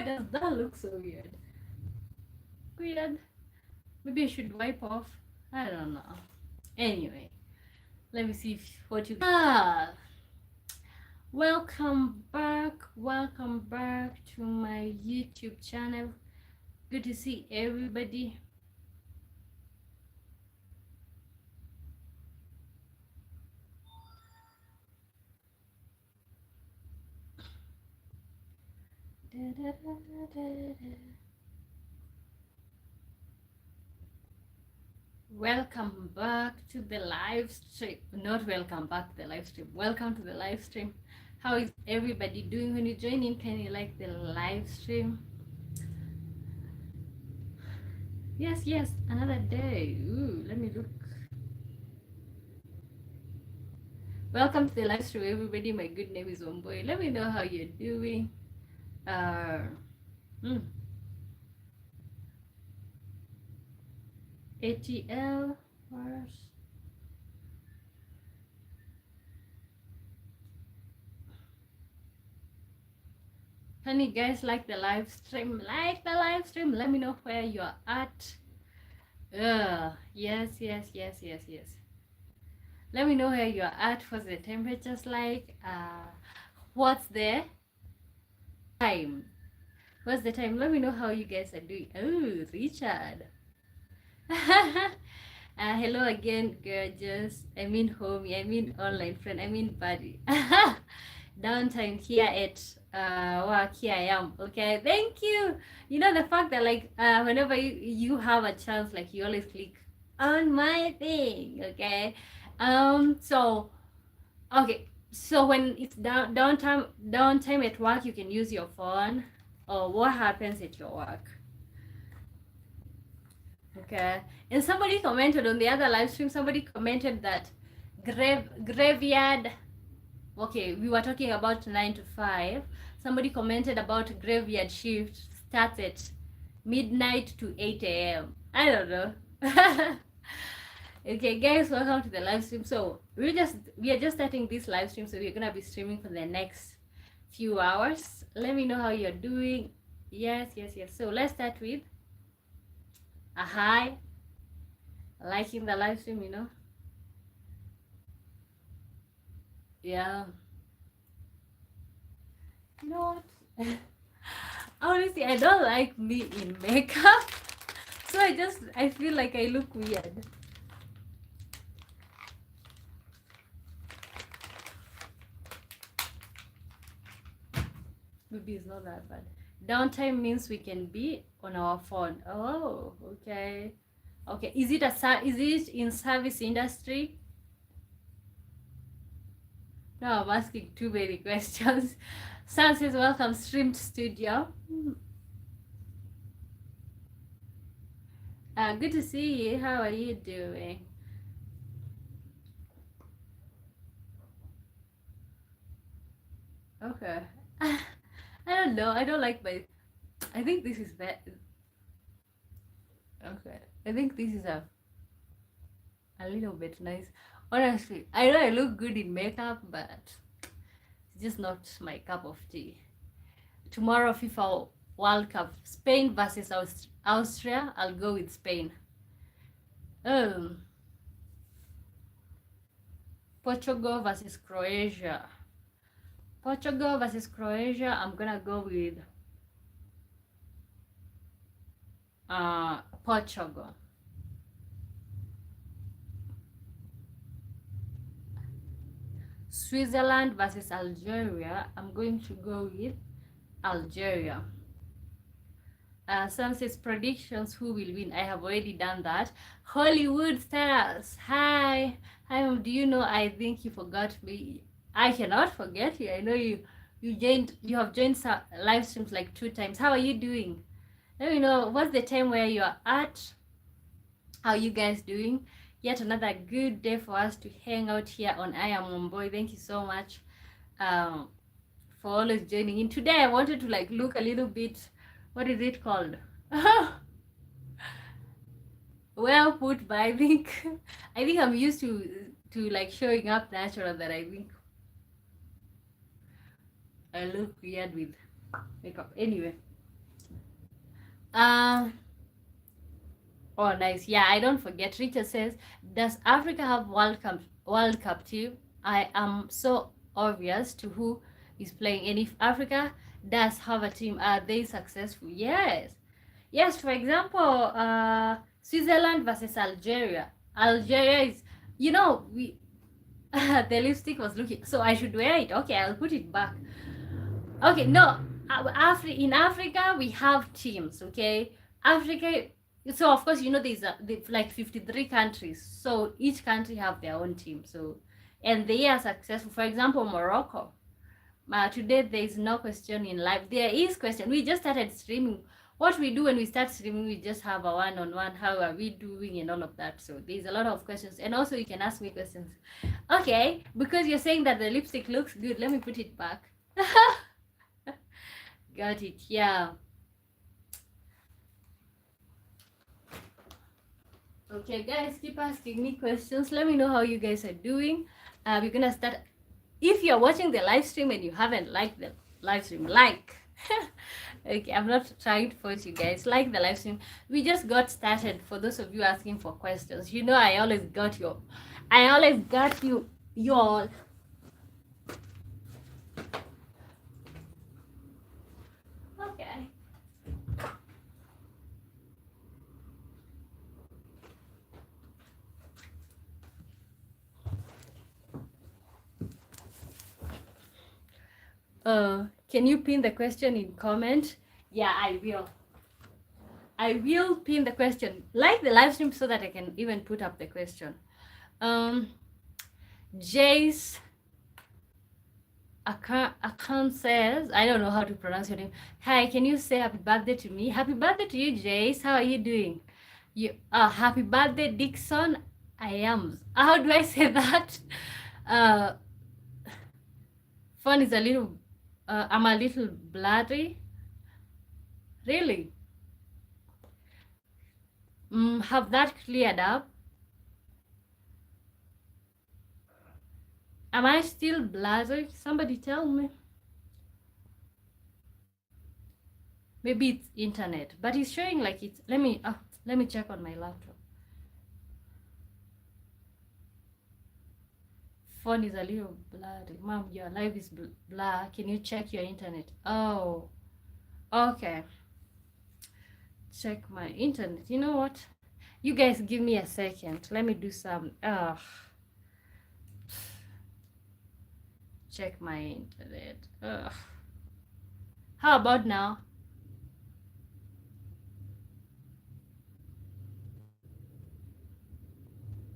does that look so weird? Weird. Maybe I should wipe off. I don't know. Anyway, let me see what you. Welcome back. Welcome back to my YouTube channel. Good to see everybody. Welcome back to the live stream. Not welcome back to the live stream. Welcome to the live stream. How is everybody doing? When you join in, can you like the live stream? Yes, yes, another day. Ooh, let me look. Welcome to the live stream, everybody. My good name is Omboy. Let me know how you're doing. ATL first. Can you guys like the live stream? Like the live stream. Let me know where you're at. Yes, yes, yes, yes, yes. Let me know where you're at. What's the temperatures like? What's the time? What's the time? Let me know how you guys are doing. Oh, Richard. Hello again, gorgeous. I mean homie. I mean online friend. I mean buddy. Downtime here at work. Here I am. Okay, thank you. You know the fact that like whenever you have a chance, like you always click on my thing. Okay. So okay. So when it's downtime at work, you can use your phone. Or what happens at your work? Okay. And somebody commented on the other live stream. Somebody commented that graveyard. Okay, we were talking about 9 to 5. Somebody commented about graveyard shift starts at midnight to 8 a.m. I don't know. Okay, guys, welcome to the live stream. So we are just starting this live stream, so we're gonna be streaming for the next few hours. Let me know how you're doing. Yes, yes, yes. So let's start with a hi, liking the live stream, you know. Yeah. You know what? Honestly, I don't like me in makeup. So I feel like I look weird. Maybe it's not that bad. Downtime means we can be on our phone. Oh, okay. Okay. Is it in service industry? No, I'm asking too many questions. Sam says, welcome, Streamed Studio. Good to see you. How are you doing? Okay. I don't know. I don't like my... I think this is bad. Okay. I think this is a little bit nice. Honestly, I know I look good in makeup, but it's just not my cup of tea. Tomorrow, FIFA World Cup, Spain versus Austria. I'll go with Spain. Portugal versus Croatia. Portugal versus Croatia. I'm gonna go with Portugal. Switzerland versus Algeria. I'm going to go with Algeria. Some says predictions, who will win? I have already done that. Hollywood stars. Hi. Hi, do you know I think you forgot me? I cannot forget you. I know you have joined live streams like 2 times. How are you doing? Let me know what's the time where you are at. How are you guys doing? Yet another good day for us to hang out here on I Am Omboy. Thank you so much for always joining in. Today I wanted to like look a little bit, what is it called? Well put, but I think I'm used to like showing up natural, that I think I look weird with makeup. Anyway, Uh, oh, nice. Yeah, I don't forget. Richard says, "Does Africa have World Cup team? I am so obvious to who is playing. And if Africa does have a team, are they successful? Yes, yes. For example, Switzerland versus Algeria. Algeria is, we the lipstick was looking. So I should wear it. Okay, I'll put it back. Okay, no. In Africa we have teams. Okay, Africa. So of course there's like 53 countries. So each country have their own team. So and they are successful. For example, Morocco. Today there is no question in live. There is question. We just started streaming. What we do when we start streaming, we just have a one-on-one. How are we doing and all of that. So there's a lot of questions, and also you can ask me questions. Okay, because you're saying that the lipstick looks good. Let me put it back. Got it. Yeah. Okay, guys, keep asking me questions. Let me know how you guys are doing. We're gonna start. If you're watching the live stream and you haven't liked the live stream, like. Okay, I'm not trying to force you guys. Like the live stream. We just got started. For those of you asking for questions, I always got you all. Okay. Can you pin the question in comment? Yeah, I will. I will pin the question. Like the live stream so that I can even put up the question. Jace Akan says, I don't know how to pronounce your name. Hi, can you say happy birthday to me? Happy birthday to you, Jace. How are you doing? Happy birthday, Dixon. I am. How do I say that? Phone is a little. I'm a little bloody. Really? Have that cleared up? Am I still blurry? Somebody tell me. Maybe it's internet, but it's showing like it's. Let me check on my laptop. Phone is a little blurry. Mom, your live is blur. Can you check your internet? Oh, okay. Check my internet. You know what? You guys give me a second. Let me do some. Check my internet. How about now?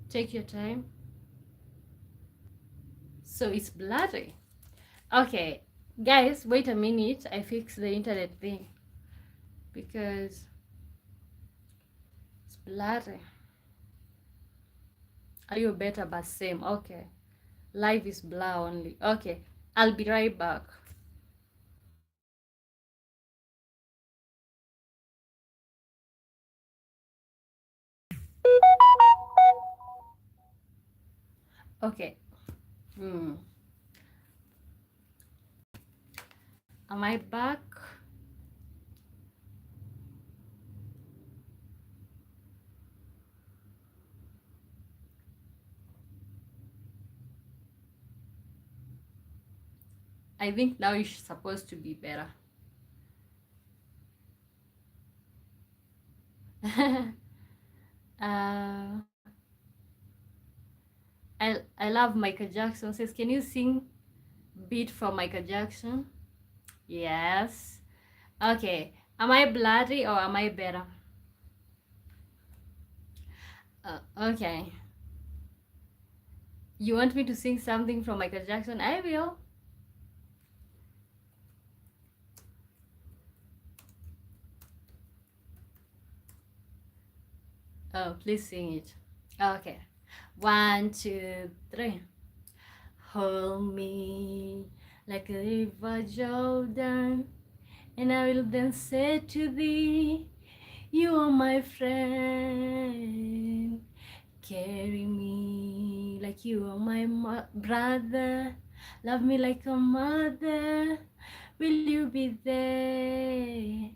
Take your time. So it's blurry. Okay, guys, wait a minute. I fix the internet thing because it's blurry. Are you better but same? Okay. Live is blur only. Okay. I'll be right back. Okay. Am I back? I think now it's supposed to be better. I love Michael Jackson. Says, can you sing beat from Michael Jackson? Yes. Okay. Am I bloody or am I better? Okay. You want me to sing something from Michael Jackson? I will. Oh, please sing it. Okay. 1, 2, 3. Hold me like a river Jordan, and I will then say to thee, you are my friend. Carry me like you are my brother. Love me like a mother. Will you be there?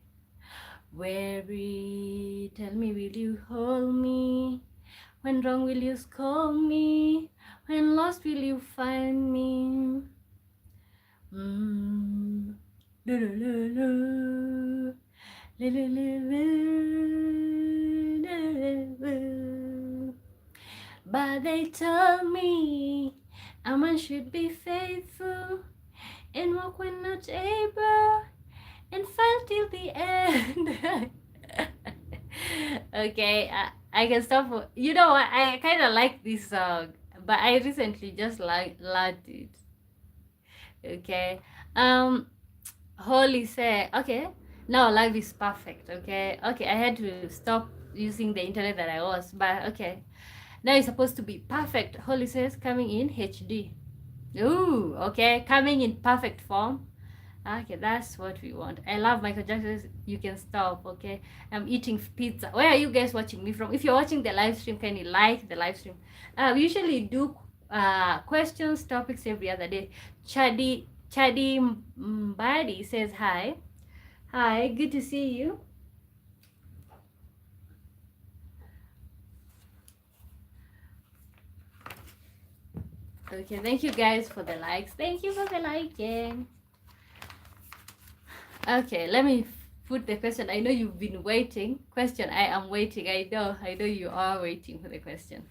Where breathe. Tell me, will you hold me? When wrong, will you scold me? When lost, will you find me? Mm. Do, do, do, do. Do, do, do, do. Do, do, do. But they told me a man should be faithful and walk when not able and fight till the end. Okay, I can stop. You know what? I kind of like this song, but I recently just learned it. Okay. Holy say, okay. Now life is perfect. Okay. Okay, I had to stop using the internet that I was, but okay. Now it's supposed to be perfect. Holy says coming in HD. Ooh, okay, coming in perfect form. Okay, that's what we want. I love Michael Jackson's You Can Stop, okay? I'm eating pizza. Where are you guys watching me from? If you're watching the live stream, can you like the live stream? We usually do questions, topics every other day. Chadi Mbadi says hi. Hi, good to see you. Okay, thank you guys for the likes. Thank you for the liking. Okay, let me put the question. I know you've been waiting. Question, I am waiting. I know you are waiting for the question.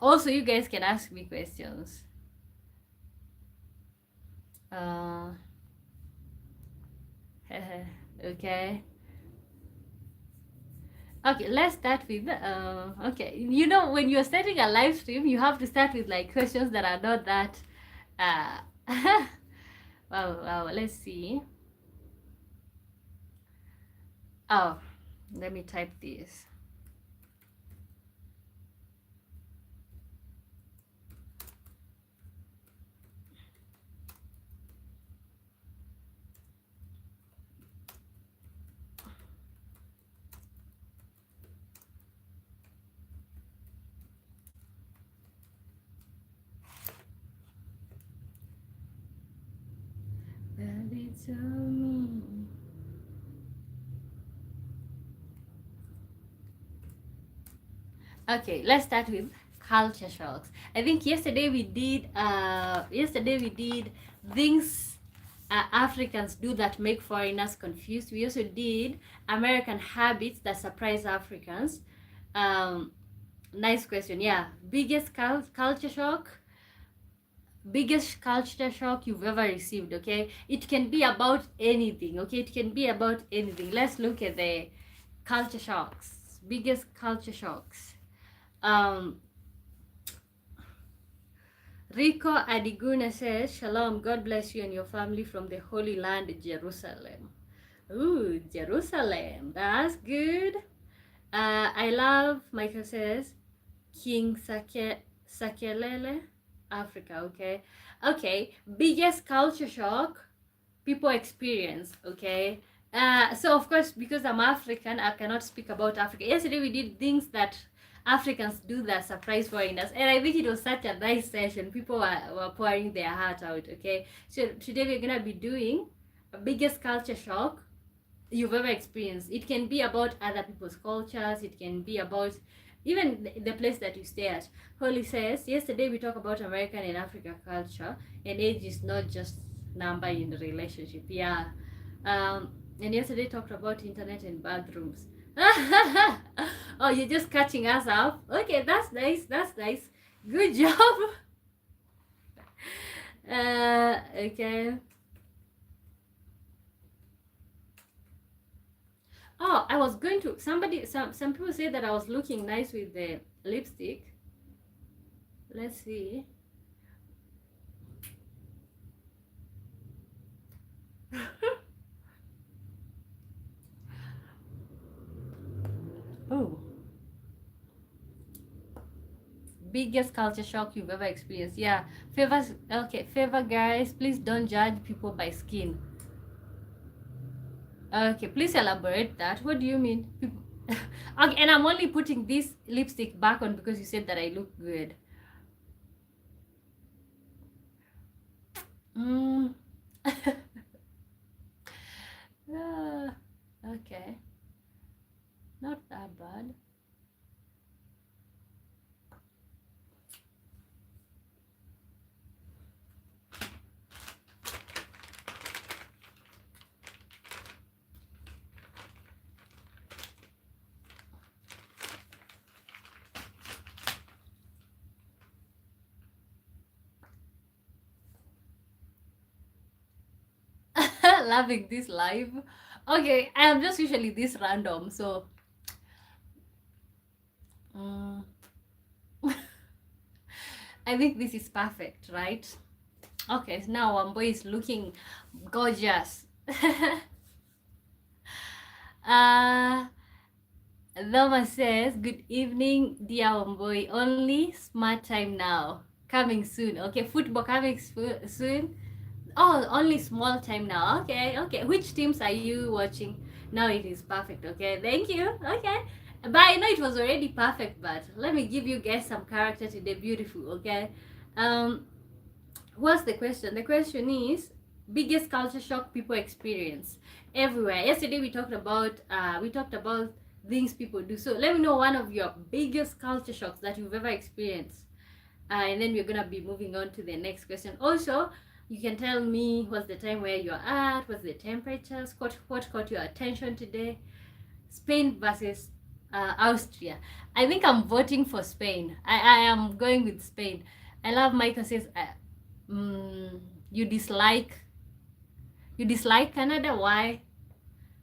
Also, you guys can ask me questions. Okay. Okay, let's start with okay. You know, when you're starting a live stream, you have to start with like questions that are not that wow, let's see. Oh, let me type this. Baby, tell me. Okay, let's start with culture shocks. I think yesterday we did things Africans do that make foreigners confused. We also did American habits that surprise Africans. Nice question. Yeah, biggest culture shock you've ever received. Okay, it can be about anything. Okay, it can be about anything. Let's look at the culture shocks. Biggest culture shocks. Rico Adiguna says, Shalom, God bless you and your family from the Holy Land, Jerusalem. Ooh, Jerusalem, that's good. I love, Michael says, King Sakelele, Africa, okay? Okay, biggest culture shock people experience, okay? So of course, because I'm African, I cannot speak about Africa. Yesterday we did things that Africans do that surprise foreigners, and I think it was such a nice session. People were pouring their heart out, okay? So today we're gonna be doing a biggest culture shock you've ever experienced. It can be about other people's cultures, it can be about even the place that you stay at. Holly says, yesterday we talked about American and African culture, and age is not just number in the relationship. Yeah. And yesterday talked about internet and bathrooms. Oh, you're just catching us up. Okay, that's nice. That's nice. Good job. Okay. Oh, I was going to some people say that I was looking nice with the lipstick. Let's see. Oh. Biggest culture shock you've ever experienced. Yeah. Favor guys, please don't judge people by skin. Okay, please elaborate that. What do you mean? Okay, and I'm only putting this lipstick back on because you said that I look good. Okay. Not that bad. Loving this live. Okay, I am just usually this random, so mm, I think this is perfect, right? Okay, so now Wamboy is looking gorgeous. Loma says, good evening, dear Wamboy. Only smart time now. Coming soon. Okay, football coming soon. Oh, only small time now. Okay, okay. Which teams are you watching? Now it is perfect. Okay, thank you. Okay. But I know it was already perfect, but let me give you guys some character today. Beautiful. Okay. Um, what's the question? The question is biggest culture shock people experience everywhere. Yesterday we talked about things people do. So let me know one of your biggest culture shocks that you've ever experienced. And then we're gonna be moving on to the next question. Also, you can tell me what's the time where you're at, what's the temperatures, what caught your attention today. Spain versus Austria. I think I'm voting for Spain. I am going with Spain. I love Michael says, you dislike Canada. Why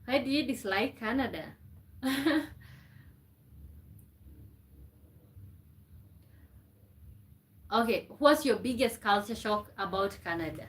do you dislike Canada? Okay, what's your biggest culture shock about Canada?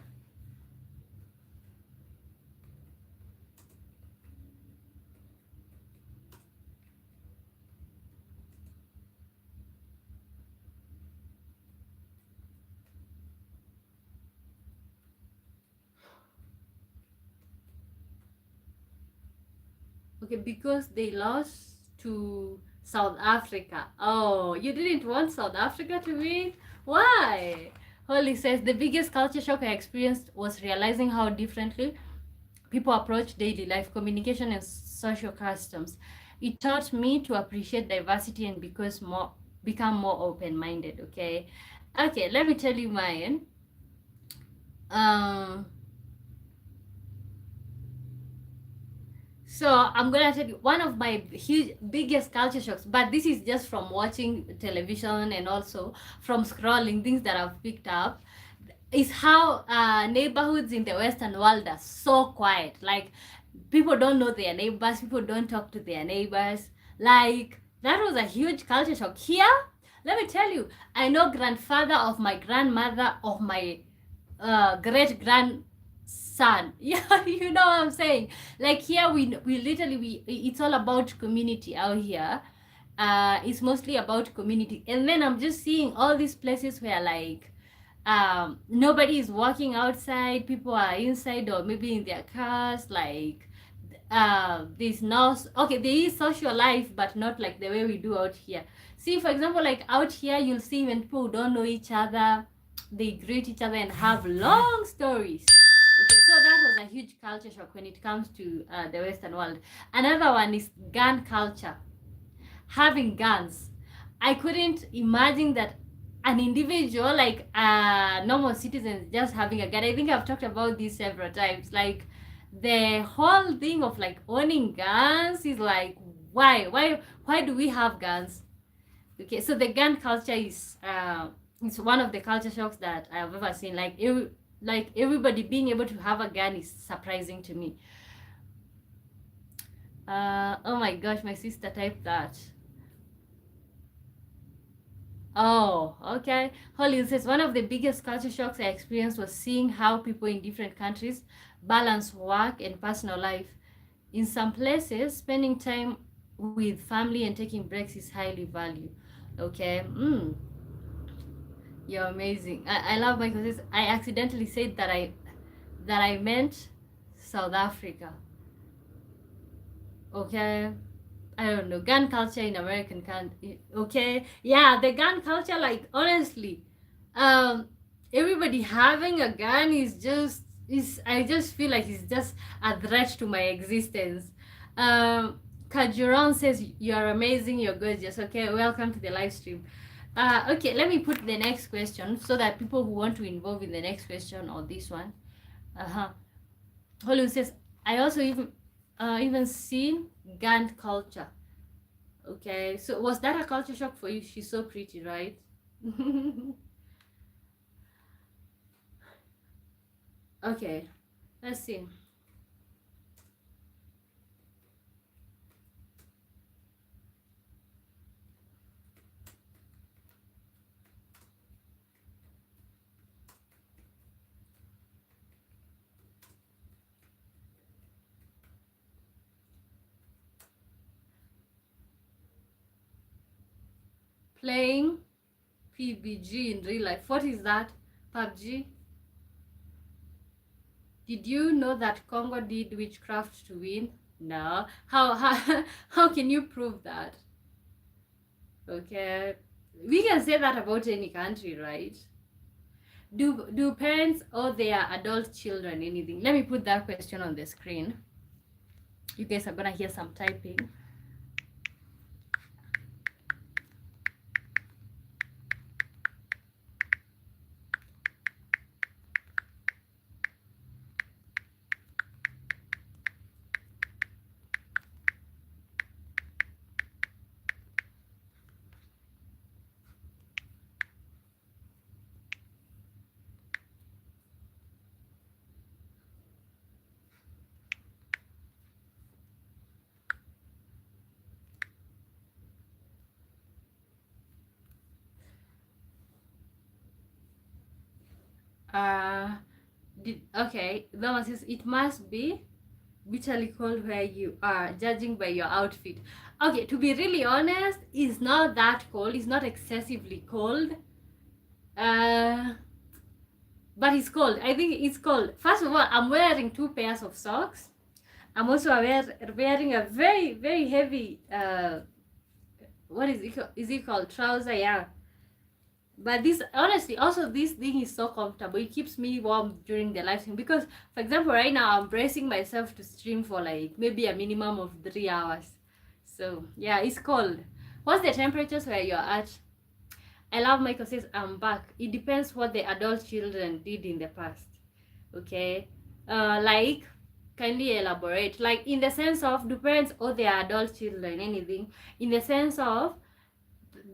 Okay, because they lost to South Africa. Oh, you didn't want South Africa to win? Why? Holly says, the biggest culture shock I experienced was realizing how differently people approach daily life, communication, and social customs. It taught me to appreciate diversity and become more open-minded. Okay, okay. Let me tell you mine. So I'm gonna tell you one of my biggest culture shocks, but this is just from watching television and also from scrolling things that I've picked up, is how neighborhoods in the Western world are so quiet. Like people don't know their neighbors, people don't talk to their neighbors. Like that was a huge culture shock. Here, let me tell you, I know grandfather of my grandmother of my great grandson. Yeah, you know what I'm saying. Like here we literally it's all about community out here. It's mostly about community, and then I'm just seeing all these places where like nobody is walking outside, people are inside or maybe in their cars. Like there's no, okay, there is social life but not like the way we do out here. See, for example, like out here you'll see when people don't know each other, they greet each other and have long stories. Okay, so that was a huge culture shock when it comes to the Western world. Another one is gun culture. Having guns, I couldn't imagine that an individual, like normal citizens, just having a gun. I think I've talked about this several times. Like the whole thing of like owning guns is like, why do we have guns? Okay, so the gun culture is it's one of the culture shocks that I've ever seen. Like everybody being able to have a gun is surprising to me. Oh my gosh, my sister typed that. Oh, okay. Holly says, one of the biggest culture shocks I experienced was seeing how people in different countries balance work and personal life. In some places, spending time with family and taking breaks is highly valued. Okay. You're amazing. I love Michael says, I accidentally said that I meant South Africa. Okay. I don't know, gun culture in American country. Okay, yeah, the gun culture, like honestly, everybody having a gun is I just feel like it's just a threat to my existence. Kajuron says you're amazing, you're gorgeous. Okay, welcome to the live stream. Okay, let me put the next question so that people who want to involve in the next question or this one. Hollywood says, I also even seen Gant culture. Okay, so was that a culture shock for you? She's so pretty, right? Okay, let's see. Playing PBG in real life. What is that? PUBG? Did you know that Congo did witchcraft to win? No. How can you prove that? Okay. We can say that about any country, right? Do parents owe their adult children anything? Let me put that question on the screen. You guys are gonna hear some typing. Okay, that one says it must be bitterly cold where you are, judging by your outfit. Okay, to be really honest, it's not that cold. It's not excessively cold. But it's cold. I think it's cold. First of all, I'm wearing 2 pairs of socks. I'm also wearing a very, very heavy, what is it called? Trouser, yeah. But this, honestly, also this thing is so comfortable. It keeps me warm during the live stream because, for example, right now I'm bracing myself to stream for like maybe a minimum of 3 hours. So yeah, it's cold. What's the temperatures where you're at? I love Michael says I'm back. It depends what the adult children did in the past. Okay, like, kindly elaborate. Like, in the sense of, do parents owe their adult children anything? In the sense of,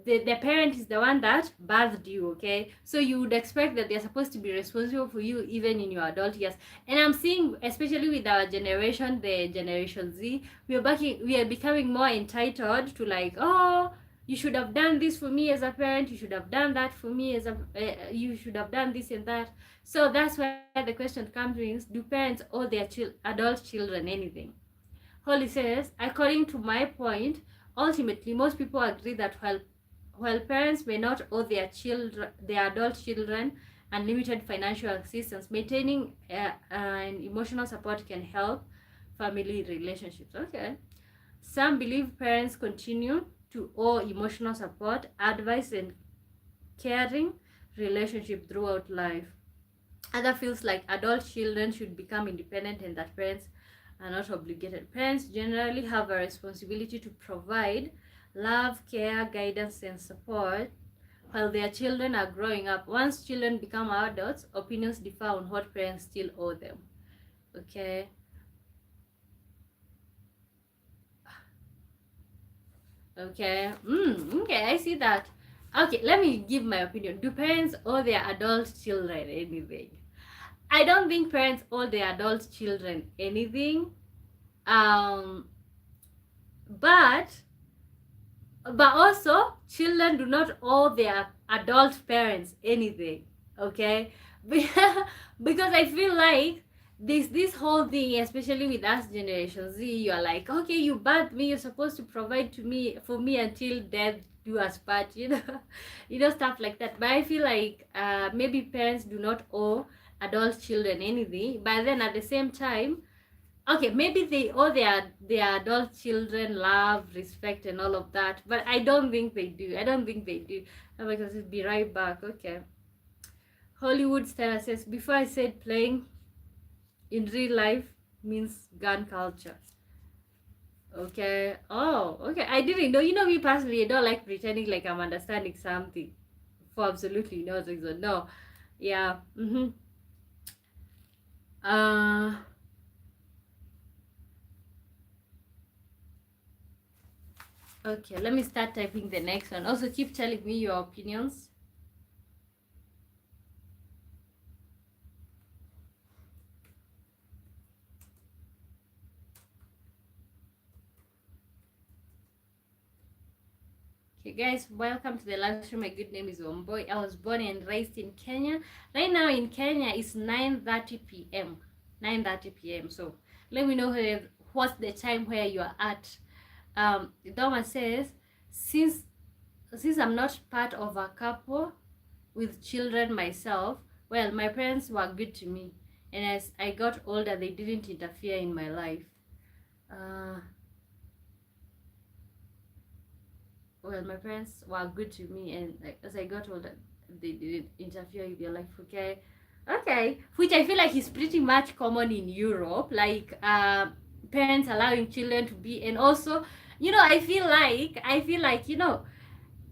the parent is the one that birthed you, okay? So you would expect that they're supposed to be responsible for you even in your adult years. And I'm seeing, especially with our generation, the Generation Z, we are becoming more entitled to, like, oh, you should have done this for me as a parent, you should have done that for me as a you should have done this and that. So that's where the question comes in: do parents owe their adult children anything? Holly says, according to my point, ultimately most people agree that while parents may not owe their adult children unlimited financial assistance, maintaining an emotional support can help family relationships. Okay. Some believe parents continue to owe emotional support, advice, and caring relationship throughout life. Other feels like adult children should become independent and that parents are not obligated. Parents generally have a responsibility to provide love, care, guidance, and support while their children are growing up. Once children become adults, opinions differ on what parents still owe them. Okay. Okay. Okay, I see that. Okay, let me give my opinion. Do parents owe their adult children anything? I don't think parents owe their adult children anything. But also children do not owe their adult parents anything, okay? Because I feel like this whole thing, especially with us Generation Z, you're like, okay, you birthed me, you're supposed to provide to me for me until death do us part, stuff like that. But I feel like maybe parents do not owe adult children anything, but then at the same time, okay, maybe they owe their adult children love, respect, and all of that, but I don't think they do. I don't think they do. Because it'll be right back. Okay. Hollywood Stella says, before I said playing in real life means gun culture. Okay. Oh, okay. I didn't know. You know, me personally, I don't like pretending like I'm understanding something for absolutely no reason. No. Yeah. Mm-hmm. Uh. Okay. Let me start typing the next one. Also, keep telling me your opinions. Okay, guys, welcome to the live stream. My good name is Womboy. I was born and raised in Kenya. Right now in Kenya, it's 9:30 p.m. 9:30 p.m. So let me know what's the time where you are at. Doma says, since I'm not part of a couple with children myself, well, my parents were good to me, and as I got older, they didn't interfere in my life. Well, my parents were good to me, and like, as I got older, they didn't interfere with your life. Okay, okay, which I feel like is pretty much common in Europe, like parents allowing children to be, and also, you know, I feel like, you know,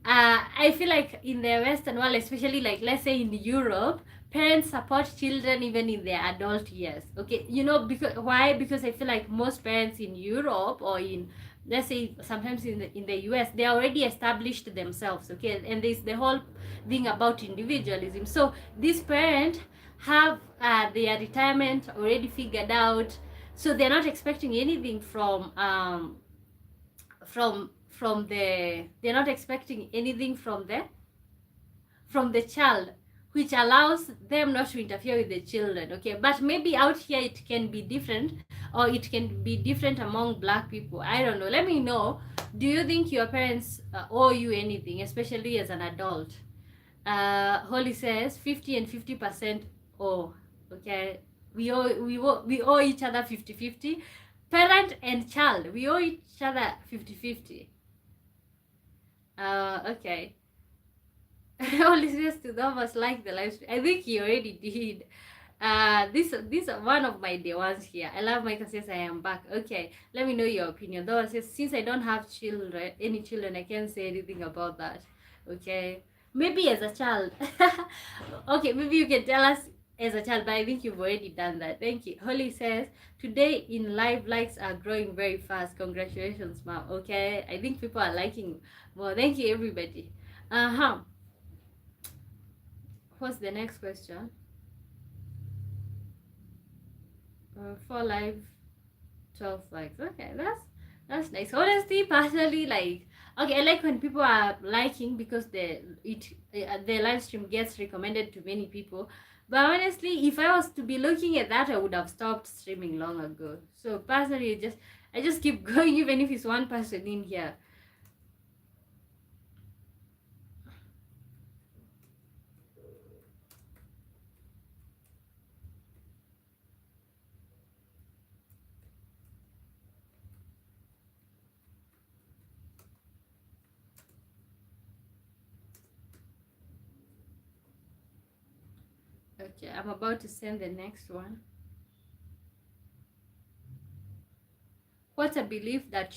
I feel like in the Western world, especially like let's say in Europe, parents support children even in their adult years. Okay, you know, because why? Because I feel like most parents in Europe or in, let's say, sometimes in the US, they already established themselves. Okay, and there's the whole thing about individualism. So these parents have their retirement already figured out, so they're not expecting anything from the, they're not expecting anything from the child, which allows them not to interfere with the children. Okay, but maybe out here it can be different, or it can be different among black people. I don't know, let me know. Do you think your parents owe you anything, especially as an adult? Holly says 50 and 50% owe. Okay, we owe each other 50-50. Parent and child, we owe each other 50-50. Okay. All listeners to Thomas like the live stream. I think he already did. This one of my day ones here. I love Michael says I am back. Okay, let me know your opinion. Thomas says, since I don't have any children, I can't say anything about that. Okay, maybe as a child. Okay, maybe you can tell us as a child, but I think you've already done that. Thank you. Holly says, today in live, likes are growing very fast. Congratulations, mom. Okay, I think people are liking more. Thank you, everybody. What's the next question? 4 live, 12 likes. Okay, that's nice. Honestly, personally, like, okay, I like when people are liking because the live stream gets recommended to many people. But honestly, if I was to be looking at that, I would have stopped streaming long ago. So personally, I just keep going, even if it's one person in here. Okay, I'm about to send the next one. What's a belief that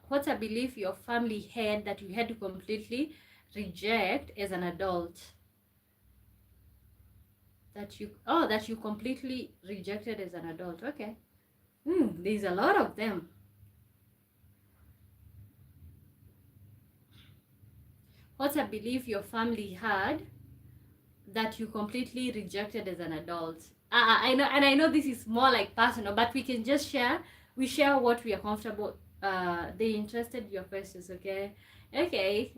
what's a belief your family had that you had to completely reject as an adult? That you completely rejected as an adult. Okay. There's a lot of them. What's a belief your family had that you completely rejected as an adult? I know, and I know this is more like personal, but we can just share. We share what we are comfortable. They interested your questions. Okay. Okay.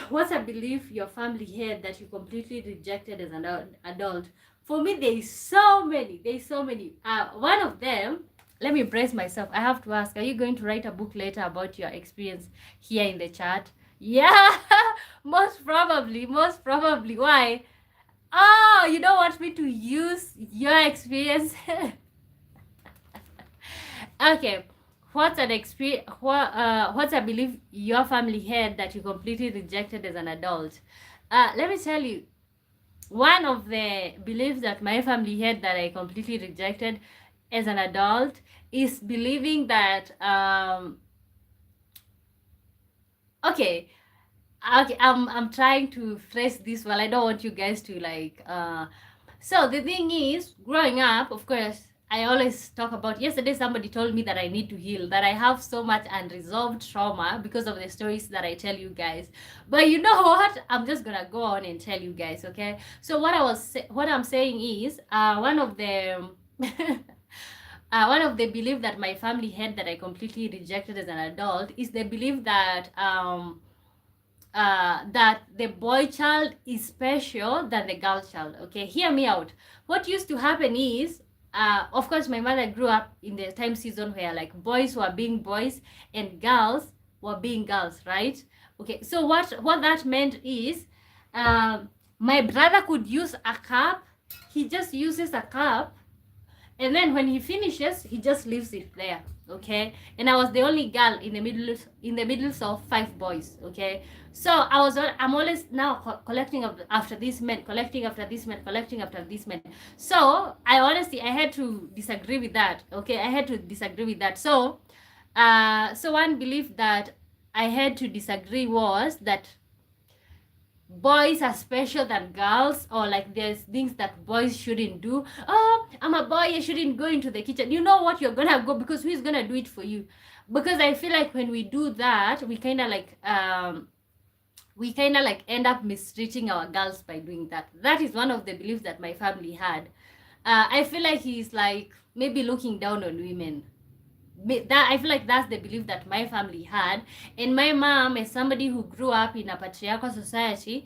What's a belief your family had that you completely rejected as an adult? For me, there's so many. One of them, let me brace myself. I have to ask, are you going to write a book later about your experience here in the chat? Yeah, most probably. Why? Oh, you don't want me to use your experience? Okay. What's an experience? What's a belief your family had that you completely rejected as an adult? Let me tell you, one of the beliefs that my family had that I completely rejected as an adult is believing that okay, I'm trying to phrase this well. I don't want you guys to like so the thing is, growing up, of course, I always talk about yesterday somebody told me that I need to heal, that I have so much unresolved trauma because of the stories that I tell you guys. But you know what? I'm just gonna go on and tell you guys, okay? So what I'm saying is one of the one of the belief that my family had that I completely rejected as an adult is the belief that that the boy child is special than the girl child. Okay, hear me out. What used to happen is, of course, my mother grew up in the time season where like boys were being boys and girls were being girls, right? Okay, so what that meant is, my brother could use a cup. He just uses a cup, and then when he finishes he just leaves it there. Okay, and I was the only girl in the middle of 5 boys. Okay, so I'm always now collecting after these men, collecting after these men, collecting after these men. So I honestly, I had to disagree with that. Okay, I had to disagree with that. So so one belief that I had to disagree was that boys are special than girls, or like there's things that boys shouldn't do. Oh, I'm a boy, I shouldn't go into the kitchen. You know what, you're gonna go, because who's gonna do it for you? Because I feel like when we do that, we kind of like end up mistreating our girls by doing that. That is one of the beliefs that my family had. I feel like he's like maybe looking down on women. That I feel like that's the belief that my family had. And my mom, as somebody who grew up in a patriarchal society,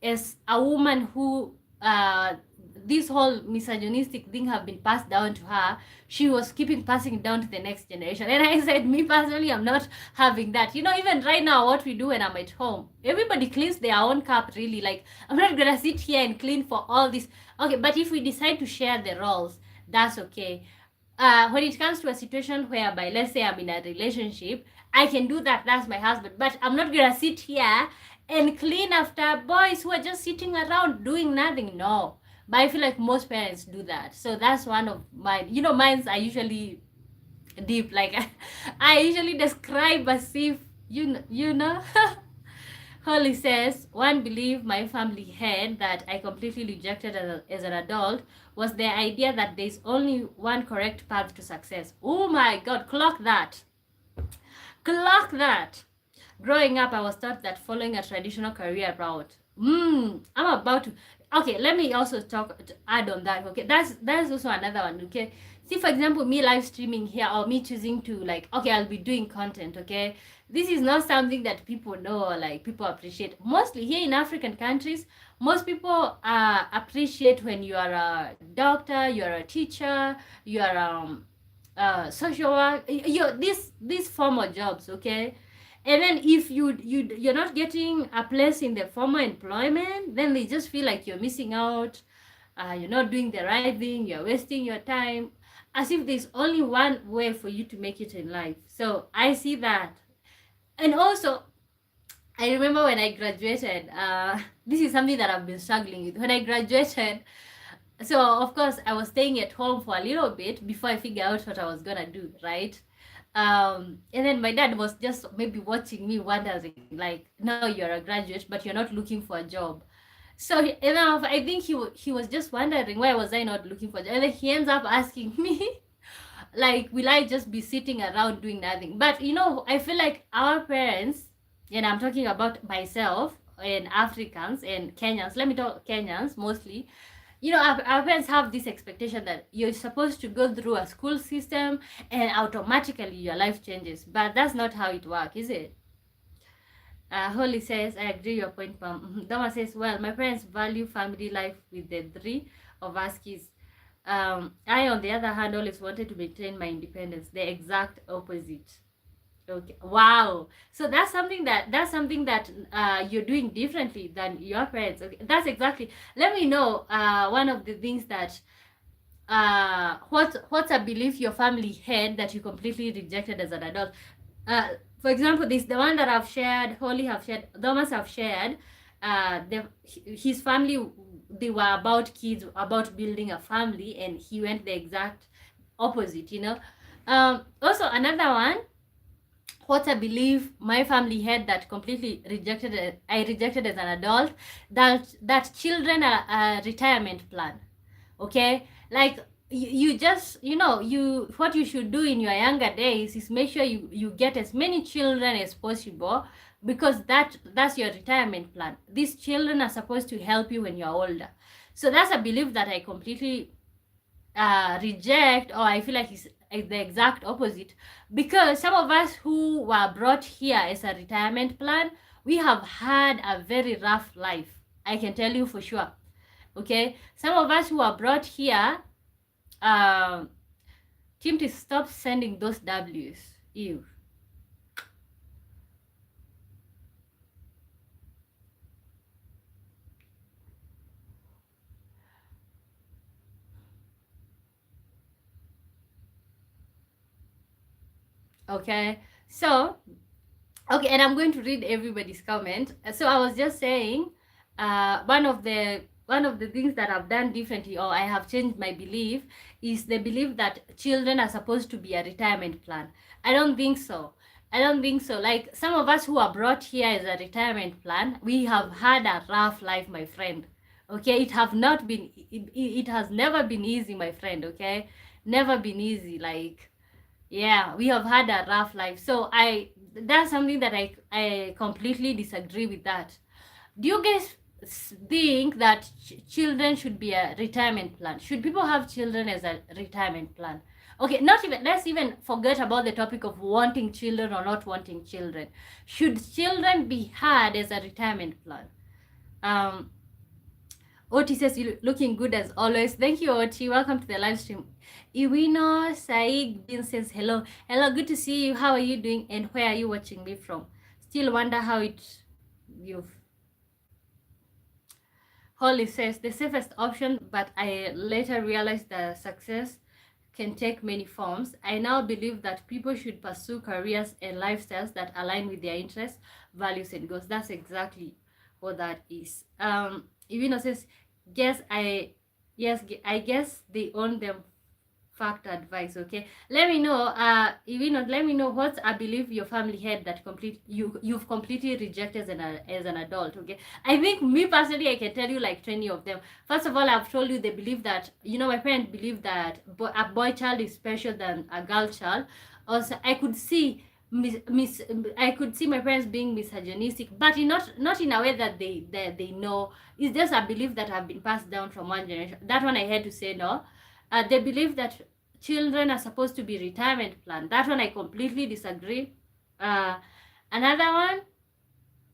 as a woman who this whole misogynistic thing have been passed down to her, she was keeping passing it down to the next generation. And I said, me personally, I'm not having that. You know, even right now, what we do when I'm at home, everybody cleans their own cup, really. Like, I'm not gonna sit here and clean for all this. Okay, but if we decide to share the roles, that's okay. When it comes to a situation whereby, let's say I'm in a relationship, I can do that, that's my husband, but I'm not gonna sit here and clean after boys who are just sitting around doing nothing. No. But I feel like most parents do that. So that's one of mine. You know, mines are usually deep. Like, I usually describe as if, you know. Holly says, one belief my family had that I completely rejected as an adult was the idea that there's only one correct path to success. Oh my God, clock that. Clock that. Growing up, I was taught that following a traditional career route. I'm about to. Okay, let me also add on that. Okay, that's also another one. Okay, see, for example, me live streaming here, or me choosing to like, okay, I'll be doing content. Okay, this is not something that people know or like people appreciate. Mostly here in African countries, most people appreciate when you are a doctor, you are a teacher, you are social work, you these formal jobs. Okay, and then if you're not getting a place in the formal employment, then they just feel like you're missing out, you're not doing the right thing, you're wasting your time, as if there's only one way for you to make it in life. So I see that. And also, I remember when I graduated, this is something that I've been struggling with. When I graduated, so of course I was staying at home for a little bit before I figured out what I was gonna do, right? And then my dad was just maybe watching me wondering, like, no, you're a graduate, but you're not looking for a job. So and then I think he was just wondering, why was I not looking for a job? And then he ends up asking me, like, will I just be sitting around doing nothing? But you know, I feel like our parents, and I'm talking about myself and Africans and Kenyans, let me talk Kenyans mostly. You know, our parents have this expectation that you're supposed to go through a school system and automatically your life changes. But that's not how it works, is it? Holly says, I agree your point, Pam. Dama says, well, my parents value family life with the three of us kids. I, on the other hand, always wanted to maintain my independence. The exact opposite. Okay. Wow. So that's something that you're doing differently than your parents. Okay. That's exactly. Let me know one of the things that what's a belief your family had that you completely rejected as an adult. For example, this the one that I've shared, Holly have shared, Thomas have shared. His family, they were about kids, about building a family, and he went the exact opposite. You know. Also another one, what I believe my family had that completely rejected, I rejected as an adult, that children are a retirement plan. Okay, like you just, you, what you should do in your younger days is make sure you get as many children as possible, because that's your retirement plan. These children are supposed to help you when you're older. So that's a belief that I completely reject, or I feel like it's the exact opposite, because some of us who were brought here as a retirement plan, we have had a very rough life, I can tell you for sure. Okay, some of us who are brought here, team to stop sending those W's. Ew. Okay, so okay, and I'm going to read everybody's comment. So I was just saying, one of the things that I've done differently, or I have changed my belief, is the belief that children are supposed to be a retirement plan. I don't think so. I don't think so. Like some of us who are brought here as a retirement plan, we have had a rough life, my friend. Okay, it has never been easy, my friend. Okay, never been easy. Like, yeah, we have had a rough life. So that's something that I completely disagree with that. Do you guys think that children should be a retirement plan? Should people have children as a retirement plan? Okay, not even, let's even forget about the topic of wanting children or not wanting children. Should children be had as a retirement plan? Um, Oti says, you looking good as always. Thank you, Oti. Welcome to the live stream. Iwino Saig Bin says, hello. Hello, good to see you. How are you doing? And where are you watching me from? Still wonder how you've. Holly says, the safest option, but I later realized that success can take many forms. I now believe that people should pursue careers and lifestyles that align with their interests, values, and goals. That's exactly what that is. Ivino says, I guess they own them. Fact advice. Okay, let me know, let me know what I believe your family had that you've completely rejected as an adult. Okay, I think me personally, I can tell you like 20 of them. First of all, I've told you they believe that, my parents believe that a boy child is special than a girl child. Also, I could see I could see my parents being misogynistic, but not in a way that they know. It's just a belief that have been passed down from one generation. That one I had to say no. They believe that children are supposed to be retirement plan. That one I completely disagree. Another one,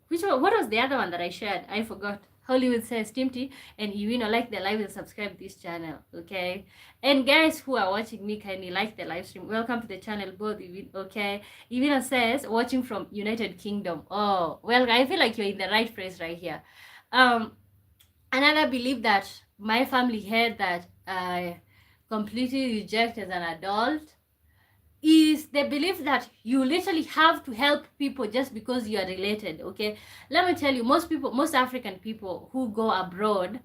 what was the other one that I shared? I forgot. Hollywood says, Timty and Iwino, like the live and subscribe this channel, okay? And guys who are watching me, kindly like the live stream. Welcome to the channel, both, okay? Iwino says, watching from United Kingdom. Oh, well, I feel like you're in the right place right here. Another belief that my family had that I completely reject as an adult is the belief that you literally have to help people just because you are related. Okay, let me tell you, most African people who go abroad,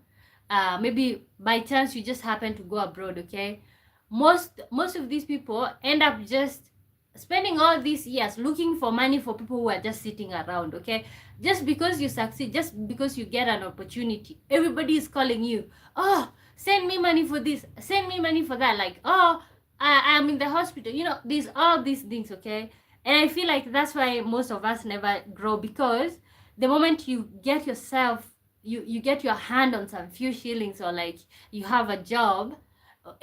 maybe by chance you just happen to go abroad, okay, most of these people end up just spending all these years looking for money for people who are just sitting around. Okay, just because you succeed, just because you get an opportunity, everybody is calling you, oh, send me money for this, send me money for that, like, oh, I'm in the hospital, all these things. Okay, and I feel like that's why most of us never grow, because the moment you get yourself, you get your hand on some few shillings, or like you have a job,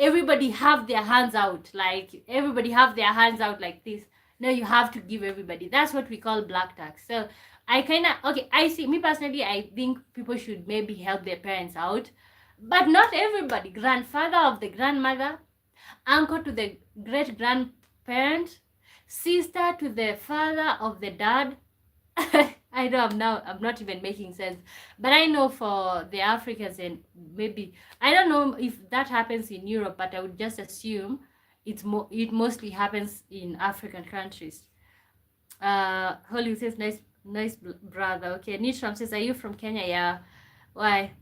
everybody have their hands out, like everybody have their hands out like this. No, you have to give everybody. That's what we call black tax. So I kind of, okay, I see, me personally, I think people should maybe help their parents out, but not everybody. Grandfather of the grandmother, uncle to the great grandparent, sister to the father of the dad. I know I'm not even making sense, but I know for the Africans, and maybe I don't know if that happens in Europe, but I would just assume it mostly happens in African countries. Hollywood says, nice brother. Okay, Nishram says, are you from Kenya? Yeah. Why?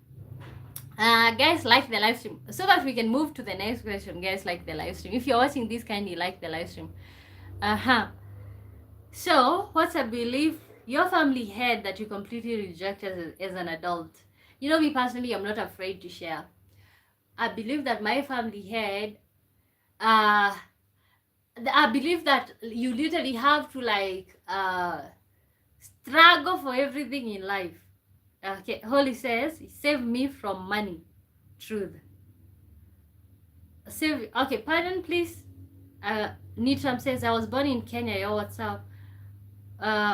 Guys, like the live stream so that we can move to the next question. Guys, like the live stream. If you're watching this, kindly like the live stream. So, what's a belief your family had that you completely rejected as an adult? You know, me personally, I'm not afraid to share. I believe that my family had, uh, I believe that you literally have to like struggle for everything in life. Okay, Holy says, save me from money. Truth. Save. Okay, pardon, please. Nitram says, I was born in Kenya. Yo, what's up?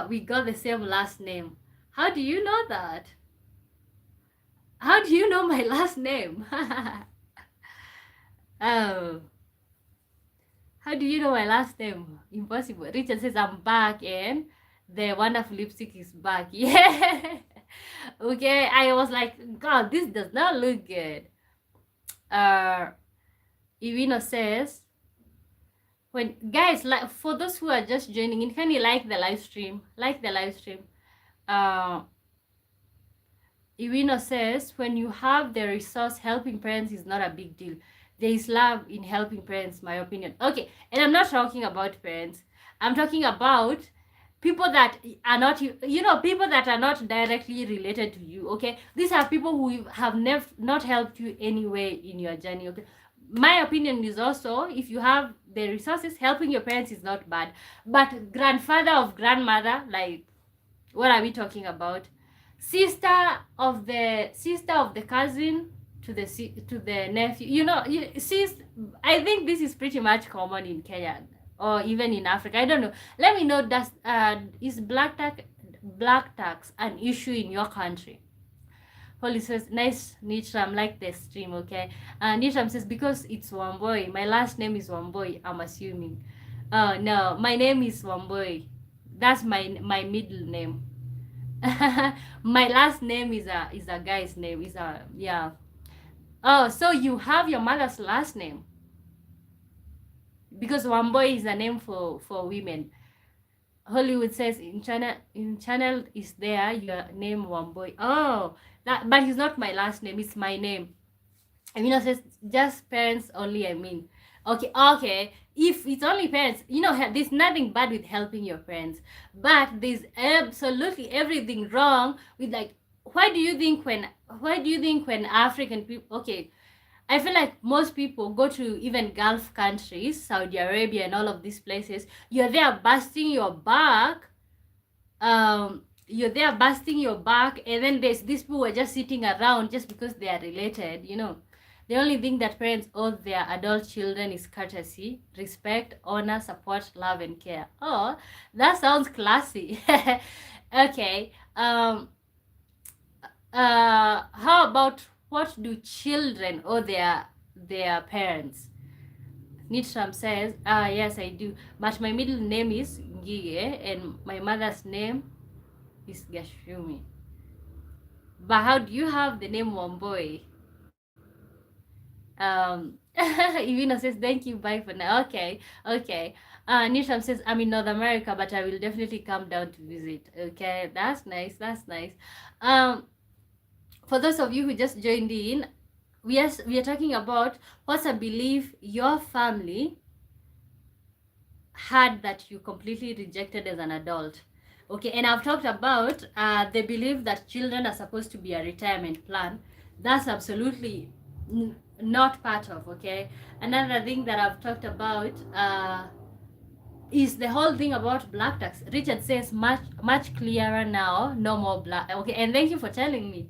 We got the same last name. How do you know that? How do you know my last name? Oh, how do you know my last name? Impossible. Richard says I'm back and the wonderful lipstick is back. Yeah. Okay, I was like, God, this does not look good. Irina says, when guys, like for those who are just joining in, can you like the live stream? Like the live stream. Irina says, when you have the resource, helping parents is not a big deal. There is love in helping parents, my opinion. Okay, and I'm not talking about parents. I'm talking about people that are not, you know, people that are not directly related to you, okay? These are people who have never not helped you anyway in your journey, okay? My opinion is also, if you have the resources, helping your parents is not bad. But grandfather of grandmother, like, what are we talking about? Sister of the cousin to the nephew, you know, I think this is pretty much common in Kenya or even in Africa. I don't know. Let me know, does is black tax an issue in your country? Holly says, nice Nitram, like the stream, okay? Nitram says, because it's Wamboy. My last name is Wamboy, I'm assuming. No, my name is Wamboy. That's my middle name. My last name is a guy's name. Is a yeah. Oh, so you have your mother's last name because Wamboy is a name for women. Hollywood says in channel is there your name Wamboy. Oh, that but it's not my last name. It's my name. Amina says just parents only. I mean, okay. If it's only parents, you know, there's nothing bad with helping your parents, but there's absolutely everything wrong with like, why do you think when African people, okay, I feel like most people go to even Gulf countries, Saudi Arabia and all of these places, you're there busting your back, and then there's these people who are just sitting around just because they are related, you know. The only thing that parents owe their adult children is courtesy, respect, honor, support, love, and care. Oh, that sounds classy. Okay. How about what do children owe their parents? Nitram says, yes, I do. But my middle name is Ngige and my mother's name is Gashumi. But how do you have the name Wamboy? Ivina says, thank you, bye for now. Okay. Nisham says, I'm in North America, but I will definitely come down to visit. Okay, that's nice. For those of you who just joined in, we are talking about what's a belief your family had that you completely rejected as an adult. Okay, and I've talked about the belief that children are supposed to be a retirement plan. That's absolutely not part of, okay? Another thing that I've talked about is the whole thing about black tax. Richard says much clearer now, no more black. Okay, and thank you for telling me.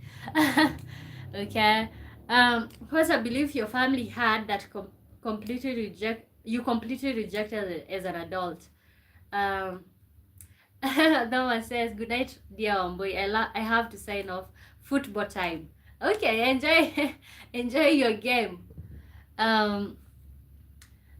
Okay. Because I believe your family had that completely rejected as an adult. That one says, good night, dear Omboy. I have to sign off. Football time. Okay, enjoy your game.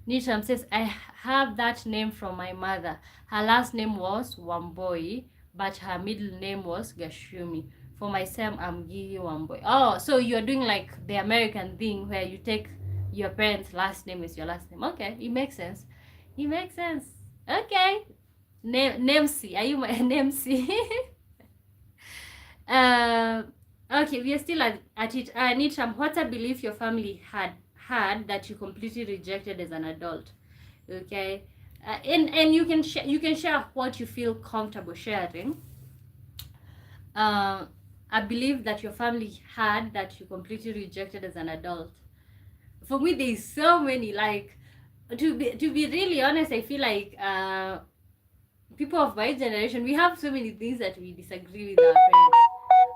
Nisham says, I have that name from my mother. Her last name was Wamboi, but her middle name was Gashumi. For myself, I'm Gigi Wamboi. Oh, so you're doing like the American thing where you take your parents' last name as your last name. Okay, it makes sense. Okay. Namesy. Are you my Namesy? Okay, we are still at it. Nitram, what's a belief your family had that you completely rejected as an adult? Okay, and you can share what you feel comfortable sharing. I believe that your family had that you completely rejected as an adult. For me, there's so many. Like, to be really honest, I feel like people of my generation, we have so many things that we disagree with our parents,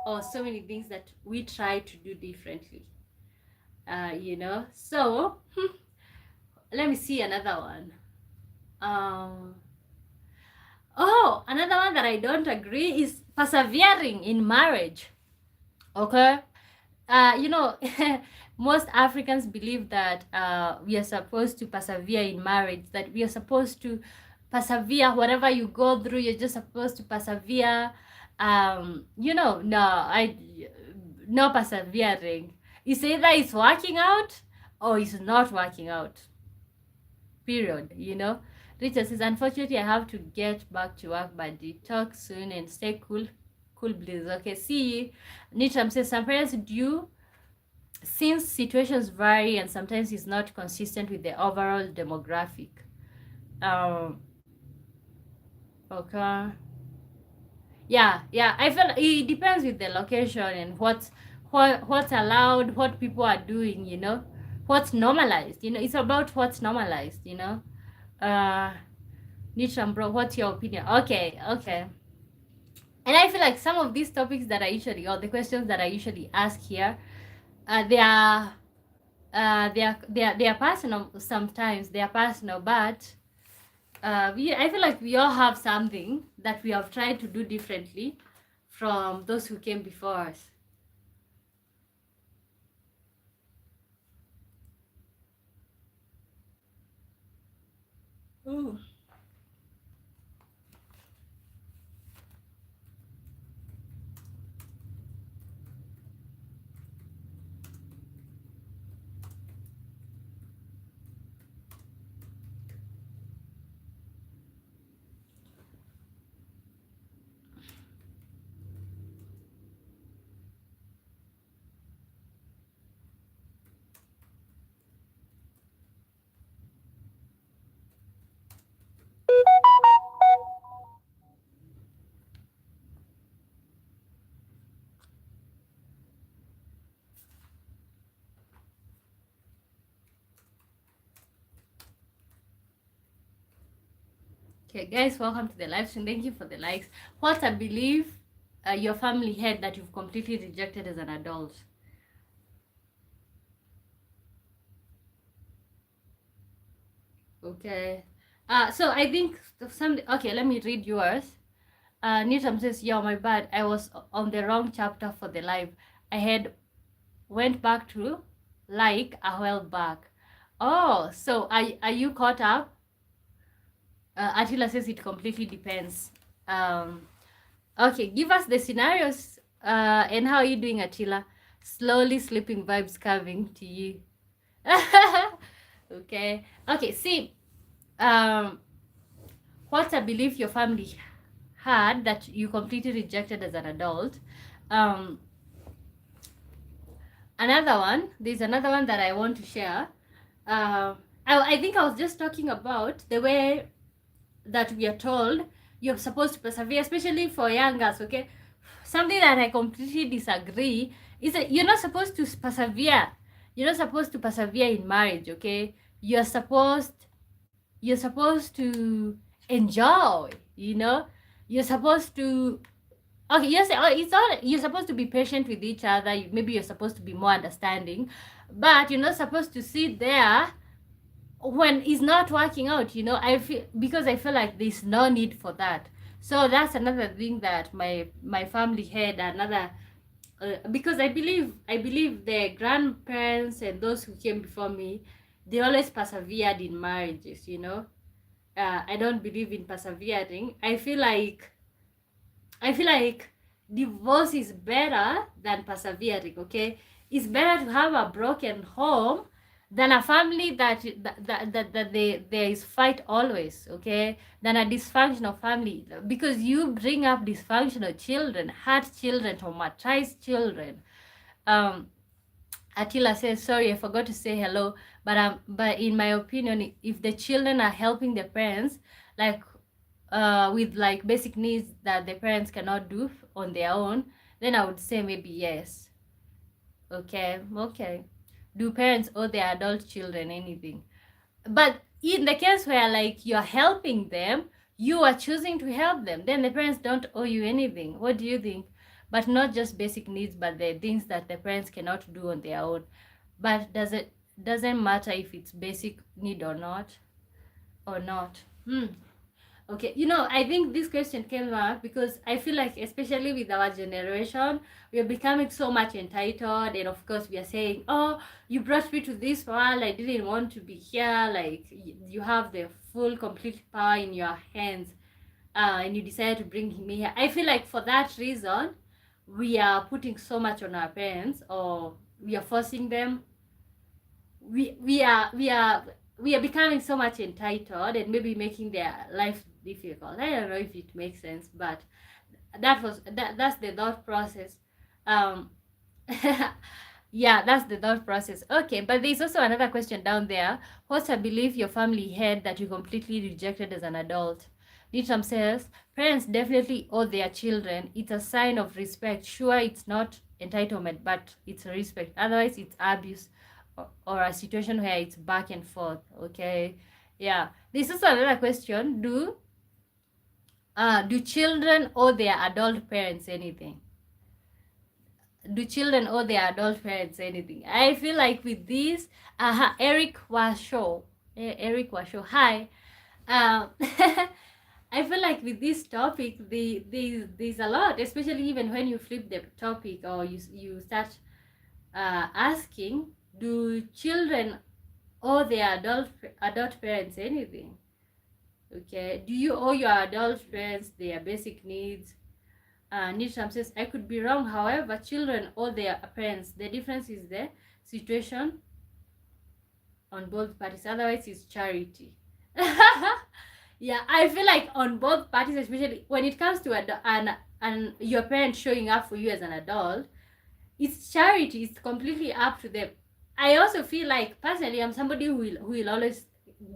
or so many things that we try to do differently. So let me see another one. um Another one that I don't agree is persevering in marriage. Okay. Most Africans believe that we are supposed to persevere in marriage, that we are supposed to persevere whatever you go through, you're just supposed to persevere. No, no persevering. It's either it's working out or it's not working out. Period. Richard says, unfortunately, I have to get back to work, but talk soon and stay cool. Cool, please. Okay, see you. Nitram says, some parents do, since situations vary and sometimes it's not consistent with the overall demographic. Okay. Yeah. I feel it depends with the location and what's allowed, what people are doing. What's normalized. It's about what's normalized. Nitram, bro, what's your opinion? Okay. And I feel like some of these topics that I usually, or the questions that I usually ask here, they are they are personal. Sometimes they are personal, but I feel like we all have something that we have tried to do differently from those who came before us. Ooh. Okay, guys, welcome to the live stream. Thank you for the likes. What I believe your family had that you've completely rejected as an adult. Okay. So I think okay, let me read yours. Newton says, "Yo, my bad. I was on the wrong chapter for the live. I had went back to like a while back." Oh, so are you caught up? Attila says it completely depends. Okay, give us the scenarios. And how are you doing, Attila? Slowly sleeping vibes coming to you. Okay. See, what's a belief your family had that you completely rejected as an adult? There's another one that I want to share. I think I was just talking about the way that we are told you're supposed to persevere, especially for young girls. Okay, something that I completely disagree is that you're not supposed to persevere. You're not supposed to persevere in marriage. Okay, you're supposed to enjoy. You're supposed to. Okay, yes, it's all. You're supposed to be patient with each other. Maybe you're supposed to be more understanding, but you're not supposed to sit there when it's not working out. I feel like there's no need for that. So that's another thing that my family had. Another because I believe the grandparents and those who came before me, they always persevered in marriages. I don't believe in persevering. I feel like divorce is better than persevering. Okay, it's better to have a broken home than a family there is fight always, okay, than a dysfunctional family, because you bring up dysfunctional children, hurt children, traumatized children. Attila says, sorry, I forgot to say hello, but in my opinion, if the children are helping the parents, like with like basic needs that the parents cannot do on their own, then I would say maybe yes. Okay. Do parents owe their adult children anything? But in the case where like you're helping them, you are choosing to help them, then the parents don't owe you anything. What do you think? But not just basic needs, but the things that the parents cannot do on their own. But doesn't matter if it's basic need or not? Okay, I think this question came up because I feel like, especially with our generation, we are becoming so much entitled, and of course we are saying, oh, you brought me to this world, I didn't want to be here. Like, you have the full complete power in your hands, and you decided to bring me here. I feel like for that reason we are putting so much on our parents, or we are forcing them. We are becoming so much entitled and maybe making their life difficult. I don't know if it makes sense, but that's the thought process. Yeah, that's the thought process. Okay, but there's also another question down there. What's a belief your family had that you completely rejected as an adult? Nitram says, parents definitely owe their children. It's a sign of respect. Sure, it's not entitlement, but it's respect. Otherwise, it's abuse, or a situation where it's back and forth. Okay, yeah. This is another question. Do children owe their adult parents anything? Do children owe their adult parents anything? I feel like with this, Eric Washoe, hi. I feel like with this topic, there's a lot, especially even when you flip the topic, or you start asking, do children owe their adult parents anything? Okay, do you owe your adult parents their basic needs? Nisham says, I could be wrong, however, children owe their parents. The difference is the situation on both parties, otherwise it's charity. Yeah, I feel like on both parties, especially when it comes to and your parents showing up for you as an adult, it's charity. It's completely up to them. I also feel like, personally, I'm somebody who will always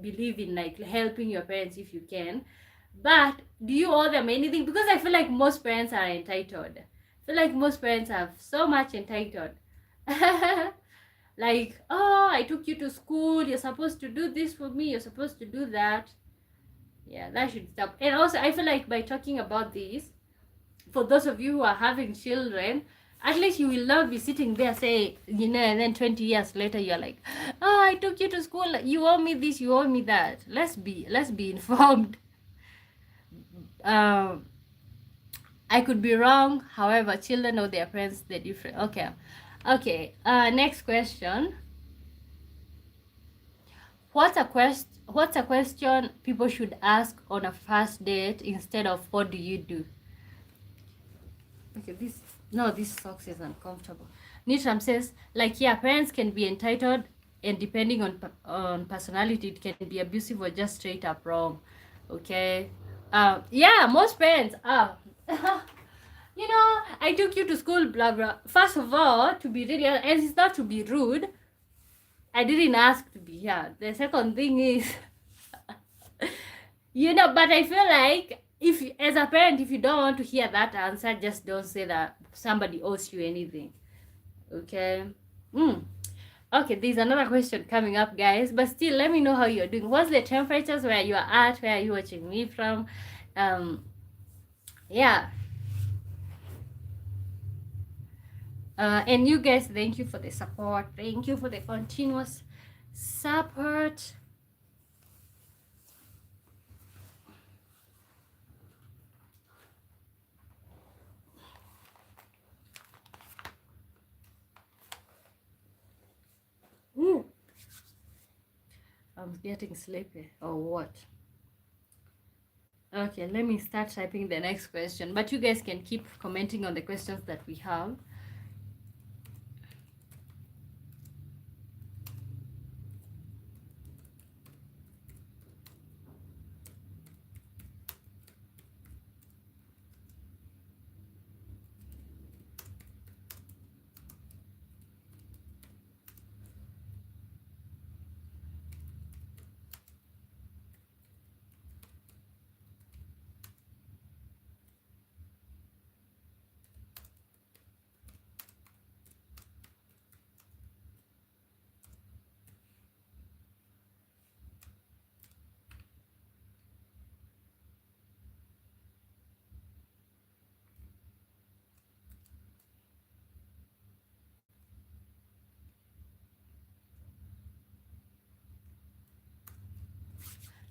believe in like helping your parents if you can. But do you owe them anything? Because I feel like most parents are entitled. I feel like most parents are so much entitled. Like, oh, I took you to school, you're supposed to do this for me, you're supposed to do that. Yeah, that should stop. And also, I feel like by talking about this, for those of you who are having children, at least you will not be sitting there say, and then 20 years later you're like, oh, I took you to school, you owe me this, you owe me that. Let's be informed. I could be wrong, however, children know their parents, they're different. Okay. Next question. What's a question people should ask on a first date instead of what do you do? Okay, this socks is uncomfortable. Nitram says, like, yeah, parents can be entitled, and depending on personality, it can be abusive or just straight up wrong. Okay. Yeah, most parents are. I took you to school, blah blah. First of all, to be really, and it's not to be rude, I didn't ask to be here. The second thing is, but I feel like, if as a parent, if you don't want to hear that answer, just don't say that somebody owes you anything. Okay. Okay, there's another question coming up, guys, but still, let me know how you're doing. What's the temperatures where you are at? Where are you watching me from? Yeah. And you guys, thank you for the support. Thank you for the continuous support. I'm getting sleepy or what? Okay, let me start typing the next question, but you guys can keep commenting on the questions that we have.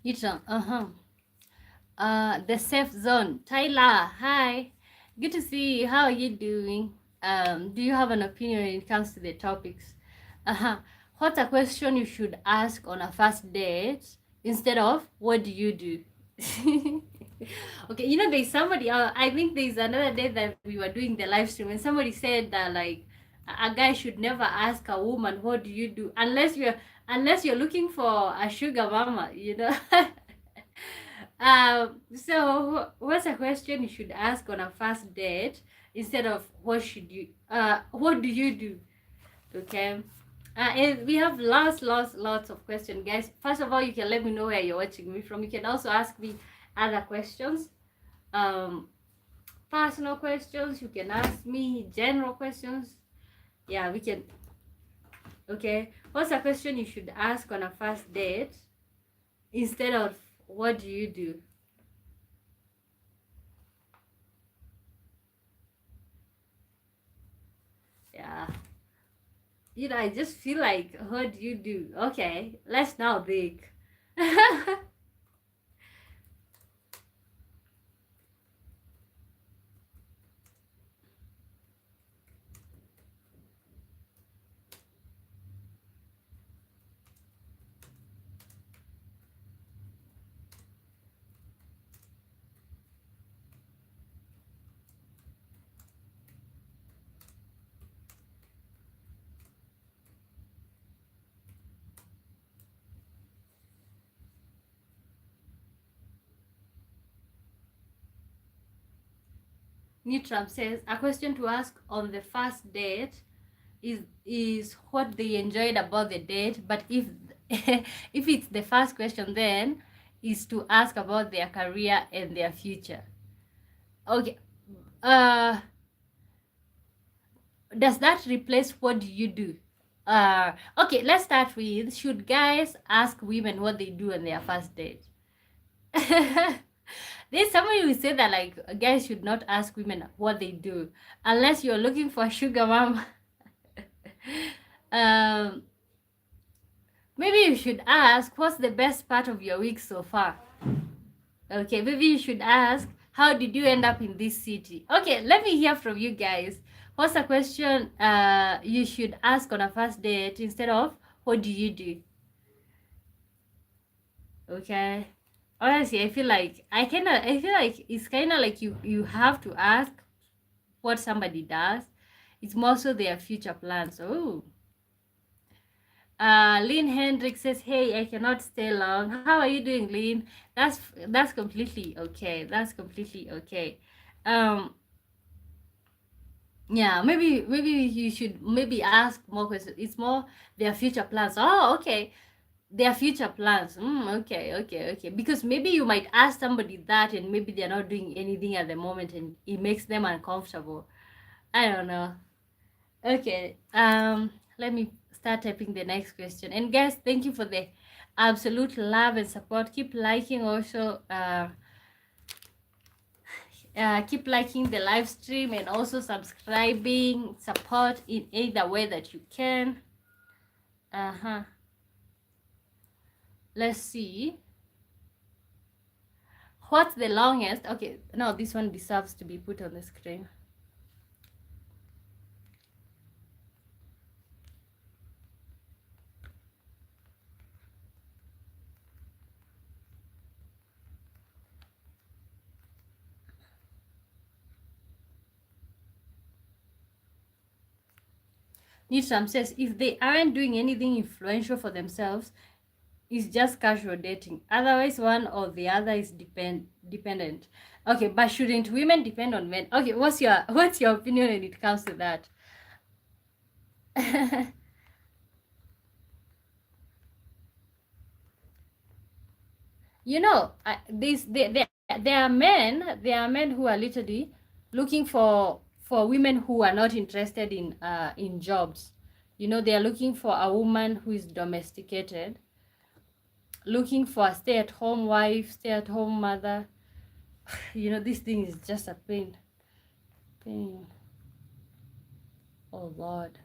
It's the safe zone. Tyler, hi. Good to see you. How are you doing? Do you have an opinion when it comes to the topics? What's a question you should ask on a first date instead of what do you do? Okay, you know, there's somebody, I think there's another day that we were doing the live stream and somebody said that like a guy should never ask a woman what do you do unless you're looking for a sugar mama, you know. So what's a question you should ask on a first date instead of what do you do? Okay. And we have lots of questions, guys. First of all, you can let me know where you're watching me from. You can also ask me other questions, um, personal questions. You can ask me general questions. Yeah, we can. Okay. What's a question you should ask on a first date instead of what do you do? Yeah. You know, I just feel like, what do you do? Okay, let's now think. Nitram says a question to ask on the first date is what they enjoyed about the date, but if if it's the first question, then is to ask about their career and their future. Okay. Uh, does that replace what do you do? Okay, let's start with, should guys ask women what they do on their first date? There's somebody who said that like guys should not ask women what they do unless you're looking for a sugar mom. um, maybe you should ask what's the best part of your week so far. Okay, maybe you should ask how did you end up in this city. Okay, let me hear from you guys. What's a question you should ask on a first date instead of what do you do? Okay, honestly I feel like it's kind of like you have to ask what somebody does. It's more so their future plans. Oh, Lynn Hendrick says, hey, I cannot stay long. How are you doing, Lynn? That's completely okay. That's completely okay. um yeah, maybe you should maybe ask more questions. It's more their future plans. Oh, okay, their future plans. Okay, because maybe you might ask somebody that and maybe they're not doing anything at the moment and it makes them uncomfortable. I don't know. Okay, let me start typing the next question. And guys, thank you for the absolute love and support. Keep liking also. Keep liking the live stream and also subscribing. Support in either way that you can. Let's see. What's the longest? Okay, no, this one deserves to be put on the screen. Nisham says if they aren't doing anything influential for themselves, it's just casual dating. Otherwise, one or the other is dependent. Okay, but shouldn't women depend on men? Okay, what's your opinion when it comes to that? You know, there are men who are literally looking for women who are not interested in jobs. You know, they are looking for a woman who is domesticated, looking for a stay-at-home wife, stay-at-home mother. You know, this thing is just a pain. Oh Lord.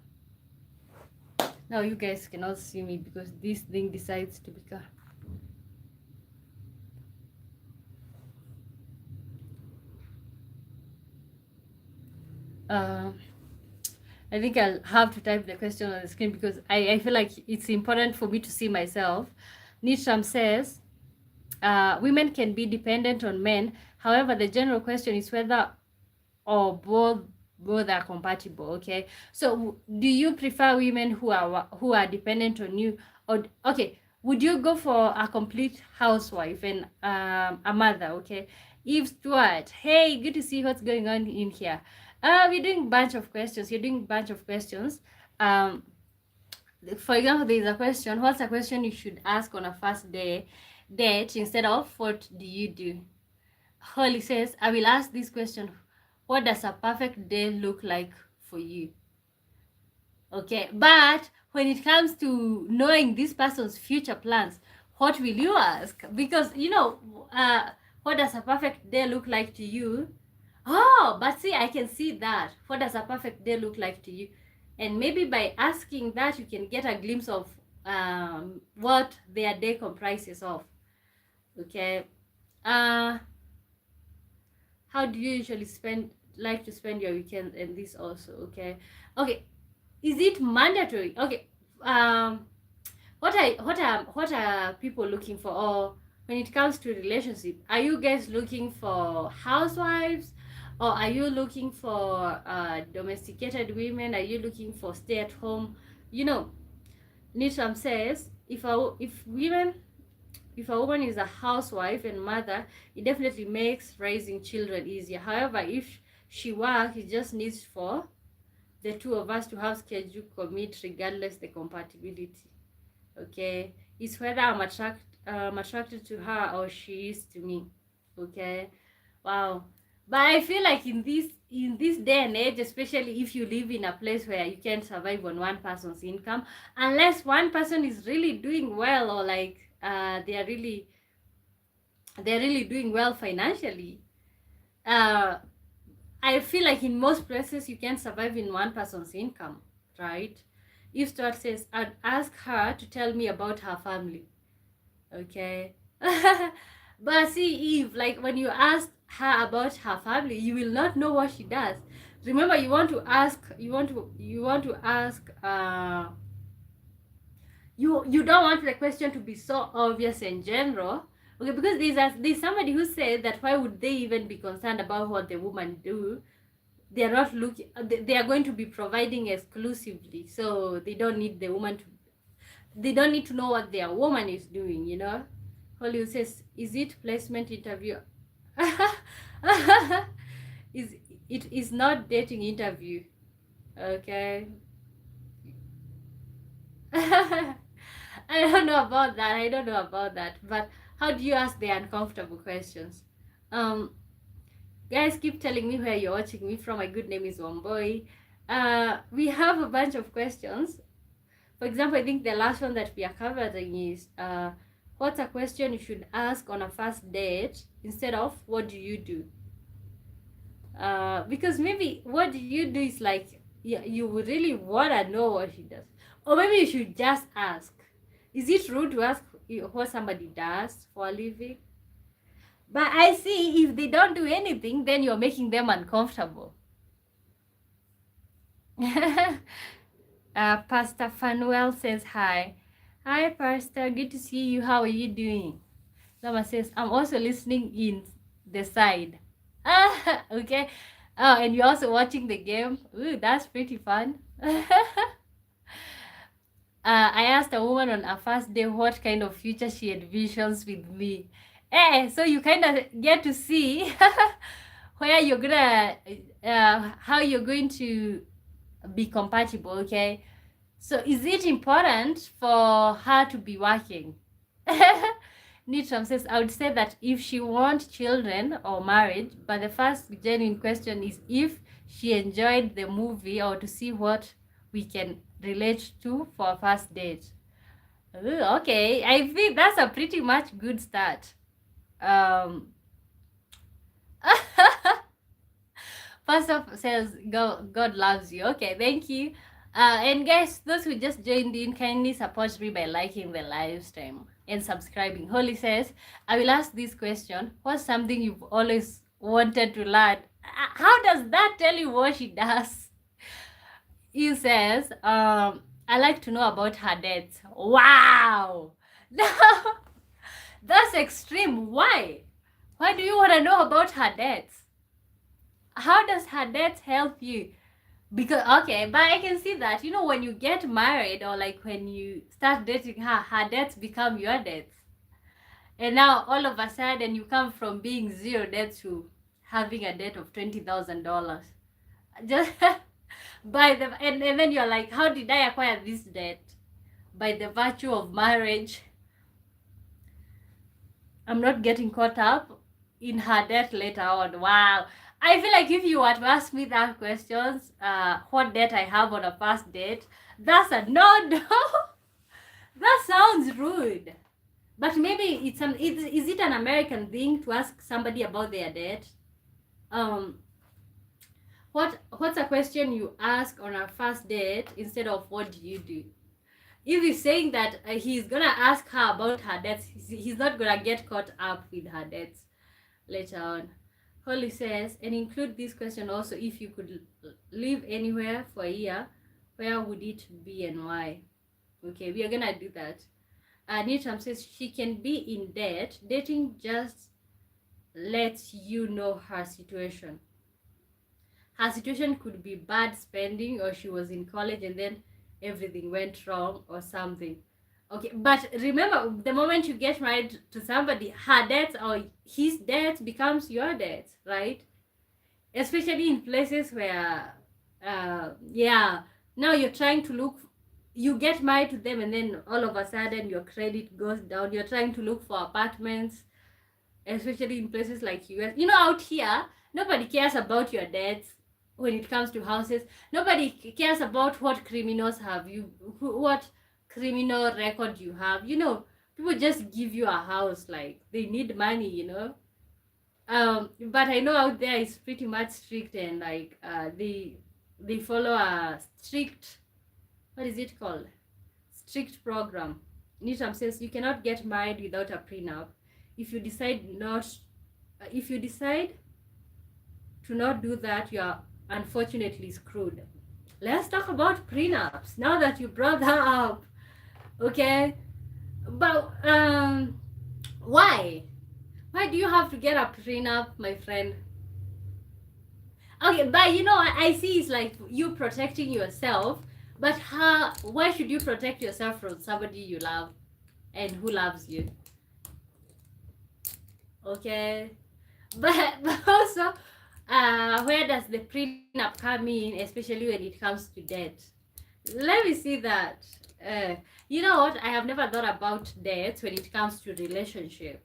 Now you guys cannot see me because this thing decides to become. I think I'll have to type the question on the screen because I feel like it's important for me to see myself. Nishram says, women can be dependent on men. However, the general question is whether or both are compatible. Okay, so do you prefer women who are dependent on you, or okay, would you go for a complete housewife and a mother? Okay, Eve Stewart, hey, good to see what's going on in here. We're doing bunch of questions. You're doing bunch of questions. For example, there is a question. What's a question you should ask on a first date instead of what do you do? Holly says, I will ask this question. What does a perfect day look like for you? Okay, but when it comes to knowing this person's future plans, what will you ask? Because, what does a perfect day look like to you? Oh, but see, I can see that. What does a perfect day look like to you? And maybe by asking that, you can get a glimpse of what their day comprises of. Okay. How do you usually like to spend your weekend? And this also, okay. Is it mandatory? Okay. What are people looking for? Or when it comes to relationship, are you guys looking for housewives, or are you looking for domesticated women? Are you looking for stay at home? Nisham says, if a woman is a housewife and mother, it definitely makes raising children easier. However, if she works, it just needs for the two of us to have schedule commit regardless the compatibility. Okay, it's whether I'm attracted to her or she is to me. Okay, wow. But I feel like in this day and age, especially if you live in a place where you can't survive on one person's income, unless one person is really doing well, or like they're really doing well financially, I feel like in most places you can't survive in one person's income, right? If Stuart says, I'd ask her to tell me about her family. Okay. But see, Eve, like when you ask her about her family, you will not know what she does. Remember, you want to ask you don't want the question to be so obvious and general. Okay, because there's somebody who said that why would they even be concerned about what the woman do? They are not looking, they are going to be providing exclusively, so they don't need the woman to, they don't need to know what their woman is doing, Hollywood says, is it placement interview? It is not dating interview. Okay. I don't know about that. But how do you ask the uncomfortable questions? Guys, keep telling me where you're watching me from. My good name is Womboy. We have a bunch of questions. For example, I think the last one that we are covering is what's a question you should ask on a first date instead of what do you do? Because maybe what do you do is like, you would really want to know what he does. Or maybe you should just ask. Is it rude to ask what somebody does for a living? But I see if they don't do anything, then you're making them uncomfortable. Pastor Fanuel says hi. Hi, Pastor. Good to see you. How are you doing? Lama says, I'm also listening in the side. Okay. Oh, and you're also watching the game. Ooh, that's pretty fun. I asked a woman on a first day what kind of future she envisions with me. So you kind of get to see where you're gonna, how you're going to be compatible, okay? So is it important for her to be working? Nitram says, I would say that if she wants children or marriage, but the first genuine question is if she enjoyed the movie or to see what we can relate to for a first date. Ooh, okay, I think that's a pretty much good start. Pastor says, God loves you. Okay, thank you. And guys, those who just joined in, kindly support me by liking the live stream and subscribing. Holly says, I will ask this question. What's something you've always wanted to learn? How does that tell you what she does? He says, I like to know about her debts. Wow! Now, that's extreme. Why? Why do you want to know about her debts? How does her debts help you? Because, okay, but I can see that, when you get married or like when you start dating her, her debts become your debts. And now all of a sudden you come from being zero debt to having a debt of $20,000. Just by the and then you're like, how did I acquire this debt? By the virtue of marriage. I'm not getting caught up in her debt later on. Wow. I feel like if you were to ask me that questions, what debt I have on a first date, that's a no. That sounds rude. But maybe is it an American thing to ask somebody about their debt? What's a question you ask on a first date instead of what do you do? If he's saying that he's gonna ask her about her debts, he's not gonna get caught up with her debts later on. Holly says, and include this question also: if you could live anywhere for a year, where would it be and why? Okay, we are gonna do that. Nitram says she can be in debt. Dating just lets you know her situation. Her situation could be bad spending, or she was in college and then everything went wrong or something. Okay, but remember, the moment you get married to somebody, her debts or his debts becomes your debts, right? Especially in places where, now you're trying to look, you get married to them and then all of a sudden your credit goes down. You're trying to look for apartments, especially in places like US. Out here, nobody cares about your debts when it comes to houses. Nobody cares about what criminals have you, what criminal record you have. People just give you a house like they need money. But I know out there it's pretty much strict, and like they follow a strict, what is it called, strict program. Nisham says you cannot get married without a prenup. If you decide to not do that, you are unfortunately screwed. Let's talk about prenups now that you brought that up. Okay, but why do you have to get a prenup, my friend? Okay, but I see it's like you protecting yourself, but why should you protect yourself from somebody you love and who loves you? Okay, but also, where does the prenup come in, especially when it comes to debt? Let me see that. You know what? I have never thought about debt when it comes to relationship.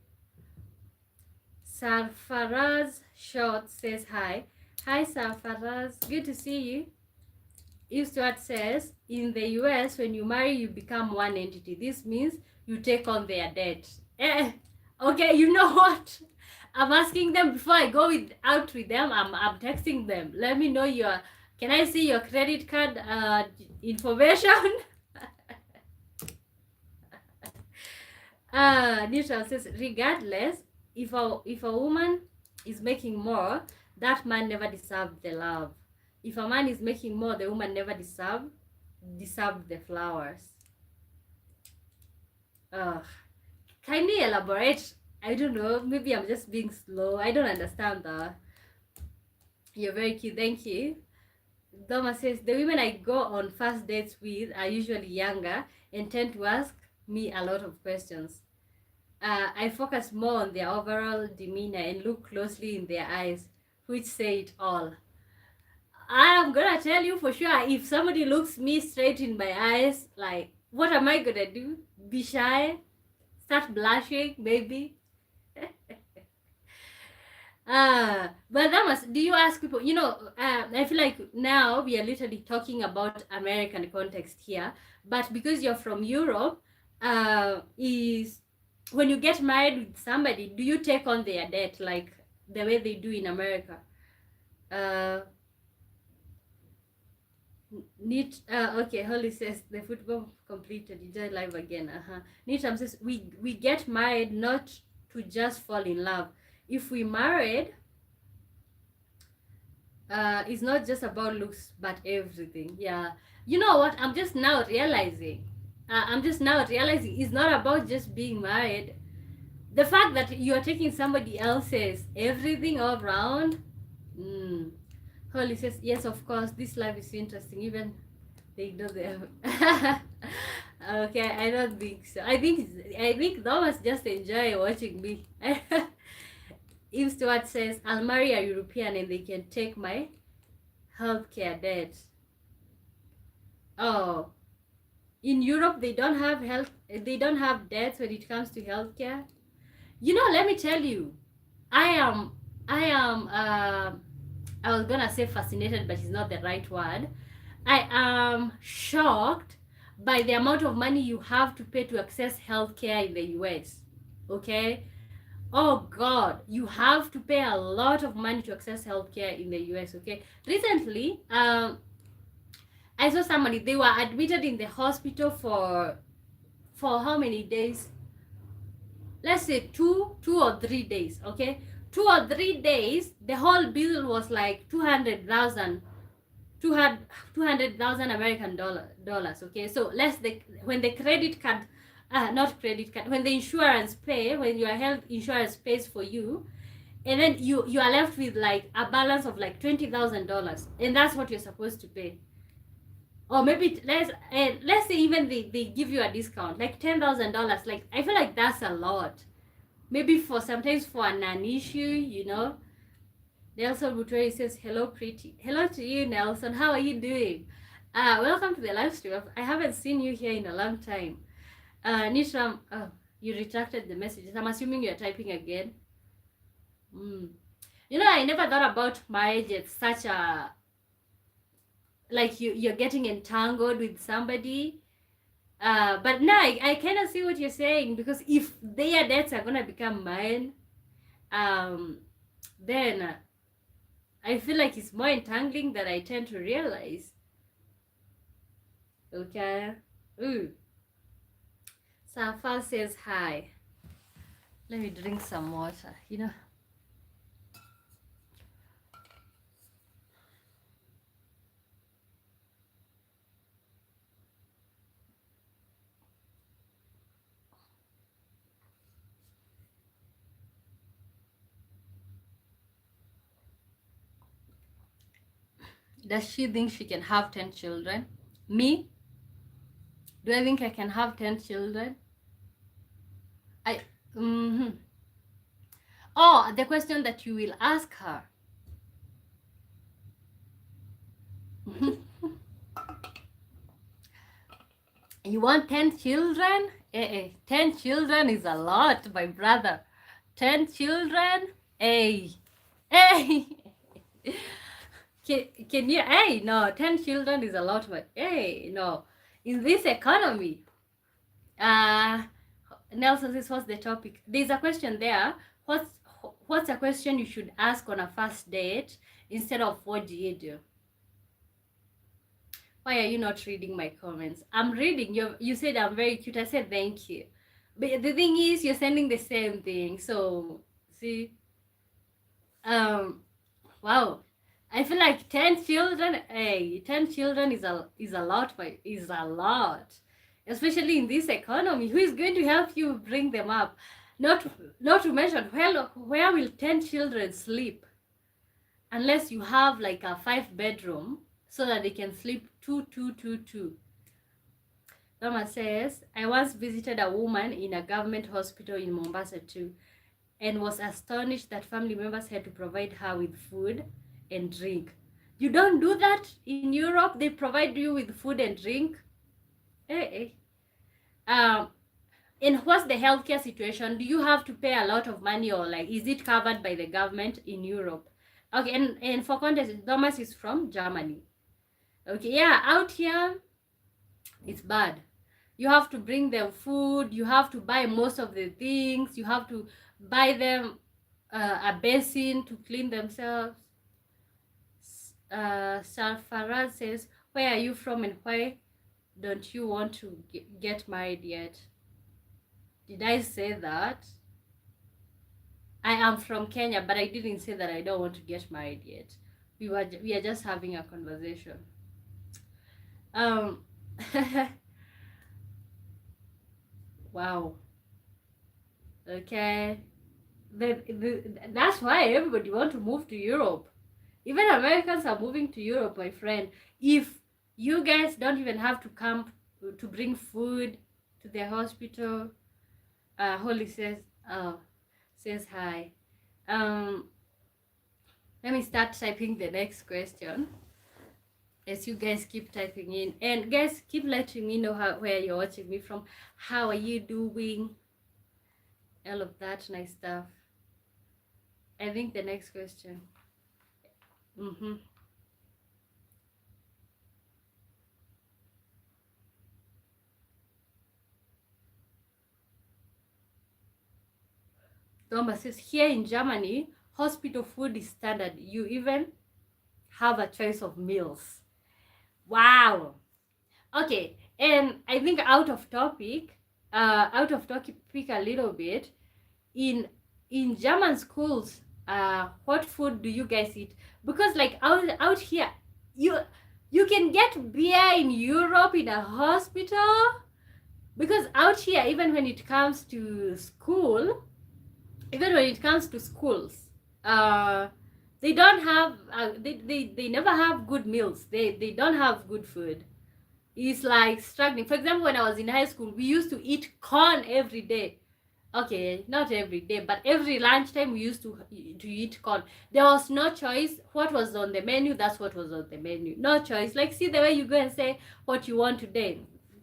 Sarfaraz Short says hi. Hi, Sarfaraz. Good to see you. Eve Stewart says, in the US, when you marry, you become one entity. This means you take on their debt. Okay, you know what? I'm asking them before I go out with them. I'm texting them. Let me know can I see your credit card information? Neutral says, regardless, if a woman is making more, that man never deserved the love. If a man is making more, the woman never deserved the flowers. Can you elaborate? I don't know. Maybe I'm just being slow. I don't understand that. You're very cute. Thank you. Doma says, the women I go on first dates with are usually younger and tend to ask me a lot of questions. I focus more on their overall demeanor and look closely in their eyes, which say it all. I'm gonna tell you for sure, if somebody looks me straight in my eyes, like, what am I gonna do? Be shy? Start blushing, maybe? But do you ask people, I feel like now we are literally talking about American context here, but because you're from Europe, is when you get married with somebody, do you take on their debt like the way they do in America? Okay, Holly says the football completed. You just live again. Nitam says we get married not to just fall in love. If we married, it's not just about looks but everything. Yeah, you know what, I'm just now realizing, it's not about just being married. The fact that you are taking somebody else's everything all around. mm. Holly says yes, of course this life is interesting, even they know them. Okay, I don't think so. I think Thomas just enjoy watching me. If Stuart says I'll marry a European and they can take my healthcare debt. Oh, in Europe they don't have debts when it comes to healthcare. You know, let me tell you, I am I am I was gonna say fascinated, but it's not the right word. I am shocked by the amount of money you have to pay to access healthcare in the US. Okay? Oh God, you have to pay a lot of money to access healthcare in the US. Okay? Recently, I saw somebody, they were admitted in the hospital for how many days? Let's say 2 or 3 days. Okay, 2 or 3 days, the whole bill was like 200,000 American dollars. Okay, so when the credit card, not credit card, when the insurance pay, when your health insurance pays for you, and then you are left with like a balance of like $20,000, and that's what you're supposed to pay. Or maybe let's say even they give you a discount like $10,000. Like, I feel like that's a lot. Maybe for sometimes for a non-issue, you know. Nelson Buteri says, hello, pretty. Hello to you, Nelson. How are you doing? Welcome to the live stream. I haven't seen you here in a long time. Nishram, oh, you retracted the messages. I'm assuming you're typing again. You know, I never thought about marriage as such a, like you're getting entangled with somebody. But now I kind of see what you're saying, because if their debts are gonna become mine, then I feel like it's more entangling than I tend to realize. Okay. Ooh. Safa says hi. Let me drink some water, you know. Does she think she can have 10 children? Me? Do I think I can have 10 children? Oh, the question that you will ask her. You want 10 children? 10 children is a lot, my brother. 10 children? Hey. Can you, hey, no, 10 children is a lot, but hey, no. In this economy, Nelson says, what's the topic? There's a question there. What's a question you should ask on a first date instead of what do you do? Why are you not reading my comments? I'm reading. You said I'm very cute. I said thank you. But the thing is, you're sending the same thing. So, see? Wow. I feel like 10 children, hey, 10 children is a lot, but is a lot. Especially in this economy. Who is going to help you bring them up? Not to mention, where will 10 children sleep? Unless you have like a 5-bedroom so that they can sleep two. Norma says, I once visited a woman in a government hospital in Mombasa too, and was astonished that family members had to provide her with food and drink. You don't do that in Europe. They provide you with food and drink. And what's the healthcare situation? Do you have to pay a lot of money, or like is it covered by the government in Europe? Okay, and for context, Thomas is from Germany. Okay, yeah, out here it's bad. You have to bring them food, you have to buy most of the things, you have to buy them a basin to clean themselves. Sarfaraz says, where are you from and why don't you want to get married yet? Did I say that? I am from Kenya, but I didn't say that I don't want to get married yet. we are just having a conversation. Um, wow. Okay. That's why everybody want to move to Europe. Even Americans are moving to Europe, my friend. If you guys don't even have to come to bring food to the hospital, Holly says hi. Let me start typing the next question as you guys keep typing in. And guys, keep letting me know where you're watching me from. How are you doing? All of that nice stuff. I think the next question. Thomas says, here in Germany, hospital food is standard. You even have a choice of meals. Wow. Okay, and I think out of topic a little bit. In German schools, what food do you guys eat? Because like out here, you can get beer in Europe in a hospital. Because out here, even when it comes to schools, they don't have they never have good meals. They don't have good food. It's like struggling. For example, when I was in high school, we used to eat corn every day. Okay, not every day, but every lunchtime we used to eat corn. There was no choice. What was on the menu, that's what was on the menu. No choice. Like, see the way you go and say what you want today.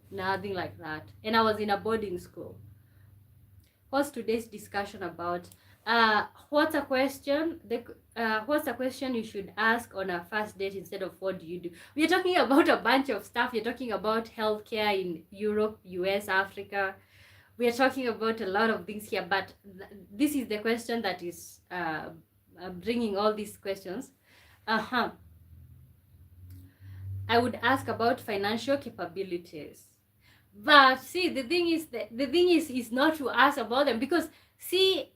Nothing like that. And I was in a boarding school. What's today's discussion about? What's a question you should ask on a first date instead of what do you do? We are talking about a bunch of stuff. We're talking about healthcare in Europe, US, Africa. We are talking about a lot of things here, but this is the question that is bringing all these questions. I would ask about financial capabilities. But see, the thing is not to ask about them, because see,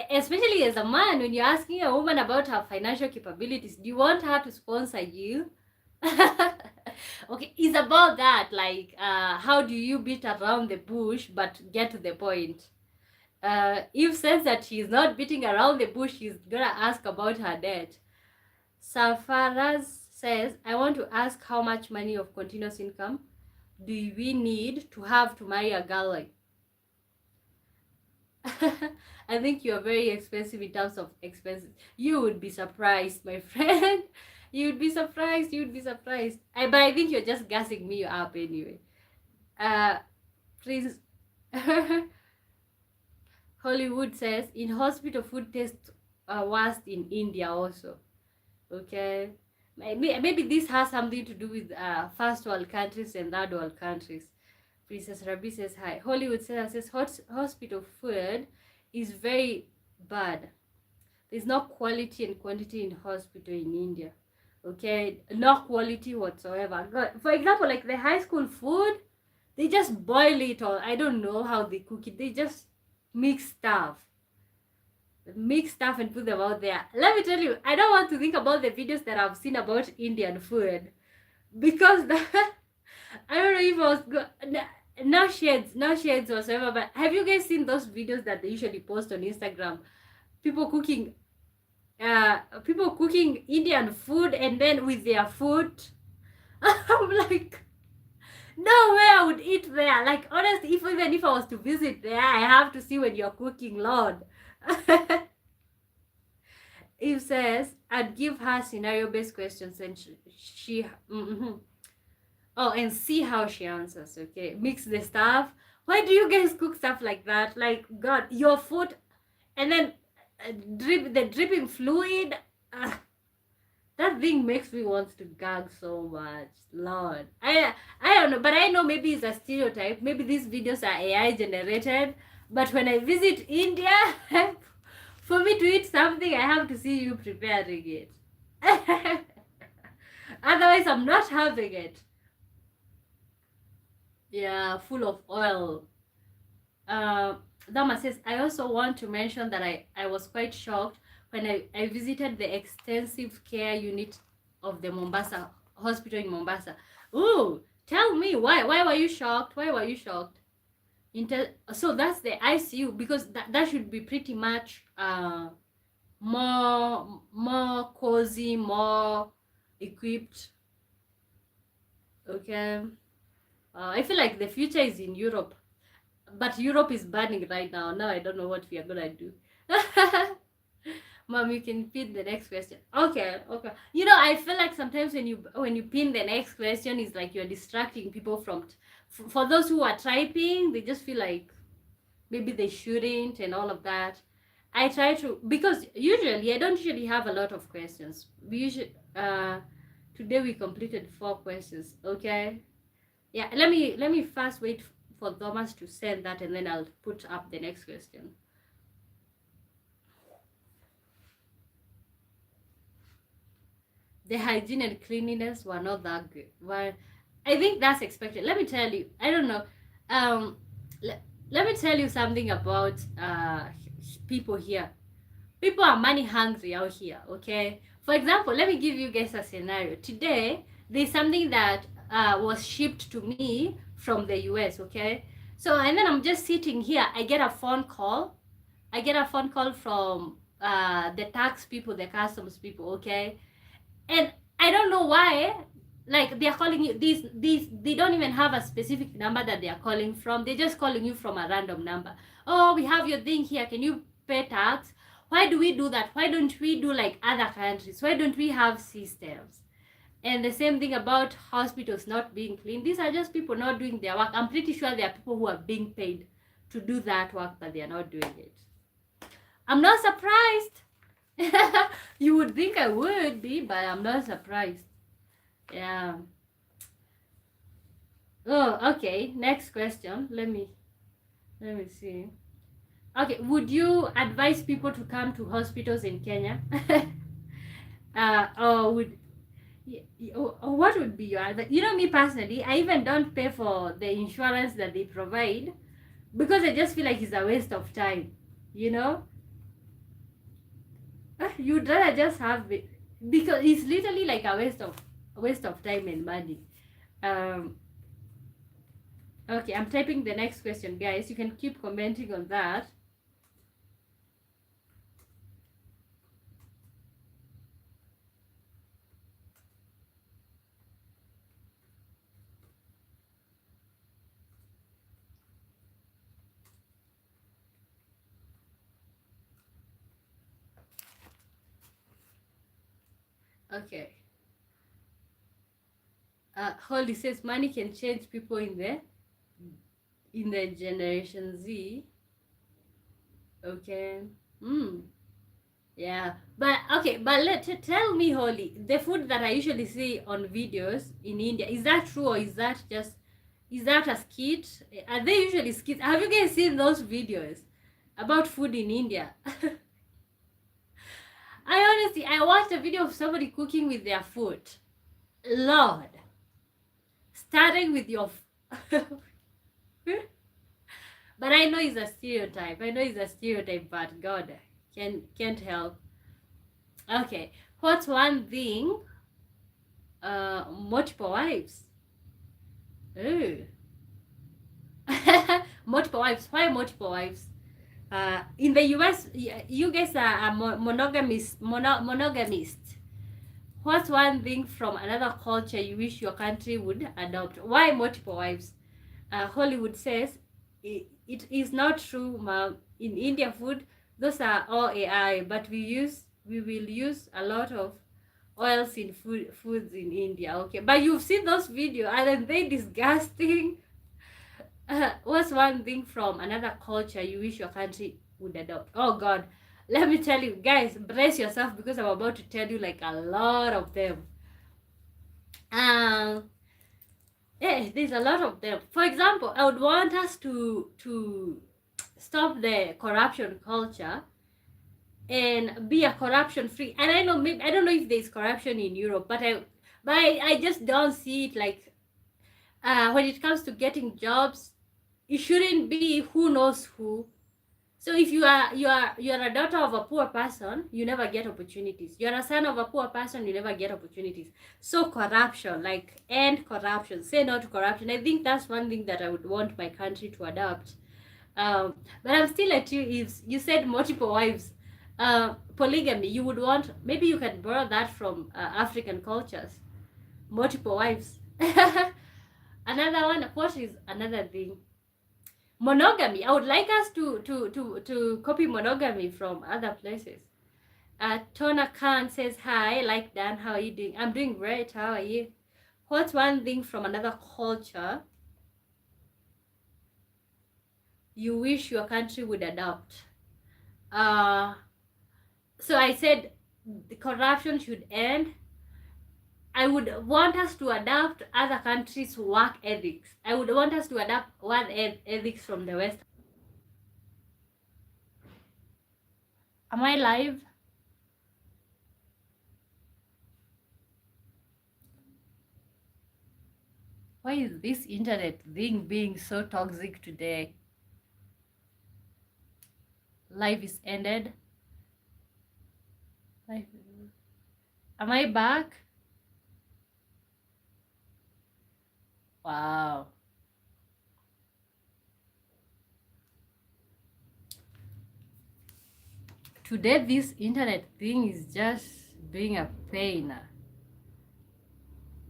especially as a man, when you're asking a woman about her financial capabilities, do you want her to sponsor you? Okay, it's about that, like how do you beat around the bush but get to the point? If says that she's not beating around the bush, she's gonna ask about her debt. Safaraz says, I want to ask how much money of continuous income do we need to have to marry a girl like I think you're very expensive in terms of expenses. You would be surprised, my friend. You'd be surprised. But I think you're just gassing me up anyway. Please. Hollywood says, in hospital food tastes worst in India also. Okay. Maybe this has something to do with first world countries and third world countries. Princess Rabi says hi. Hollywood says hospital food is very bad. There's no quality and quantity in hospital in India. Okay, no quality whatsoever. For example, like the high school food, they just boil it, or I don't know how they cook it. They just mix stuff and put them out there. Let me tell you, I don't want to think about the videos that I've seen about Indian food, because I don't know if I was good. No shades whatsoever, but have you guys seen those videos that they usually post on Instagram? People cooking Indian food, and then with their foot. I'm like, no way I would eat there. Like, honestly, even if I was to visit there, I have to see when you're cooking, Lord. Eve says, I'd give her scenario-based questions, and she oh, and see how she answers. Okay, mix the stuff. Why do you guys cook stuff like that? Like, God, your foot, and then the dripping fluid. That thing makes me want to gag so much, Lord. I don't know, but I know maybe it's a stereotype. Maybe these videos are AI generated. But when I visit India, for me to eat something, I have to see you preparing it. Otherwise, I'm not having it. Yeah, full of oil. Dama says, I also want to mention that I was quite shocked when I visited the extensive care unit of the Mombasa hospital in Mombasa. Ooh, tell me why were you shocked? Why were you shocked? So that's the ICU, because that should be pretty much more cozy, more equipped. Okay. I feel like the future is in Europe, but Europe is burning right now. Now I don't know what we are gonna do. Mom, you can pin the next question. Okay, okay. You know, I feel like sometimes when you pin the next question, it's like you're distracting people from. For those who are typing, they just feel like maybe they shouldn't and all of that. I try to, because usually I don't usually have a lot of questions. We usually today we completed 4 questions. Okay. Yeah. Let me first wait for Thomas to send that, and then I'll put up the next question. The hygiene and cleanliness were not that good. Well, I think that's expected. Let me tell you. I don't know. Um, let me tell you something about people here. People are money hungry out here. Okay. For example, let me give you guys a scenario. Today, there's something that was shipped to me from the US. Okay. So and then I'm just sitting here. I get a phone call. I get a phone call from the tax people, the customs people. Okay, and I don't know why, like they're calling you these they don't even have a specific number that they are calling from. They're just calling you from a random number. Oh, we have your thing here, can you pay tax? Why do we do that? Why don't we do like other countries? Why don't we have systems? And the same thing about hospitals not being clean. These are just people not doing their work. I'm pretty sure there are people who are being paid to do that work, but they are not doing it. I'm not surprised. You would think I would be, but I'm not surprised. Yeah. Oh, okay. Next question. Let me see. Okay, would you advise people to come to hospitals in Kenya? Or would what would be your advice? You know, me personally, I even don't pay for the insurance that they provide, because I just feel like it's a waste of time. You know, you'd rather just have it, because it's literally like a waste of time and money. Okay, I'm typing the next question, guys. You can keep commenting on that. Okay. Holly says money can change people in the Generation Z. Okay. Yeah. But okay, but tell me, Holly, the food that I usually see on videos in India, is that true, or is that a skit? Are they usually skits? Have you guys seen those videos about food in India? I watched a video of somebody cooking with their foot. Lord, starting with your but I know it's a stereotype. But God can't help. Okay, what's one thing? Multiple wives. Ooh. Multiple wives. Why multiple wives? In the US, you guys are monogamist. What's one thing from another culture you wish your country would adopt? Why multiple wives? Hollywood says it is not true, ma'am. In India food, those are all AI, but we will use a lot of oils in foods in India. Okay, but you've seen those videos, aren't they disgusting? What's one thing from another culture you wish your country would adopt? Oh God, let me tell you, guys, brace yourself, because I'm about to tell you like a lot of them. Yeah, there's a lot of them. For example, I would want us to stop the corruption culture and be a corruption free. And I know, maybe I don't know if there's corruption in Europe, but I just don't see it. Like when it comes to getting jobs, it shouldn't be who knows who. So if you are a daughter of a poor person, you never get opportunities. You are a son of a poor person, you never get opportunities. So corruption, like end corruption, say no to corruption. I think that's one thing that I would want my country to adopt. But I'm still at you if you said multiple wives. Polygamy, you would want, maybe you can borrow that from African cultures. Multiple wives. Another one, what is another thing? Monogamy. I would like us to copy monogamy from other places. Tona Khan says hi. Like Dan, how are you doing? I'm doing great. How are you? What's one thing from another culture you wish your country would adopt? So I said the corruption should end. I would want us to adapt other countries' work ethics. I would want us to adapt work ethics from the West. Am I live? Why is this internet thing being so toxic today? Live is ended. Live. Am I back? Wow. Today this internet thing is just being a pain.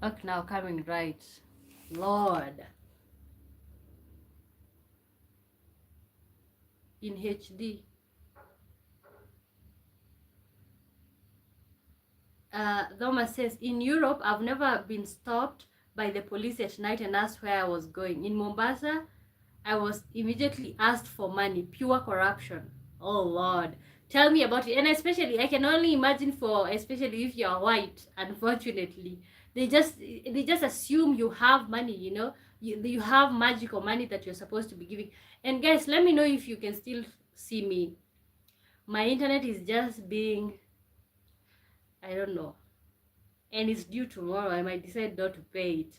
Okay, now coming right. Lord. In HD. Thomas says, in Europe, I've never been stopped by the police at night and asked where I was going. In Mombasa, I was immediately asked for money. Pure corruption. Oh, Lord. Tell me about it. And especially, I can only imagine for, especially if you're white, unfortunately. They just assume you have money, you know? You have magical money that you're supposed to be giving. And guys, let me know if you can still see me. My internet is just being, I don't know. And it's due tomorrow. I might decide not to pay it.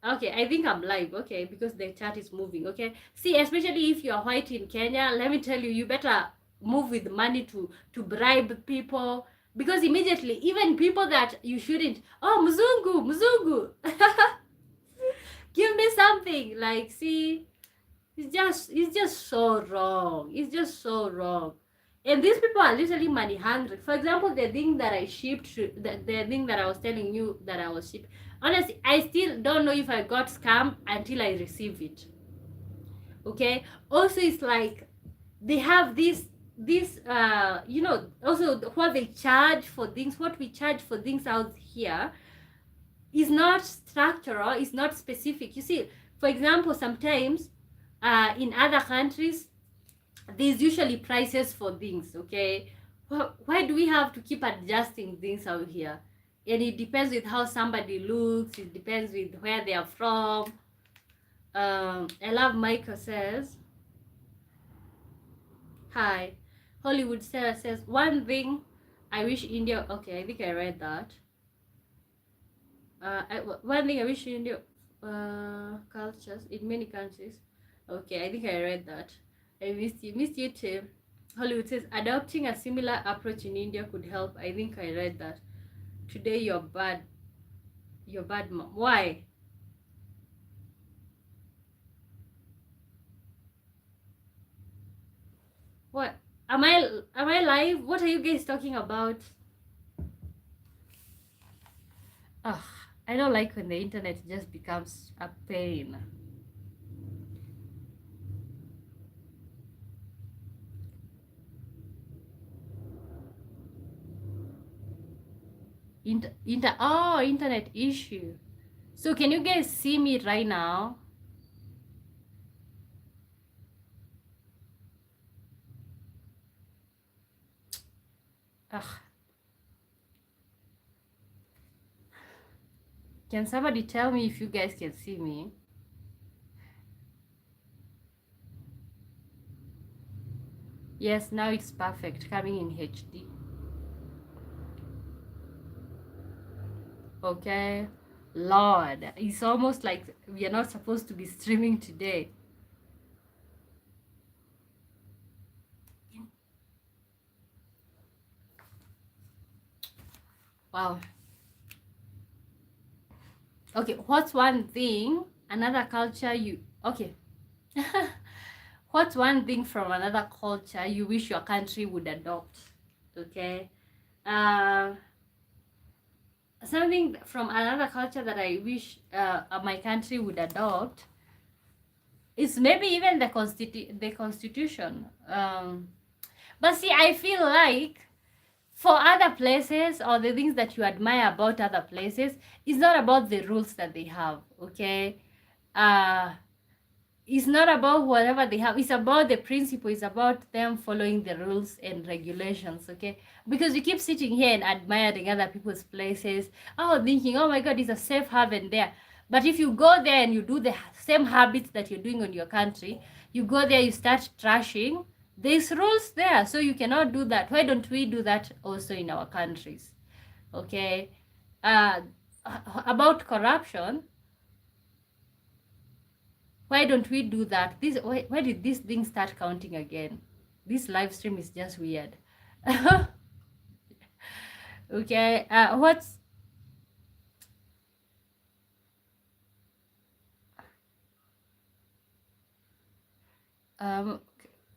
Okay, I think I'm live, okay, because the chat is moving, okay. See, especially if you're white in Kenya, let me tell you, you better move with money to bribe people, because immediately, even people that you shouldn't, oh, mzungu, give me something, like, see, it's just so wrong. It's just so wrong. And these people are literally money hungry. For example, the thing that I shipped, the thing that I was telling you that I was shipped. Honestly, I still don't know if I got scammed until I receive it. Okay. Also, it's like they have this you know, also what they charge for things, what we charge for things out here is not structural, is not specific. You see, for example, sometimes in other countries there's usually prices for things, okay. Why do we have to keep adjusting things out here? And it depends with how somebody looks, it depends with where they are from. I love Michael says hi. Hollywood Sarah says, one thing I wish India, okay, I think I read that. One thing I wish India cultures in many countries. Okay, I think I read that. I missed you too. Hollywood says, adopting a similar approach in India could help. I think I read that. Today you're bad. You're bad, mom. Why? What? Am I live? What are you guys talking about? Ugh, I don't like when the internet just becomes a pain. Internet issue. So can you guys see me right now? Ugh. Can somebody tell me if you guys can see me? Yes, now it's perfect, coming in HD. Okay. Lord, it's almost like we are not supposed to be streaming today. Wow. Okay, what's one thing another culture you okay? What's one thing from another culture you wish your country would adopt? Okay. Uh, Something from another culture that I wish my country would adopt is maybe even the constitution. But see, I feel like for other places or the things that you admire about other places, it's not about the rules that they have. Okay. Uh, it's not about whatever they have, it's about the principle, it's about them following the rules and regulations. Okay, because you keep sitting here and admiring other people's places, oh, thinking, oh my god, it's a safe haven there. But if you go there and you do the same habits that you're doing on your country, you go there, you start trashing, there's rules there, so you cannot do that. Why don't we do that also in our countries? Okay. uh about corruption, why don't we do that? Why did this thing start counting again? This live stream is just weird. Okay, what's um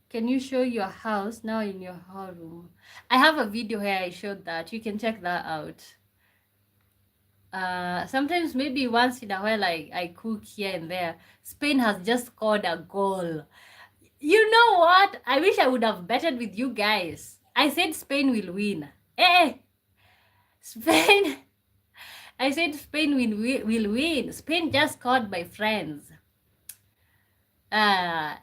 can you show your house now in your hall room? I have a video where I showed that. You can check that out. Sometimes maybe once in a while I cook here and there. Spain has just scored a goal. You know what? I wish I would have betted with you guys. I said Spain will win. Eh, Spain. I said Spain will win. Spain just scored, my friends. I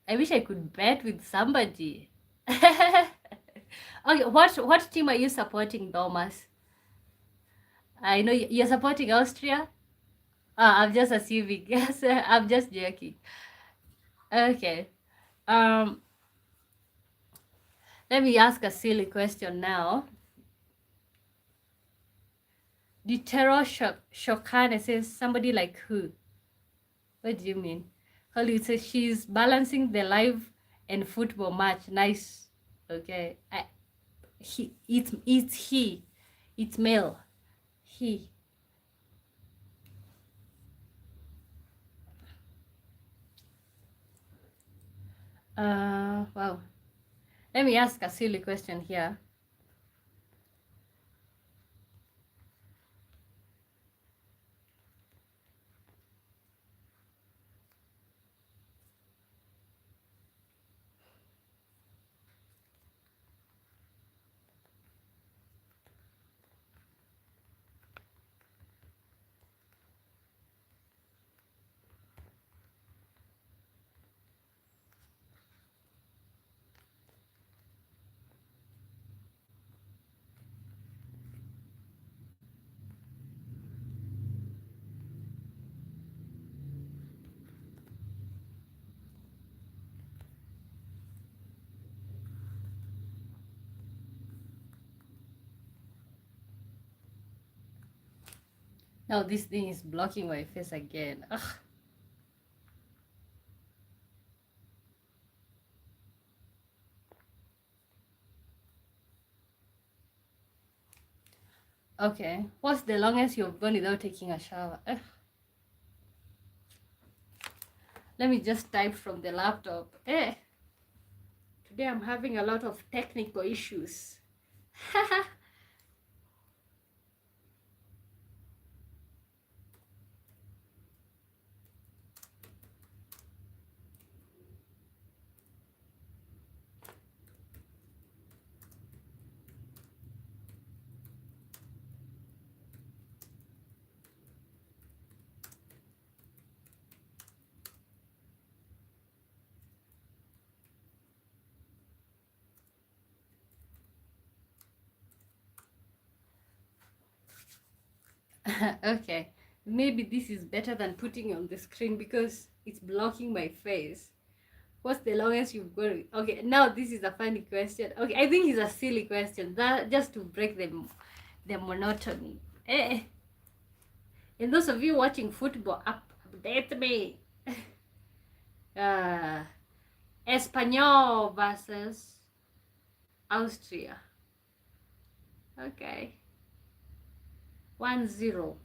wish I could bet with somebody. Okay, what team are you supporting, Thomas? I know you're supporting Austria. I'm just assuming. Yes, I'm just joking. Okay. Um, Let me ask a silly question now. The terror Shokane says somebody like who? What do you mean? Hollywood says she's balancing the live and football match. Nice. Okay. It's male. He. Wow. Let me ask a silly question here. Now this thing is blocking my face again. Ugh. Okay. What's the longest you've gone without taking a shower? Ugh. Let me just type from the laptop. Today I'm having a lot of technical issues. Okay, maybe this is better than putting on the screen because it's blocking my face. What's the longest you've gone? Okay, now this is a funny question. Okay, I think it's a silly question. That just to break the monotony. And those of you watching football, update me. Espanyol versus Austria. Okay. 1-0.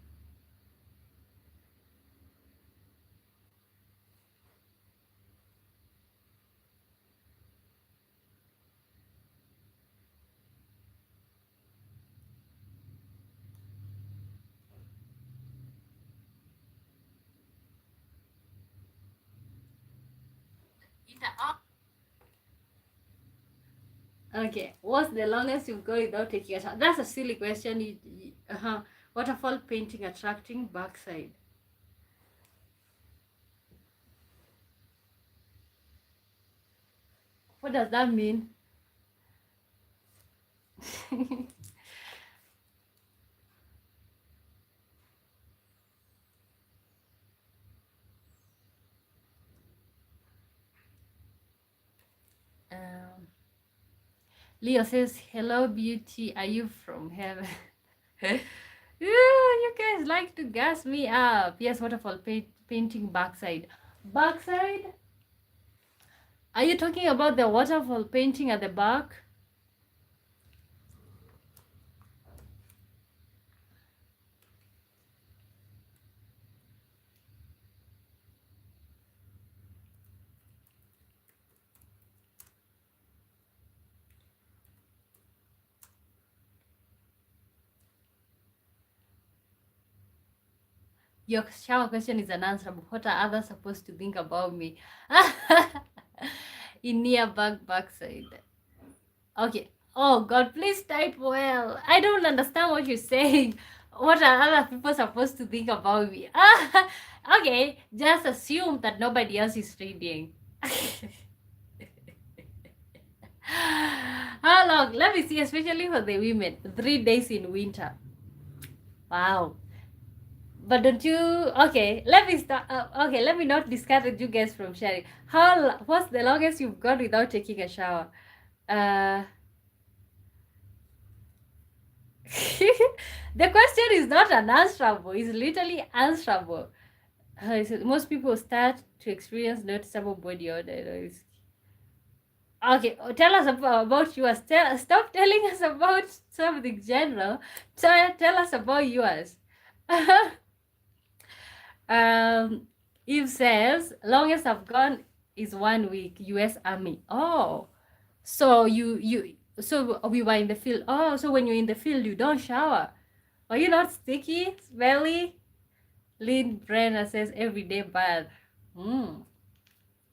Okay, what's the longest you've gone without taking a shower? That's a silly question. Waterfall painting attracting backside. What does that mean? Leo says, hello, beauty. Are you from heaven? Yeah, you guys like to gas me up. Yes, waterfall painting backside. Backside? Are you talking about the waterfall painting at the back? Your shower question is unanswerable. What are others supposed to think about me? In near backside. Okay. Oh God, please type well. I don't understand what you're saying. What are other people supposed to think about me? Okay, just assume that nobody else is reading. How long? Let me see, especially for the women. 3 days in winter. Wow. But don't you? Okay, let me start. Okay, let me not discourage you guys from sharing. What's the longest you've gone without taking a shower? The question is not unanswerable. It's literally answerable. Most people start to experience noticeable body odor. Okay, tell us about yours. Stop telling us about something general. Tell us about yours. Eve says, longest I've gone is 1 week, US Army. Oh, so so we were in the field. Oh, so when you're in the field, you don't shower. Are you not sticky, smelly? Lynn Brenner says everyday bath.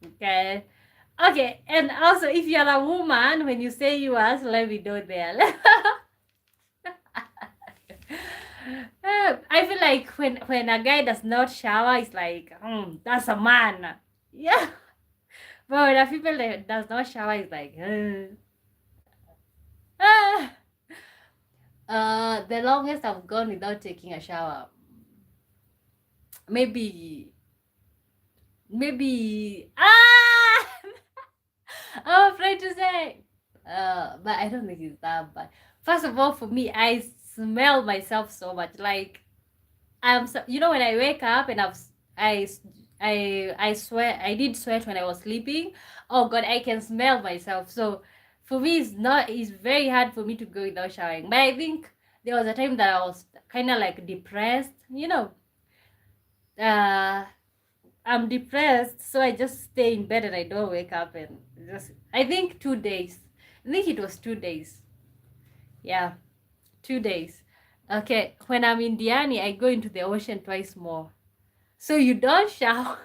Okay. Okay, and also if you're a woman, when you say yours, let me know there. I feel like when a guy does not shower, it's like, that's a man. Yeah. But when a female that does not shower, it's like, the longest I've gone without taking a shower. Maybe I'm afraid to say. But I don't think it's that bad. First of all, for me, I smell myself so much. Like I'm so, when I wake up and I sweat. I did sweat when I was sleeping. Oh God, I can smell myself. So for me, it's very hard for me to go without showering. But I think there was a time that I was kind of like depressed. I'm depressed, so I just stay in bed and I don't wake up, and I think 2 days. I think it was 2 days. Yeah, 2 days. Okay, when I'm in Diani, I go into the ocean twice more. So you don't shower.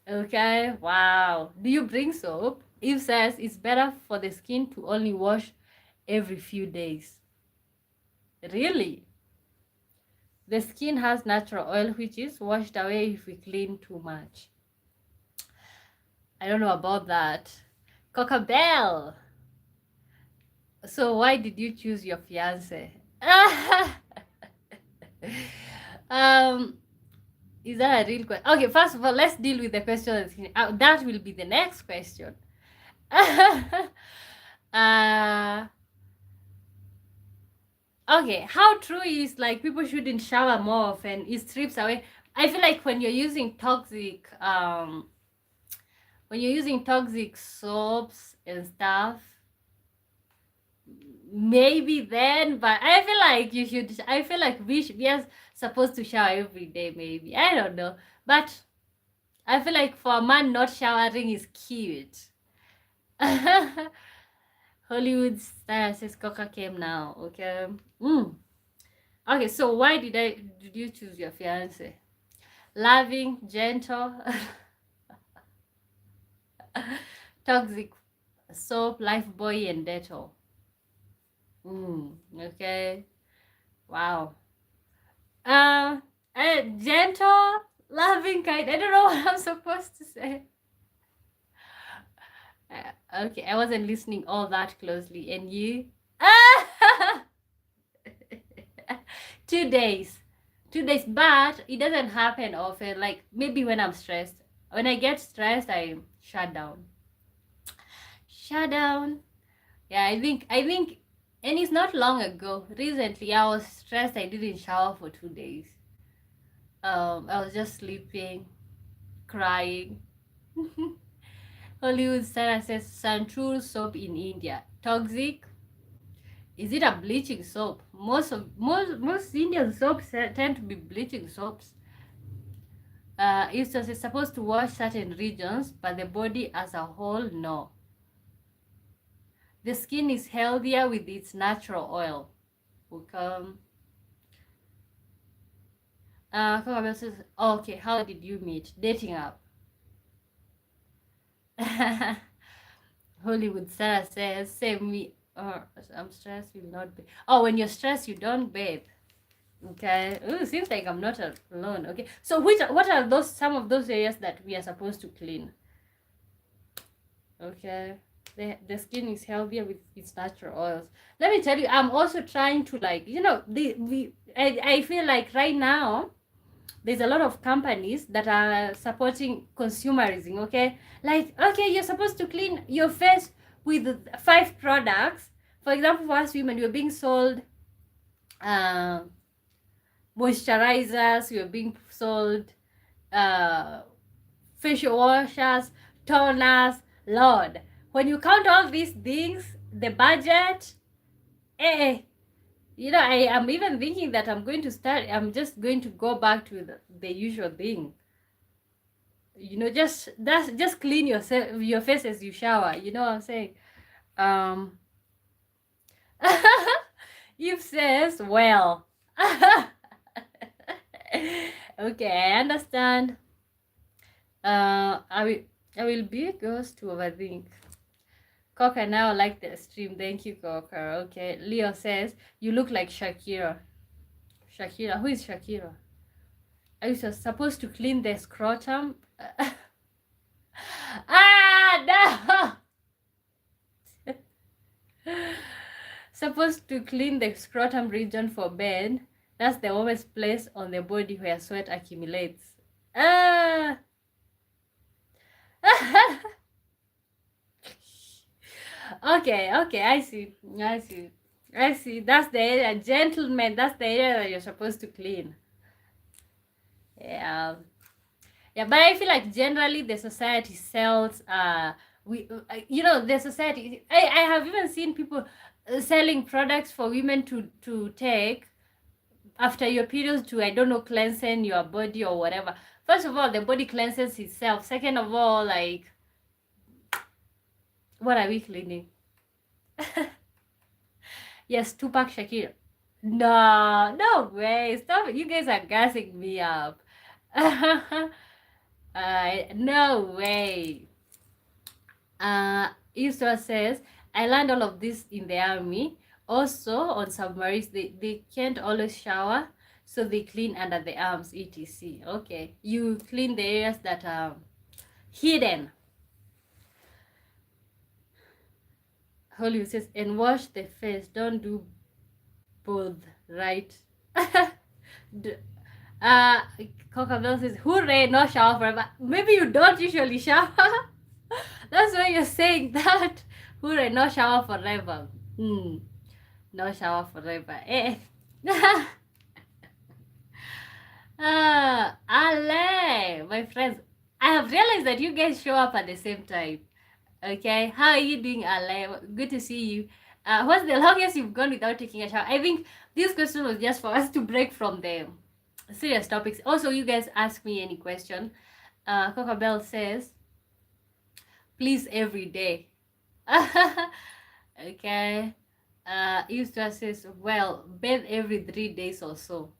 Okay, wow. Do you bring soap? Eve says it's better for the skin to only wash every few days. Really? The skin has natural oil which is washed away if we clean too much. I don't know about that. Coca-Bell. So why did you choose your fiance? Is that a real question? Okay, first of all, let's deal with the question. That will be the next question. Okay, how true is like people shouldn't shower more often? It strips away. I feel like when you're using toxic soaps and stuff, maybe then, but I feel like you should, I feel like we are supposed to shower every day, maybe. I don't know. But I feel like for a man not showering is cute. Hollywood star says Coca came now. Okay. Okay, so why did you choose your fiance? Loving, gentle, toxic soap, life boy, and Dettol. Okay. Wow. Uh, gentle, loving, kind. I don't know what I'm supposed to say. Okay, I wasn't listening all that closely. And you? 2 days. 2 days, but it doesn't happen often. Like maybe when I'm stressed. When I get stressed, I shut down. Shut down. Yeah, I think, and it's not long ago. Recently, I was stressed. I didn't shower for 2 days. I was just sleeping, crying. Hollywood Sarah says Santur soap in India. Toxic? Is it a bleaching soap? Most Indian soaps tend to be bleaching soaps. Eustace is supposed to wash certain regions, but the body as a whole, no. The skin is healthier with its natural oil. Welcome. Says, okay, how did you meet? Dating app. Hollywood Sarah says, save me. I'm stressed, will not bathe. Oh, when you're stressed, you don't bathe. Okay. Ooh, seems like I'm not alone. Okay. So what are some of those areas that we are supposed to clean? Okay. The skin is healthier with its natural oils. Let me tell you, I'm also trying to I feel like right now there's a lot of companies that are supporting consumerism. Okay, like, okay, you're supposed to clean your face with 5 products. For example, for us women, we're being sold moisturizers, we're being sold facial washers, toners. Lord, when you count all these things, the budget, I am even thinking that I'm just going to go back to the usual thing. Just clean your face as you shower. You know what I'm saying? Eve says, well. Okay, I understand. I will be a ghost to overthink. Coca now like the stream. Thank you, Coca. Okay. Leo says, you look like Shakira. Shakira? Who is Shakira? Are you supposed to clean the scrotum? No! Supposed to clean the scrotum region for men. That's the warmest place on the body where sweat accumulates. Okay, I see. That's the area, gentlemen. That's the area that you're supposed to clean. Yeah, but I feel like generally the society sells. The society. I have even seen people selling products for women to take after your periods to, I don't know, cleansing your body or whatever. First of all, the body cleanses itself. Second of all, like, what are we cleaning? Yes, Tupac Shakira. No way. Stop it. You guys are gassing me up. No way. Isra says, I learned all of this in the army. Also, on submarines, they can't always shower, so they clean under the arms, etc. Okay, you clean the areas that are hidden. Hollywood says, and wash the face. Don't do both, right? Coca-Cola says, hooray, no shower forever. Maybe you don't usually shower. That's why you're saying that. Hooray, no shower forever. No shower forever. Eh. Ale, my friends, I have realized that you guys show up at the same time. Okay, how are you doing, Ale? Good to see you. What's the longest you've gone without taking a shower? I think this question was just for us to break from the serious topics. Also, you guys ask me any question. Coca Bell says, please every day. Okay. Eustace says, well, bathe every 3 days or so.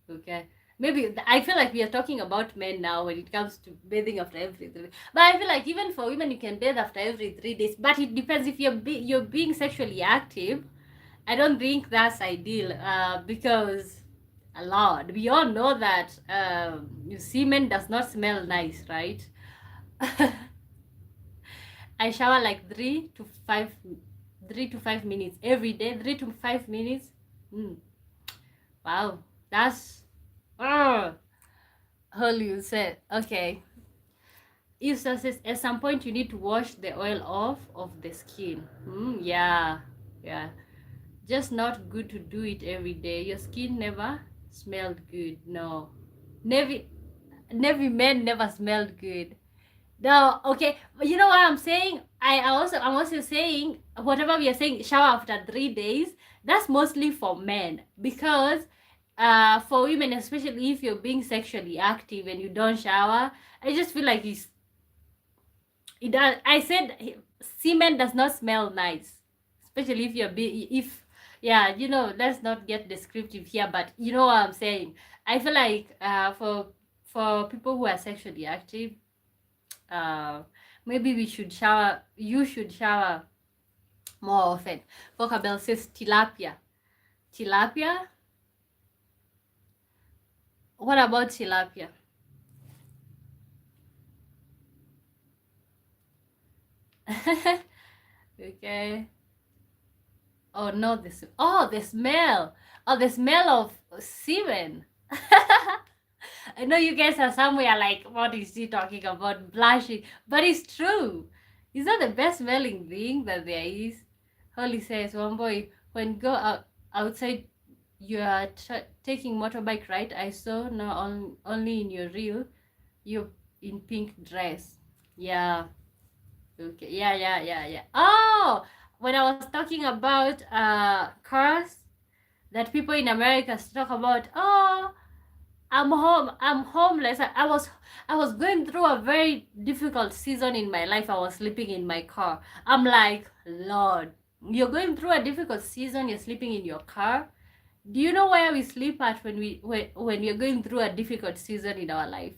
Okay. Maybe I feel like we are talking about men now when it comes to bathing after every 3 days. But I feel like even for women, you can bathe after every 3 days. But it depends if you're being sexually active. I don't think that's ideal. Because a lot we all know that semen does not smell nice, right? I shower like 3 to 5 minutes every day. 3 to 5 minutes. Wow, that's Hollywood said. Okay. Issa says at some point you need to wash the oil off of the skin. Yeah. Just not good to do it every day. Your skin never smelled good. No. Navy men never smelled good. No, okay. You know what I'm saying? I'm also saying whatever we are saying, shower after 3 days, that's mostly for men. Because for women, especially if you're being sexually active and you don't shower, I just feel like it does. I said semen does not smell nice. Especially if yeah, let's not get descriptive here, but you know what I'm saying. I feel like for people who are sexually active, maybe you should shower more often. Kokabel says tilapia. What about tilapia? Okay. Oh no, the smell. Oh, the smell of semen. I know you guys are somewhere like, what is he talking about? Blushing. But it's true. Is that the best smelling thing that there is? Holly says, one boy, when go outside, you are taking motorbike, right? I saw now only in your reel, you in pink dress. Yeah. Okay. Yeah. Oh, when I was talking about cars that people in America talk about, oh, I'm homeless. I was going through a very difficult season in my life. I was sleeping in my car. I'm like, Lord, you're going through a difficult season, you're sleeping in your car. Do you know where we sleep at when we're going through a difficult season in our life?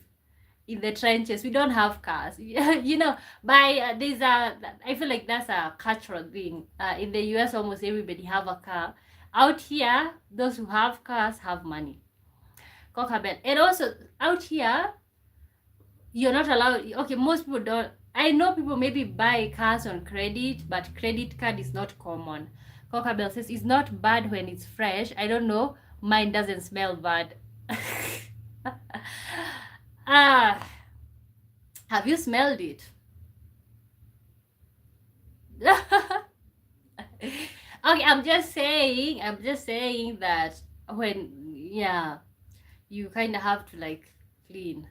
In the trenches. We don't have cars. There's I feel like that's a cultural thing. In the US, almost everybody have a car. Out here, those who have cars have money. Kokabel. And also out here, you're not allowed. Okay, most people don't. I know people maybe buy cars on credit, but credit card is not common. Kokabel says it's not bad when it's fresh. I don't know. Mine doesn't smell bad. Have you smelled it? Okay, I'm just saying that when, yeah, you kind of have to like clean.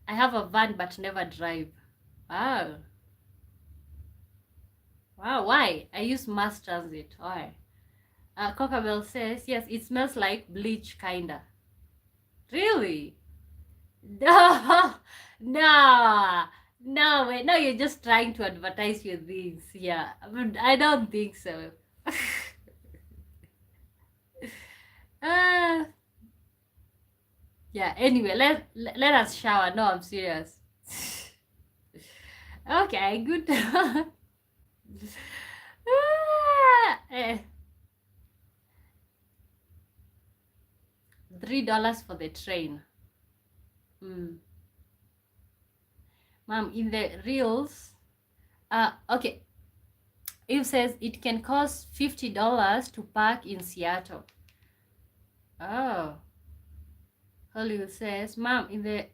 I have a van but never drive. Wow. Why? I use mass transit. Why? Cocabel says, yes, it smells like bleach, kinda. Really? No, no, wait, no, you're just trying to advertise your things. Yeah, but I don't think so. uh, yeah, anyway, let us shower. No, I'm serious. Okay, good. Eh, $3 for the train. Mom, in the reels, okay, it says it can cost $50 to park in Seattle. Oh. Hollywood says, Mom, in the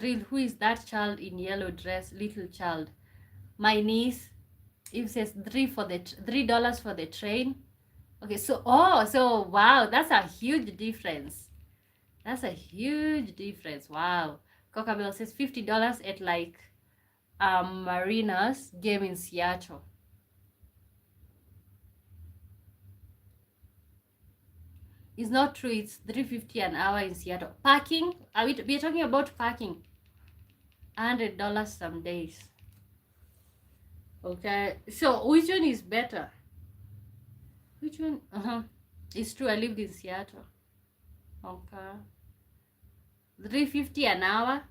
reel, who is that child in yellow dress? Little child. My niece. It says $3 for the train. Okay, so so wow, that's a huge difference. That's a huge difference. Wow. Cocabelle says $50 at like Marina's game in Seattle. It's not true. It's $3.50 an hour in Seattle. Parking? We're talking about parking. $100 some days. Okay. So which one is better? Which one? It's true. I lived in Seattle. Okay. $3.50 an hour.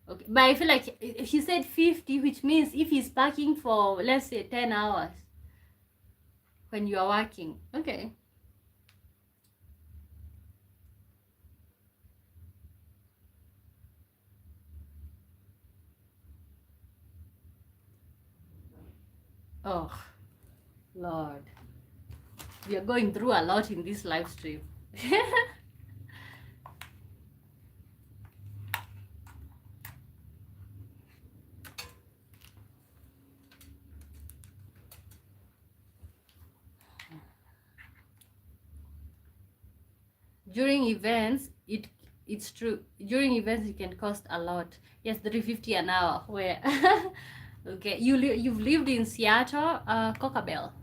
Okay, but I feel like he said 50, which means if he's parking for, let's say, 10 hours when you are working. Okay. Oh, Lord. We are going through a lot in this live stream. During events, it's true. During events, it can cost a lot. Yes, $3.50 an hour. Where? Okay, you've lived in Seattle, Cocabelle,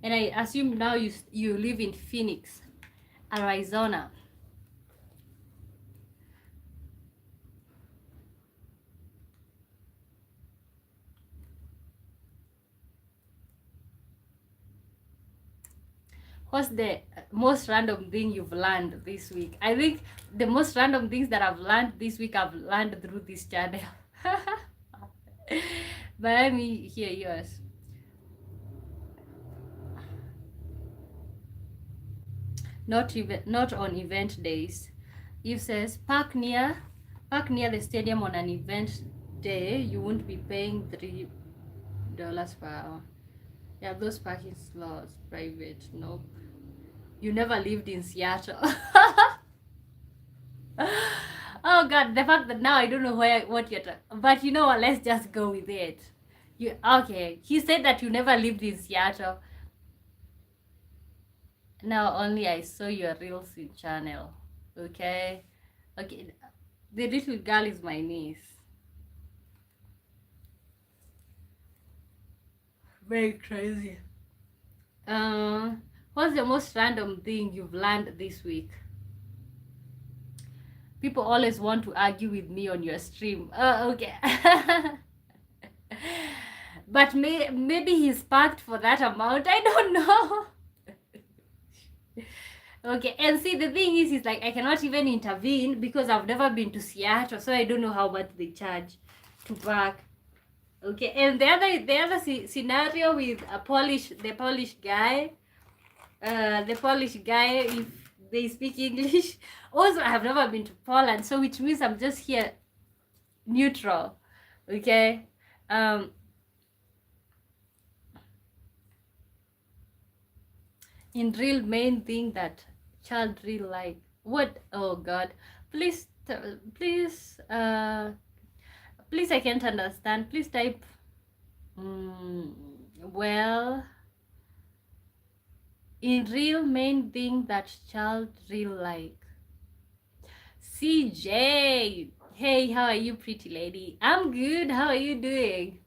and I assume now you live in Phoenix, Arizona. What's the most random thing you've learned this week? I think the most random things that I've learned this week, I've learned through this channel. But let me hear yours. Not on event days. It says park near the stadium on an event day. You won't be paying $3 per hour. Yeah, those parking slots private. Nope. You never lived in Seattle. Oh God, the fact that now I don't know what you're talking. But you know what? Let's just go with it. Okay? He said that you never lived in Seattle. Now only I saw your reels in channel. Okay. Okay. The little girl is my niece. Very crazy. What's the most random thing you've learned this week? People always want to argue with me on your stream. Oh, okay. But maybe he's parked for that amount. I don't know. Okay, and see, the thing is like I cannot even intervene because I've never been to Seattle, so I don't know how much they charge to park. Okay, and the other scenario with the Polish guy, if they speak English. Also, I have never been to Poland, so which means I'm just here neutral. Okay. In real main thing that child real like what? Oh God, please please I can't understand. Please type. Well, in real main thing that child real like. CJ, hey, how are you, pretty lady? I'm good. How are you doing?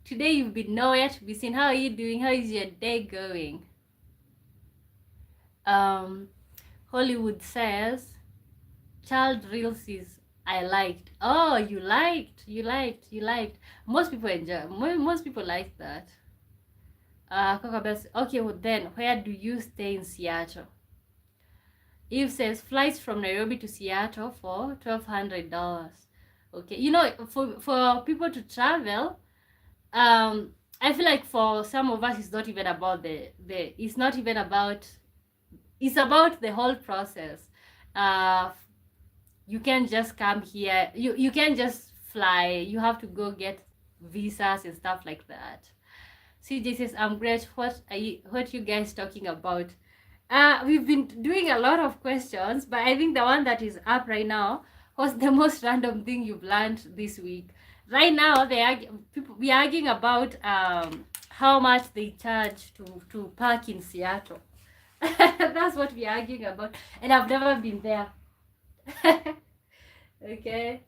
Today you've been nowhere to be seen. How are you doing? How is your day going? Hollywood says child reels is I liked. Oh, you liked. Most people enjoy. Most people like that. Okay, well then, where do you stay in Seattle? Eve says flights from Nairobi to Seattle for $1,200. Okay, you know, for people to travel, I feel like for some of us, it's not even about it's not even about. It's about the whole process. You can't just come here. You can't just fly. You have to go get visas and stuff like that. CJ says, I'm great. What you guys talking about? We've been doing a lot of questions, but I think the one that is up right now was the most random thing you've learned this week. Right now, we are arguing about how much they charge to park in Seattle. That's what we're arguing about. And I've never been there. Okay.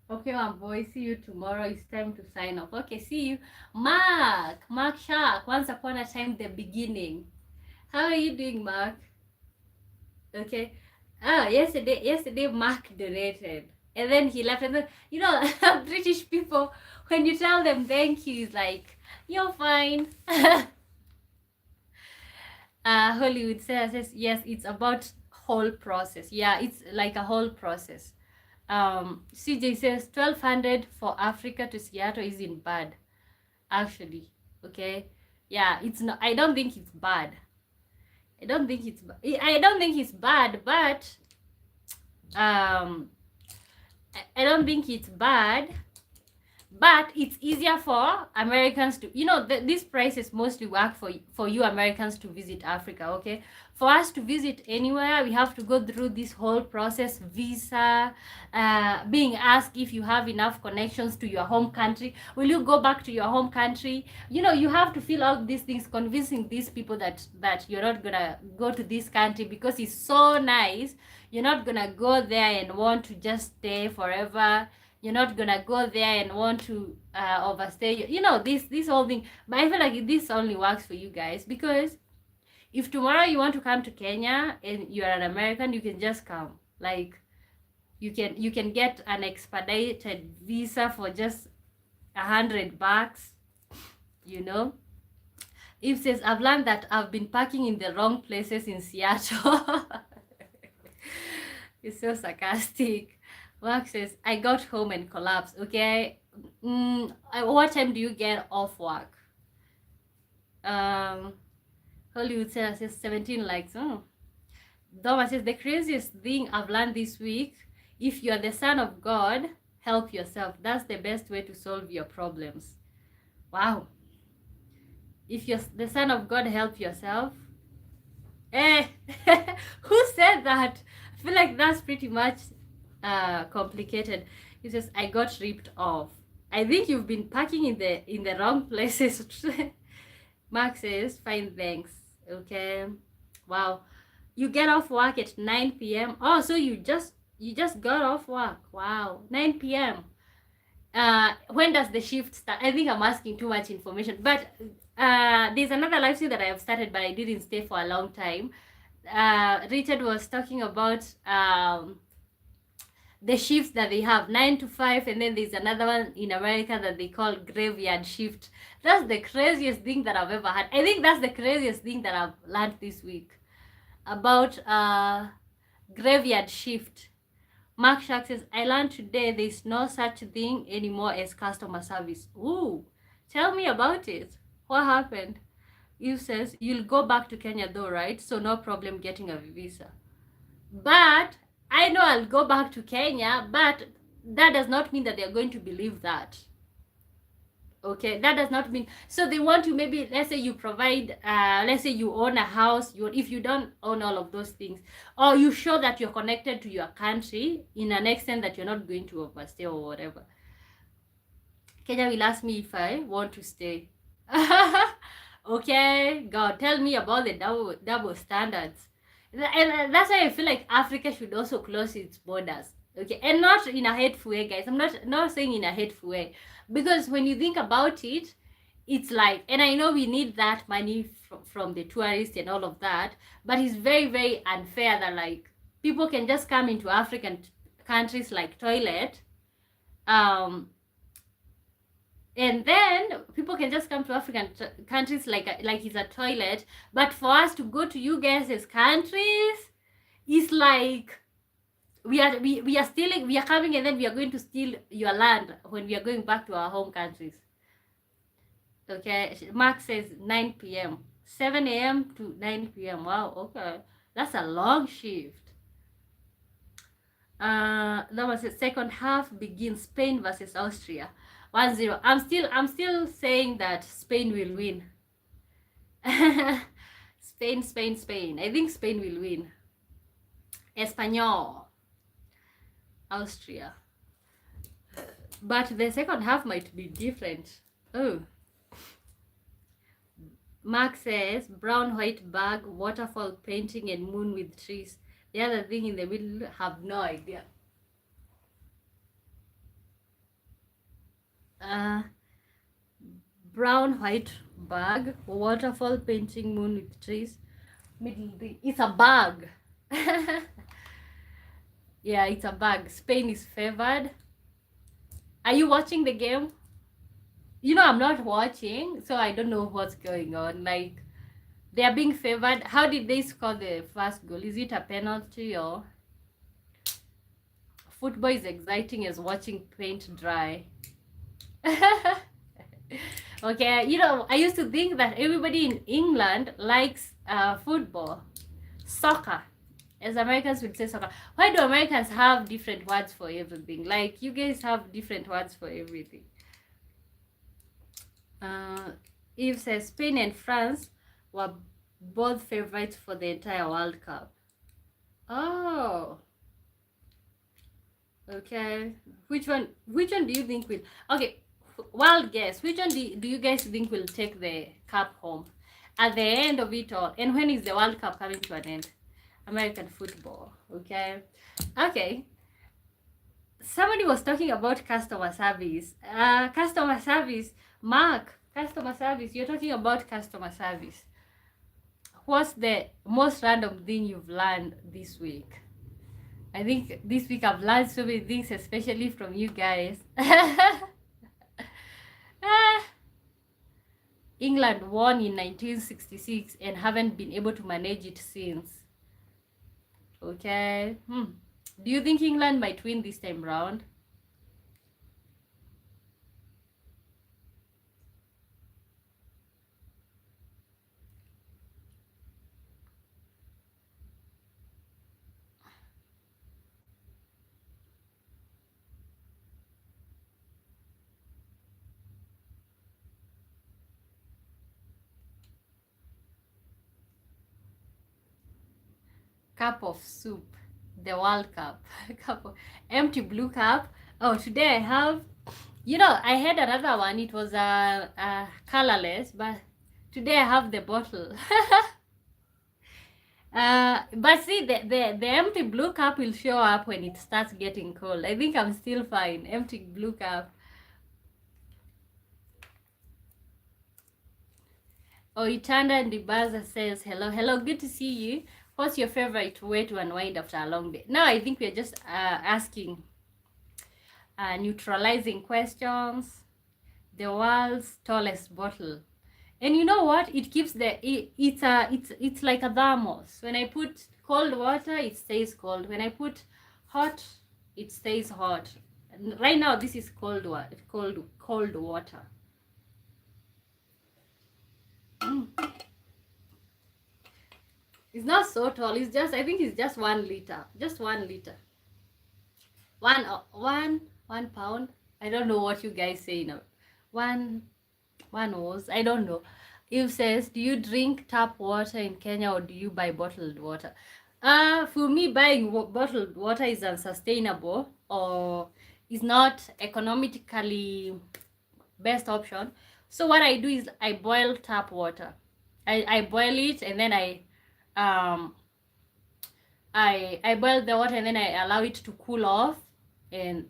Okay, my boy. See you tomorrow. It's time to sign off. Okay, see you. Mark Shark. Once upon a time, the beginning. How are you doing, Mark? Okay. Yesterday Mark donated. And then he left. And then, British people, when you tell them thank you, it's like, you're fine. Hollywood says, yes, it's about whole process. Yeah, it's like a whole process. CJ says 1200 for Africa to Seattle isn't bad, actually. Okay. Yeah, it's not. I don't think it's bad. I don't think it's bad, but I don't think it's bad, but it's easier for Americans to, these prices mostly work for you Americans to visit Africa. Okay, for us to visit anywhere, we have to go through this whole process, visa, being asked if you have enough connections to your home country. Will you go back to your home country? You have to fill out these things, convincing these people that you're not gonna go to this country because it's so nice. You're not gonna go there and want to just stay forever. You're not gonna go there and want to overstay. This whole thing. But I feel like this only works for you guys, because if tomorrow you want to come to Kenya and you are an American, you can just come. Like, you can get an expedited visa for just $100. Eve says, I've learned that I've been parking in the wrong places in Seattle. It's so sarcastic. Mark says, I got home and collapsed. Okay. What time do you get off work? Hollywood says 17 likes. Doma says, the craziest thing I've learned this week, if you're the son of God, help yourself. That's the best way to solve your problems. Wow. If you're the son of God, help yourself. Who said that? I feel like that's pretty much complicated. He says, I got ripped off. I think you've been parking in the wrong places. Mark says, fine, thanks. Okay. Wow. You get off work at 9 p.m. Oh, so you just got off work. Wow. 9 p.m. When does the shift start? I think I'm asking too much information. But there's another live stream that I have started, but I didn't stay for a long time. Richard was talking about the shifts that they have, 9 to 5, and then there's another one in America that they call graveyard shift. That's the craziest thing that I've ever had. I think that's the craziest thing that I've learned this week about graveyard shift. Mark Shark says, I learned today there's no such thing anymore as customer service. Ooh, tell me about it. What happened? You says, you'll go back to Kenya though, right? So no problem getting a visa. But I know I'll go back to Kenya, but that does not mean that they're going to believe that. Okay, that does not mean, so they want to, maybe, let's say you provide, let's say you own a house, if you don't own all of those things, or you show that you're connected to your country in an extent that you're not going to overstay or whatever. Kenya will ask me if I want to stay. Okay, God, tell me about the double standards. And that's why I feel like Africa should also close its borders. Okay, and not in a hateful way, guys. I'm not saying in a hateful way, because when you think about it, it's like, and I know we need that money from the tourists and all of that, but it's very, very unfair that, like, people can just come into African countries like toilet, and then people can just come to African countries like it's a toilet, but for us to go to you guys' countries, it's like we are stealing, we are coming, and then we are going to steal your land when we are going back to our home countries. Okay, Mark says 9 p.m. 7 a.m. to 9 p.m. Wow, okay. That's a long shift. That was the second half begins Spain versus Austria. 1-0. I'm still saying that Spain will win. Spain. I think Spain will win. Espanol. Austria. but the second half might be different. Oh, Mark says brown white bag, waterfall painting, and moon with trees. The other thing in the middle, have no idea. Uh, brown white bag, waterfall painting, moon with trees. Middle thing, it's a bag. Yeah, it's a bag. Spain is favored. Are you watching the game? You know, I'm not watching, so I don't know what's going on. Like, they are being favored. How did they score the first goal? Is it a penalty or? Football is exciting as watching paint dry. Okay, you know, I used to think that everybody in England likes football, soccer. As Americans would say soccer. Why do Americans have different words for everything? Like, you guys have different words for everything. Eve says Spain and France were both favorites for the entire World Cup. Oh. Okay. Which one do you think will... Okay, wild guess. Which one do you guys think will take the cup home at the end of it all? And when is the World Cup coming to an end? American football. Okay. Okay. Somebody was talking about customer service. Customer service. Mark, customer service. You're talking about customer service. What's the most random thing you've learned this week? I think this week I've learned so many things, especially from you guys. England won in 1966 and haven't been able to manage it since. Okay. Do you think England might win this time round? Cup of soup, the World Cup. Cup of empty blue cup. Oh, today I have, you know, I had another one. It was colorless, but today I have the bottle. But see, the empty blue cup will show up when it starts getting cold. I think I'm still fine. Empty blue cup. Oh, Itanda Ndibaza says, hello. Hello, good to see you. What's your favorite way to unwind after a long day? Now, I think we're just asking neutralizing questions. The world's tallest bottle. And you know what? It keeps it's like a thermos. When I put cold water, it stays cold. When I put hot, it stays hot. And right now, this is cold water. Cold water. It's not so tall. It's just, I think it's just 1 liter. Just 1 liter. One pound. I don't know what you guys say now. One ounce. I don't know. Eve says, do you drink tap water in Kenya or do you buy bottled water? For me, buying bottled water is unsustainable or is not economically best option. So what I do is I boil tap water. I boil it and then I boil the water and then I allow it to cool off, and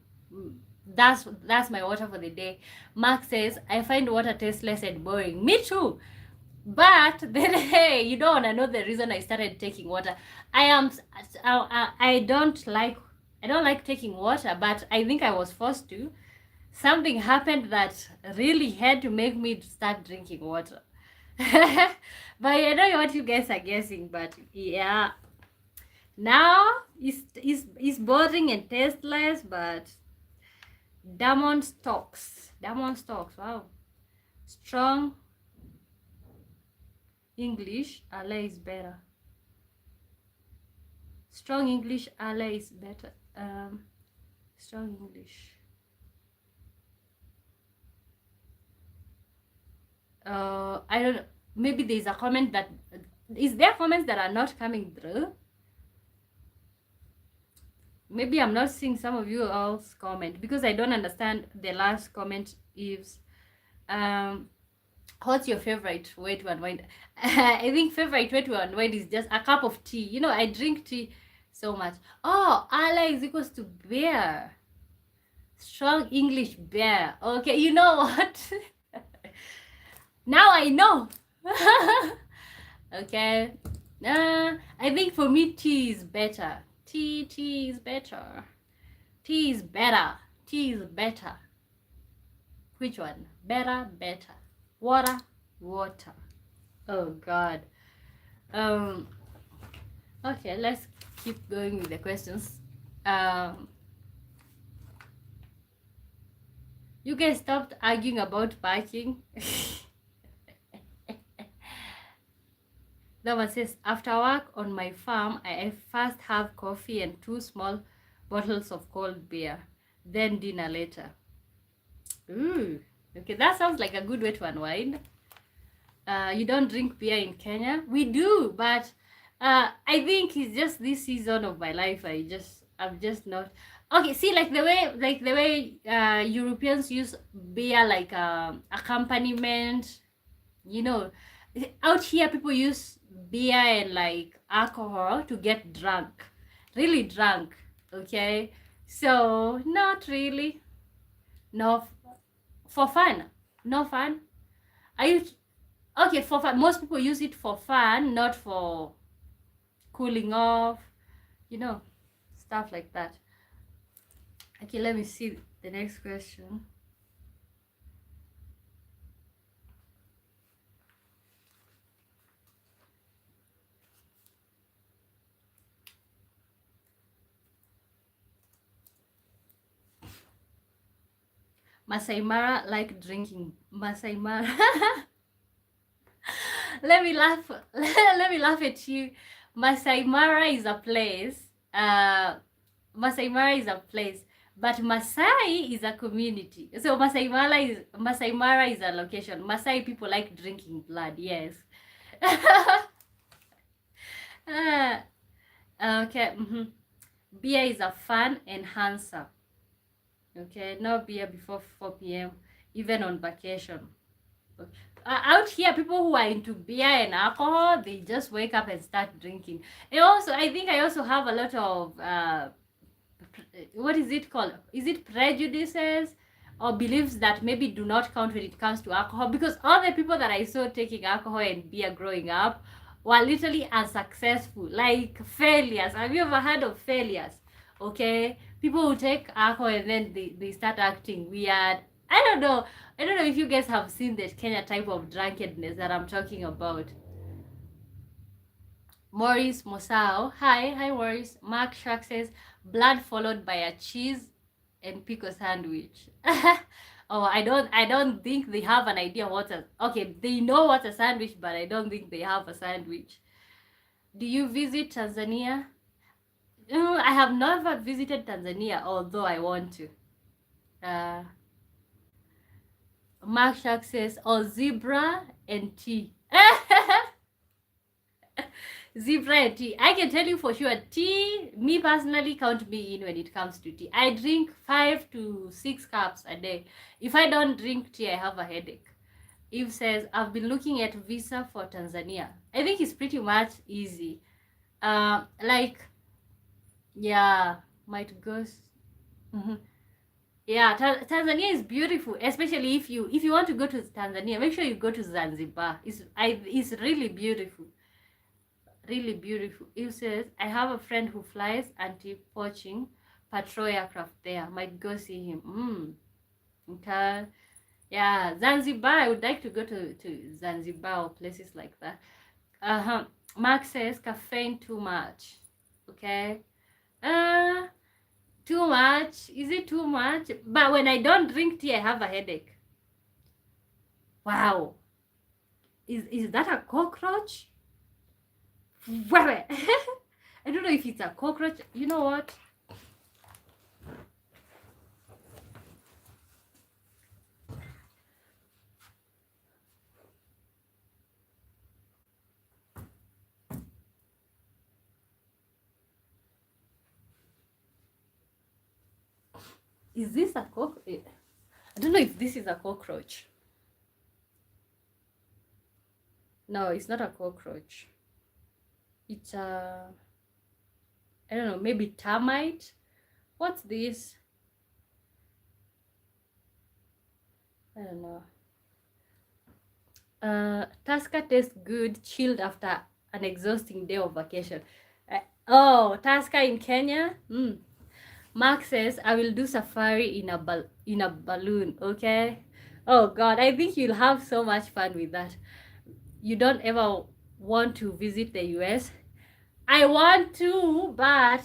that's my water for the day. Mark says, I find water tasteless and boring. Me too. But then, hey, you don't want to know the reason I started taking water. I don't like taking water, but I think I was forced to. Something happened that really had to make me start drinking water. But I don't know what you guys are guessing, but yeah. Now it's boring and tasteless, but Diamond stocks. Wow. Strong English ally is better. Strong English ally is better. Strong English. I don't know. Maybe there's a comment that... Is there comments that are not coming through? Maybe I'm not seeing some of you else comment because I don't understand the last comment. Is what's your favorite way to unwind? I think favorite way to unwind is just a cup of tea. You know, I drink tea so much. Oh, Allah is equals to bear. Strong English bear. Okay, you know what? Now I know. Okay. I think for me tea is better. Tea is better. Tea is better. Tea is better. Which one? Better, better. Water, water. Oh God. Um. Okay, let's keep going with the questions. You guys stopped arguing about parking. That one says, after work on my farm, I first have coffee and 2 small bottles of cold beer, then dinner later. Ooh, okay, that sounds like a good way to unwind. You don't drink beer in Kenya? We do, but I think it's just this season of my life. I'm just not okay. See, like the way Europeans use beer like accompaniment. You know, out here people use beer and like alcohol to get drunk, really drunk. Okay, so not really. No, for fun. No fun. Are you okay for fun? Most people use it for fun, not for cooling off. You know, stuff like that. Okay, let me see the next question. Masai Mara like drinking. Masai Mara. Let me laugh. Let me laugh at you. Masai Mara is a place. Masai Mara is a place, but Masai is a community. So Masai Mara is a location. Masai people like drinking blood. Yes. Okay. Beer is a fun enhancer. Okay, no beer before 4 p.m. even on vacation. Out here, people who are into beer and alcohol, they just wake up and start drinking. And also, I think I also have a lot of what is it called? Is it prejudices or beliefs that maybe do not count when it comes to alcohol? Because all the people that I saw taking alcohol and beer growing up were literally unsuccessful, like failures. Have you ever heard of failures? Okay, people who take alcohol and then they start acting weird. I don't know if you guys have seen that Kenya type of drunkenness that I'm talking about. Maurice Mosao. Hi Maurice. Mark Shark says blood followed by a cheese and pickle sandwich. Oh, I don't think they have an idea what a okay, they know what a sandwich, but I don't think they have a sandwich. Do you visit Tanzania? I have never visited Tanzania, although I want to. Mark Shark says, oh, zebra and tea. Zebra and tea. I can tell you for sure, tea, me personally, count me in when it comes to tea. I drink 5 to 6 cups a day. If I don't drink tea, I have a headache. Eve says, I've been looking at visa for Tanzania. I think it's pretty much easy. Like, yeah, might go. Yeah, Tanzania is beautiful, especially if you want to go to Tanzania, make sure you go to Zanzibar. It's really beautiful. Really beautiful. It says, I have a friend who flies anti-poaching patrol aircraft there. Might go see him. Okay. Yeah, Zanzibar. I would like to go to Zanzibar or places like that. Mark says caffeine too much. Okay. Too much. Is it too much? But when I don't drink tea, I have a headache. Wow. Is that a cockroach? I don't know if it's a cockroach. You know what? Is this a cockroach? I don't know if this is a cockroach. No, it's not a cockroach. It's a, I don't know, maybe termite. What's this? I don't know. Tusker tastes good chilled after an exhausting day of vacation. Oh, Tusker in Kenya? Mark says, I will do safari in a balloon, okay? Oh God, I think you'll have so much fun with that. You don't ever want to visit the US? I want to, but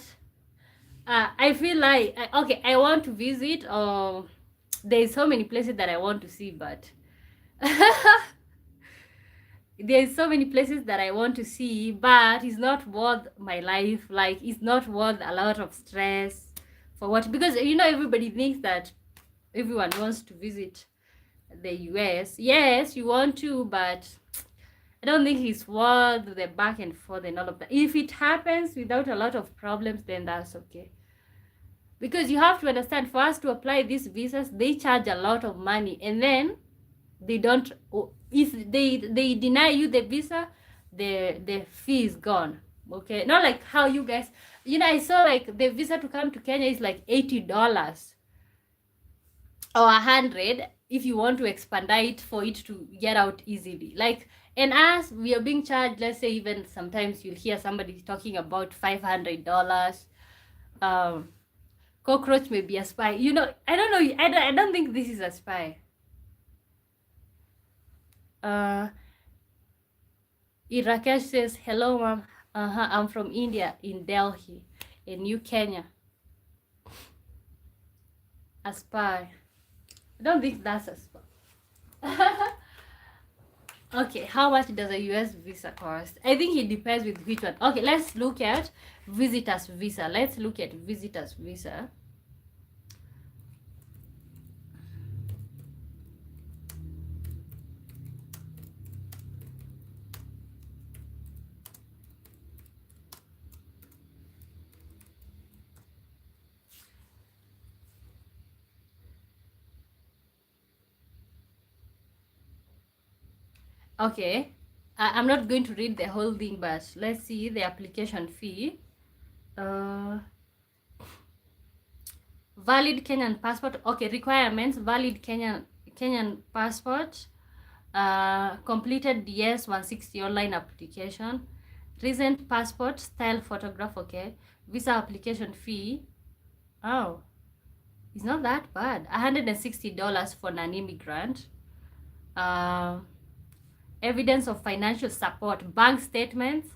I feel like, okay, I want to visit. There's so many places that I want to see, but there's so many places that I want to see, but it's not worth my life. Like, it's not worth a lot of stress for what, because everybody thinks that everyone wants to visit the US. Yes, you want to, but I don't think it's worth the back and forth and all of that. If it happens without a lot of problems, then that's okay. Because you have to understand, for us to apply these visas, they charge a lot of money, and then they don't, if they deny you the visa, the fee is gone. Okay, not like how you guys, I saw like the visa to come to Kenya is like $80 or 100 if you want to expedite for it to get out easily. Like, and us, we are being charged, let's say, even sometimes you'll hear somebody talking about $500. Cockroach may be a spy. I don't know. I don't think this is a spy. Rakesh says, hello, mom. I'm from India, in Delhi, in New Kenya. A spy. I don't think that's a spy. Okay, how much does a US visa cost? I think it depends with which one. Okay, let's look at visitor's visa. Let's look at visitor's visa. Okay, I'm not going to read the whole thing, but let's see the application fee. Valid Kenyan passport. Okay, requirements: valid Kenyan passport, completed DS 160 online application, recent passport style photograph. Okay, visa application fee. Oh, it's not that bad. $160 for an immigrant. Evidence of financial support: bank statements,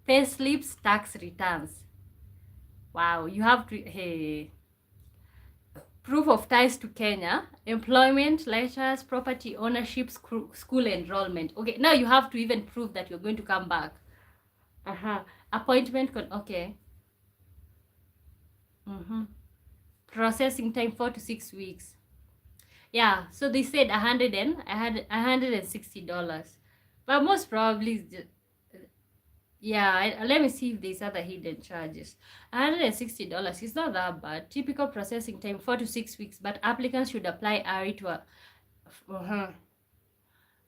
pay slips, tax returns. Wow, you have to, hey, proof of ties to Kenya, employment letters, property ownership, school enrollment. Okay, now you have to even prove that you're going to come back. Appointment, okay. Processing time 4 to 6 weeks. Yeah, so they said $160, but most probably, yeah, let me see if there's other hidden charges. $160 is not that bad. Typical processing time 4 to 6 weeks, but applicants should apply early to a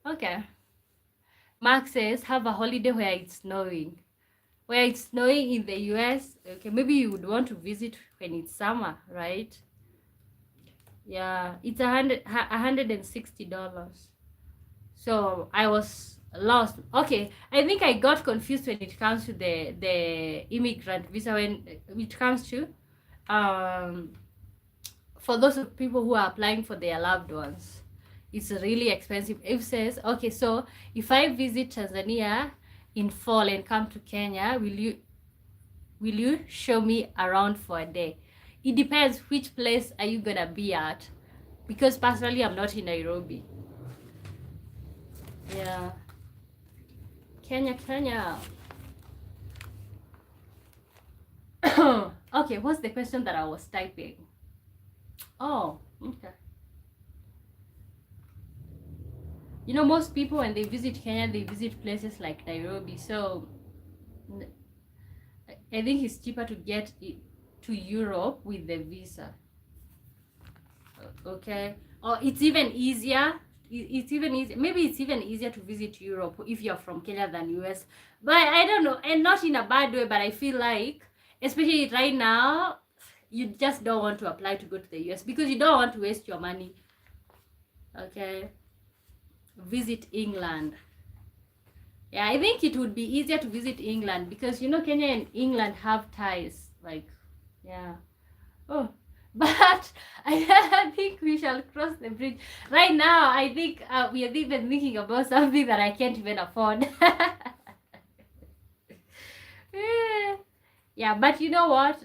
okay. Mark says, have a holiday where it's snowing. Where it's snowing in the US, okay, maybe you would want to visit when it's summer, right? Yeah, it's $160. So I was lost. Okay, I think I got confused when it comes to the immigrant visa. When it comes to for those people who are applying for their loved ones, it's really expensive. It says, okay, so if I visit Tanzania in fall and come to Kenya, will you show me around for a day? It depends which place are you gonna be at, because personally I'm not in Nairobi. Yeah, Kenya. Okay, what's the question that I was typing? Oh, okay. Most people when they visit Kenya, they visit places like Nairobi, so I think it's cheaper to get to Europe with the visa. okay? Or it's even easier. It's even easier. Maybe it's even easier to visit Europe if you're from Kenya than US. But I don't know, and not in a bad way. But I feel like, especially right now, you just don't want to apply to go to the US because you don't want to waste your money. Okay, visit England. Yeah, I think it would be easier to visit England because you know Kenya and England have ties. Like, yeah. Oh, but I think we shall cross the bridge. Right now, I think we are even thinking about something that I can't even afford. Yeah, but you know what?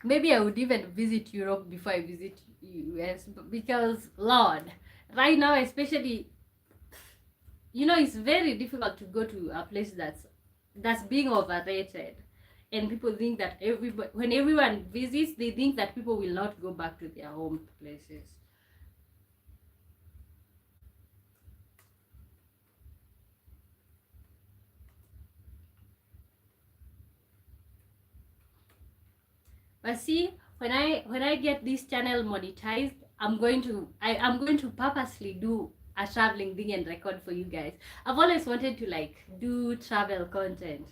Maybe I would even visit Europe before I visit US because, Lord, right now, especially, you know, it's very difficult to go to a place that's being overrated. And people think that when everyone visits, they think that people will not go back to their home places. But see, when I get this channel monetized, I'm going to purposely do a traveling thing and record for you guys. I've always wanted to like do travel content.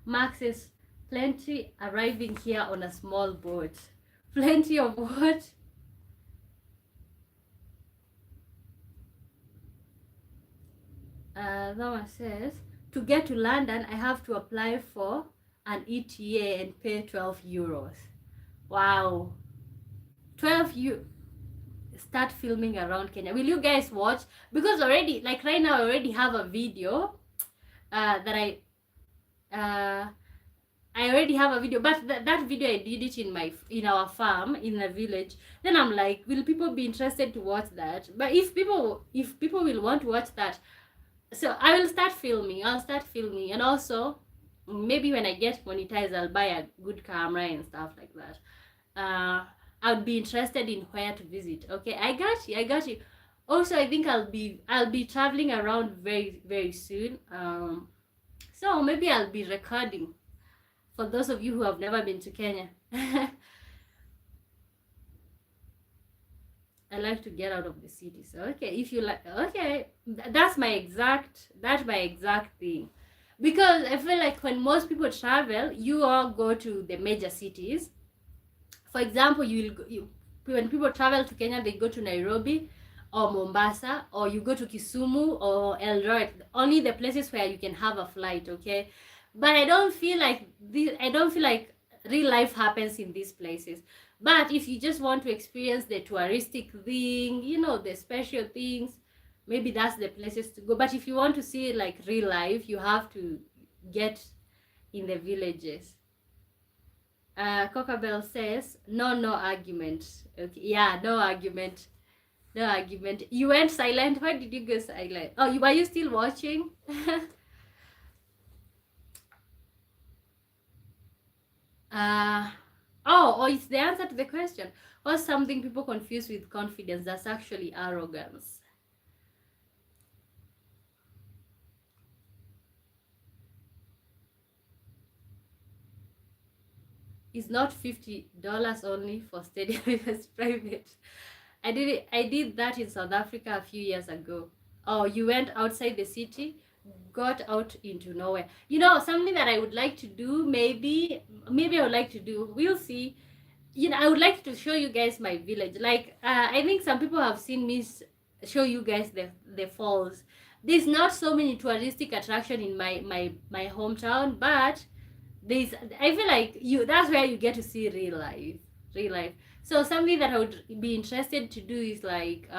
Max says plenty arriving here on a small boat. Plenty of what? Thomas says, to get to London, I have to apply for an ETA and pay 12 euros. Wow. 12 you start filming around Kenya. Will you guys watch? Because already, like right now, I already have a video that I already have a video, but that video I did it in our farm in the village. Then I'm like, will people be interested to watch that? But if people will want to watch that, so I will start filming. I'll start filming, and also maybe when I get monetized, I'll buy a good camera and stuff like that. I would be interested in where to visit. Okay, I got you. Also, I think I'll be traveling around very very soon. So maybe I'll be recording for those of you who have never been to Kenya. I like to get out of the city. So okay, if you like, okay, that's my exact thing. Because I feel like when most people travel, you all go to the major cities. For example, when people travel to Kenya, they go to Nairobi or Mombasa, or you go to Kisumu or Eldoret. Only the places where you can have a flight, okay? But I don't feel like real life happens in these places. But if you just want to experience the touristic thing, you know, the special things, maybe that's the places to go. But if you want to see like real life, you have to get in the villages. Cockabell says, no argument. Okay, yeah, no argument. No argument. You went silent. Why did you go silent? Oh, were you still watching? Oh, it's the answer to the question. What's something people confuse with confidence that's actually arrogance? It's not $50 only for stadium if it's private. I did that in South Africa a few years ago. Oh, you went outside the city, got out into nowhere. You know, something that I would like to do, maybe I would like to do, we'll see. You know, I would like to show you guys my village. Like, I think some people have seen me show you guys the falls. There's not so many touristic attraction in my hometown, but I feel like that's where you get to see real life. So something that I would be interested to do is like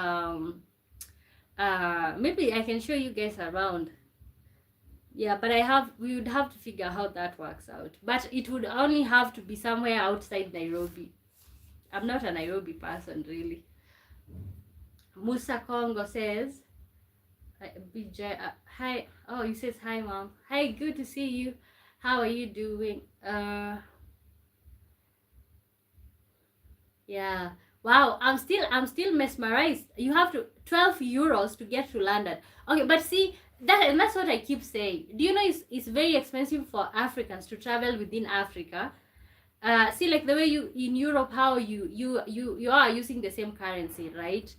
maybe I can show you guys around. Yeah, but we would have to figure how that works out. But it would only have to be somewhere outside Nairobi. I'm not a Nairobi person really. Musa Congo says, BJ, hi. Oh, he says hi, mom. Hi, good to see you. How are you doing? Yeah. Wow, I'm still mesmerized. You have to 12 euros to get to London. Okay, but see, that's what I keep saying. Do you know it's very expensive for Africans to travel within Africa? See, like the way you in Europe, how you are using the same currency, right?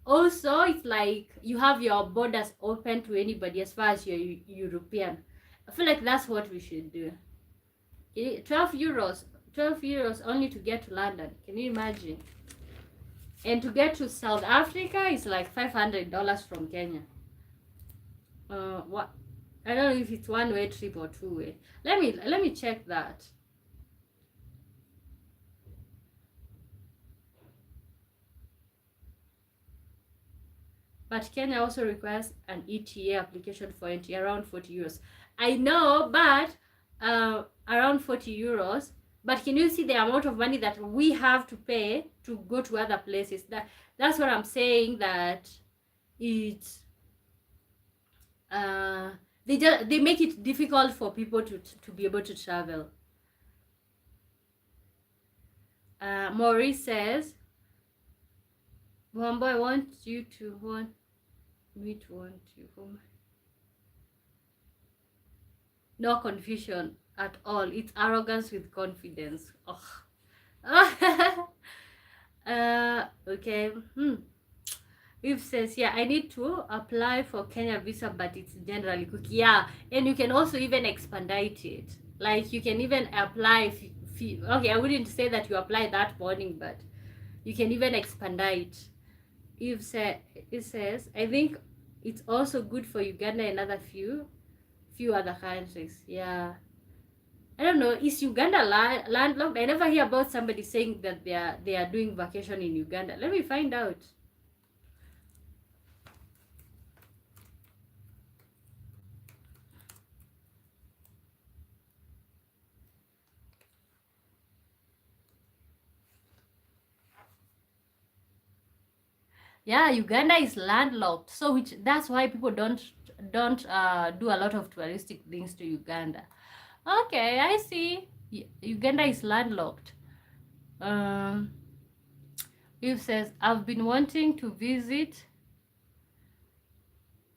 Also, it's like you have your borders open to anybody as far as you're European. I feel like that's what we should do. 12 euros, 12 euros only to get to London. Can you imagine? And to get to South Africa is like $500 from Kenya. What? I don't know if it's one way trip or two way. Let me check that. But Kenya also requires an ETA application for entry around 40 euros. I know, but around 40 euros. But can you see the amount of money that we have to pay to go to other places? That's what I'm saying, that it's they make it difficult for people to be able to travel. Maurice says, Wambo, I want you to want me to want you. No confusion at all. It's arrogance with confidence. Oh. Okay. If says, yeah, I need to apply for Kenya visa, but it's generally quick. Yeah, and you can also even expedite it. Like you can even apply. Okay, I wouldn't say that you apply that morning, but you can even expedite. It says, I think it's also good for Uganda and other few other countries. Yeah, I don't know. Is Uganda landlocked? I never hear about somebody saying that they are doing vacation in Uganda. Let me find out. Yeah, Uganda is landlocked, so that's why people don't do a lot of touristic things to Uganda. Okay, I see. Uganda is landlocked. It says, I've been wanting to visit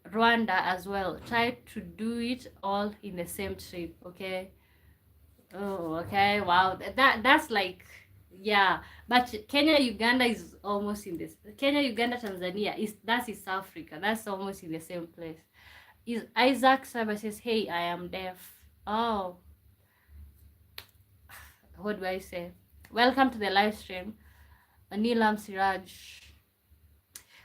Rwanda as well. Try to do it all in the same trip. Okay. Oh, okay. Wow. That's like, yeah. But Kenya, Uganda is almost in this. Kenya, Uganda, Tanzania that's East Africa. That's almost in the same place. Is Isaac Saba says, hey, I am deaf. Oh, what do I say? Welcome to the live stream. Nilam Siraj.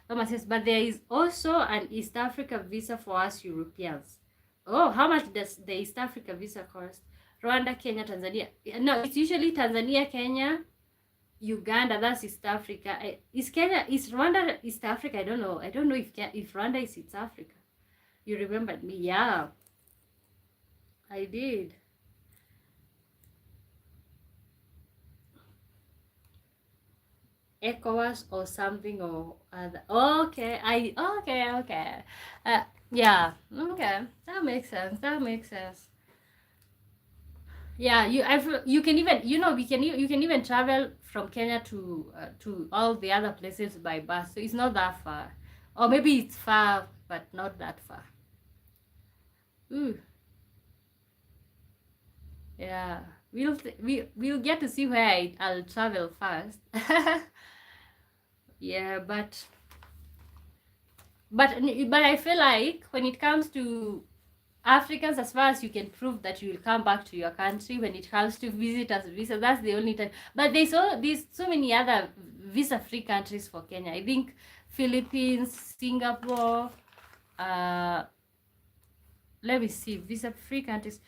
Mama says, but there is also an East Africa visa for us Europeans. Oh, how much does the East Africa visa cost? Rwanda, Kenya, Tanzania. No, it's usually Tanzania, Kenya, Uganda. That's East Africa. Is Rwanda East Africa? I don't know. I don't know if Rwanda is East Africa. You remembered me? Yeah, I did. ECOWAS or something or other. Okay, okay. Yeah, okay, that makes sense. That makes sense. Yeah, you can even, you can even travel from Kenya to all the other places by bus, so it's not that far, or maybe it's far but not that far. Ooh, yeah, we'll get to see where I'll travel first. Yeah, but I feel like when it comes to Africans, as far as you can prove that you will come back to your country, when it comes to visitors visa, that's the only time. But there's so many other visa-free countries for Kenya. I think Philippines, Singapore. Let me see, visa-free countries.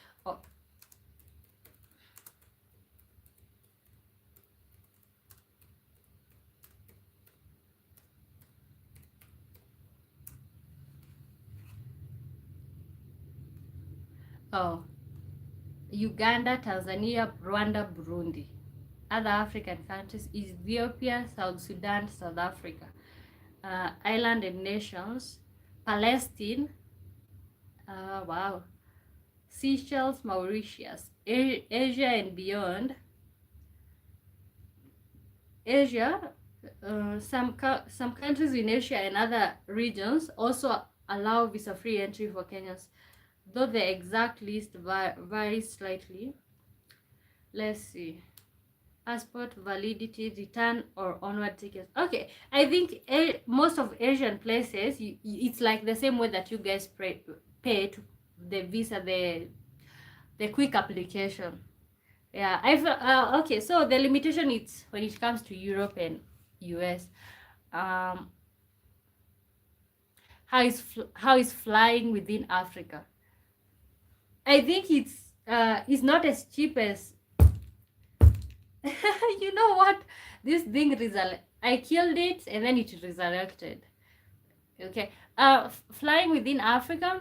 Oh, Uganda, Tanzania, Rwanda, Burundi. Other African countries: Ethiopia, South Sudan, South Africa. Island and nations: Palestine. Wow. Seychelles, Mauritius. Asia and beyond. Asia, some countries in Asia and other regions also allow visa-free entry for Kenyans, though the exact list varies slightly. Let's see. passport validity, return or onward tickets. Okay, I think most of Asian places, it's like the same way that you guys pay to the visa, the quick application. Yeah, okay. So the limitation is when it comes to Europe and US. Um, how is flying within Africa? I think it's not as cheap as you know what, this thing I killed it and then it resurrected. Okay, flying within Africa,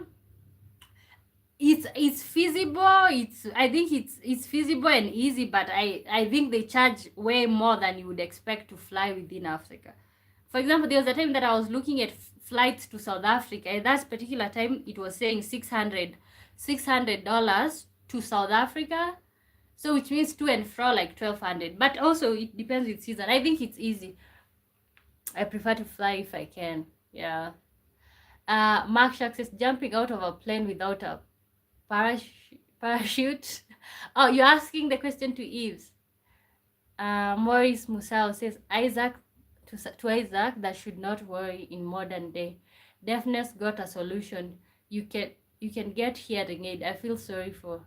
it's feasible. I think it's feasible and easy, but I think they charge way more than you would expect to fly within Africa. For example, there was a time that I was looking at flights to South Africa. At that particular time, it was saying $600 to South Africa. So which means to and fro like 1,200. But also it depends with season. I think it's easy. I prefer to fly if I can. Yeah. Mark Shark says jumping out of a plane without a parachute. Oh, you're asking the question to Eves. Maurice Musao says Isaac to Isaac that should not worry in modern day. Deafness got a solution. You can get hearing aid. I feel sorry for.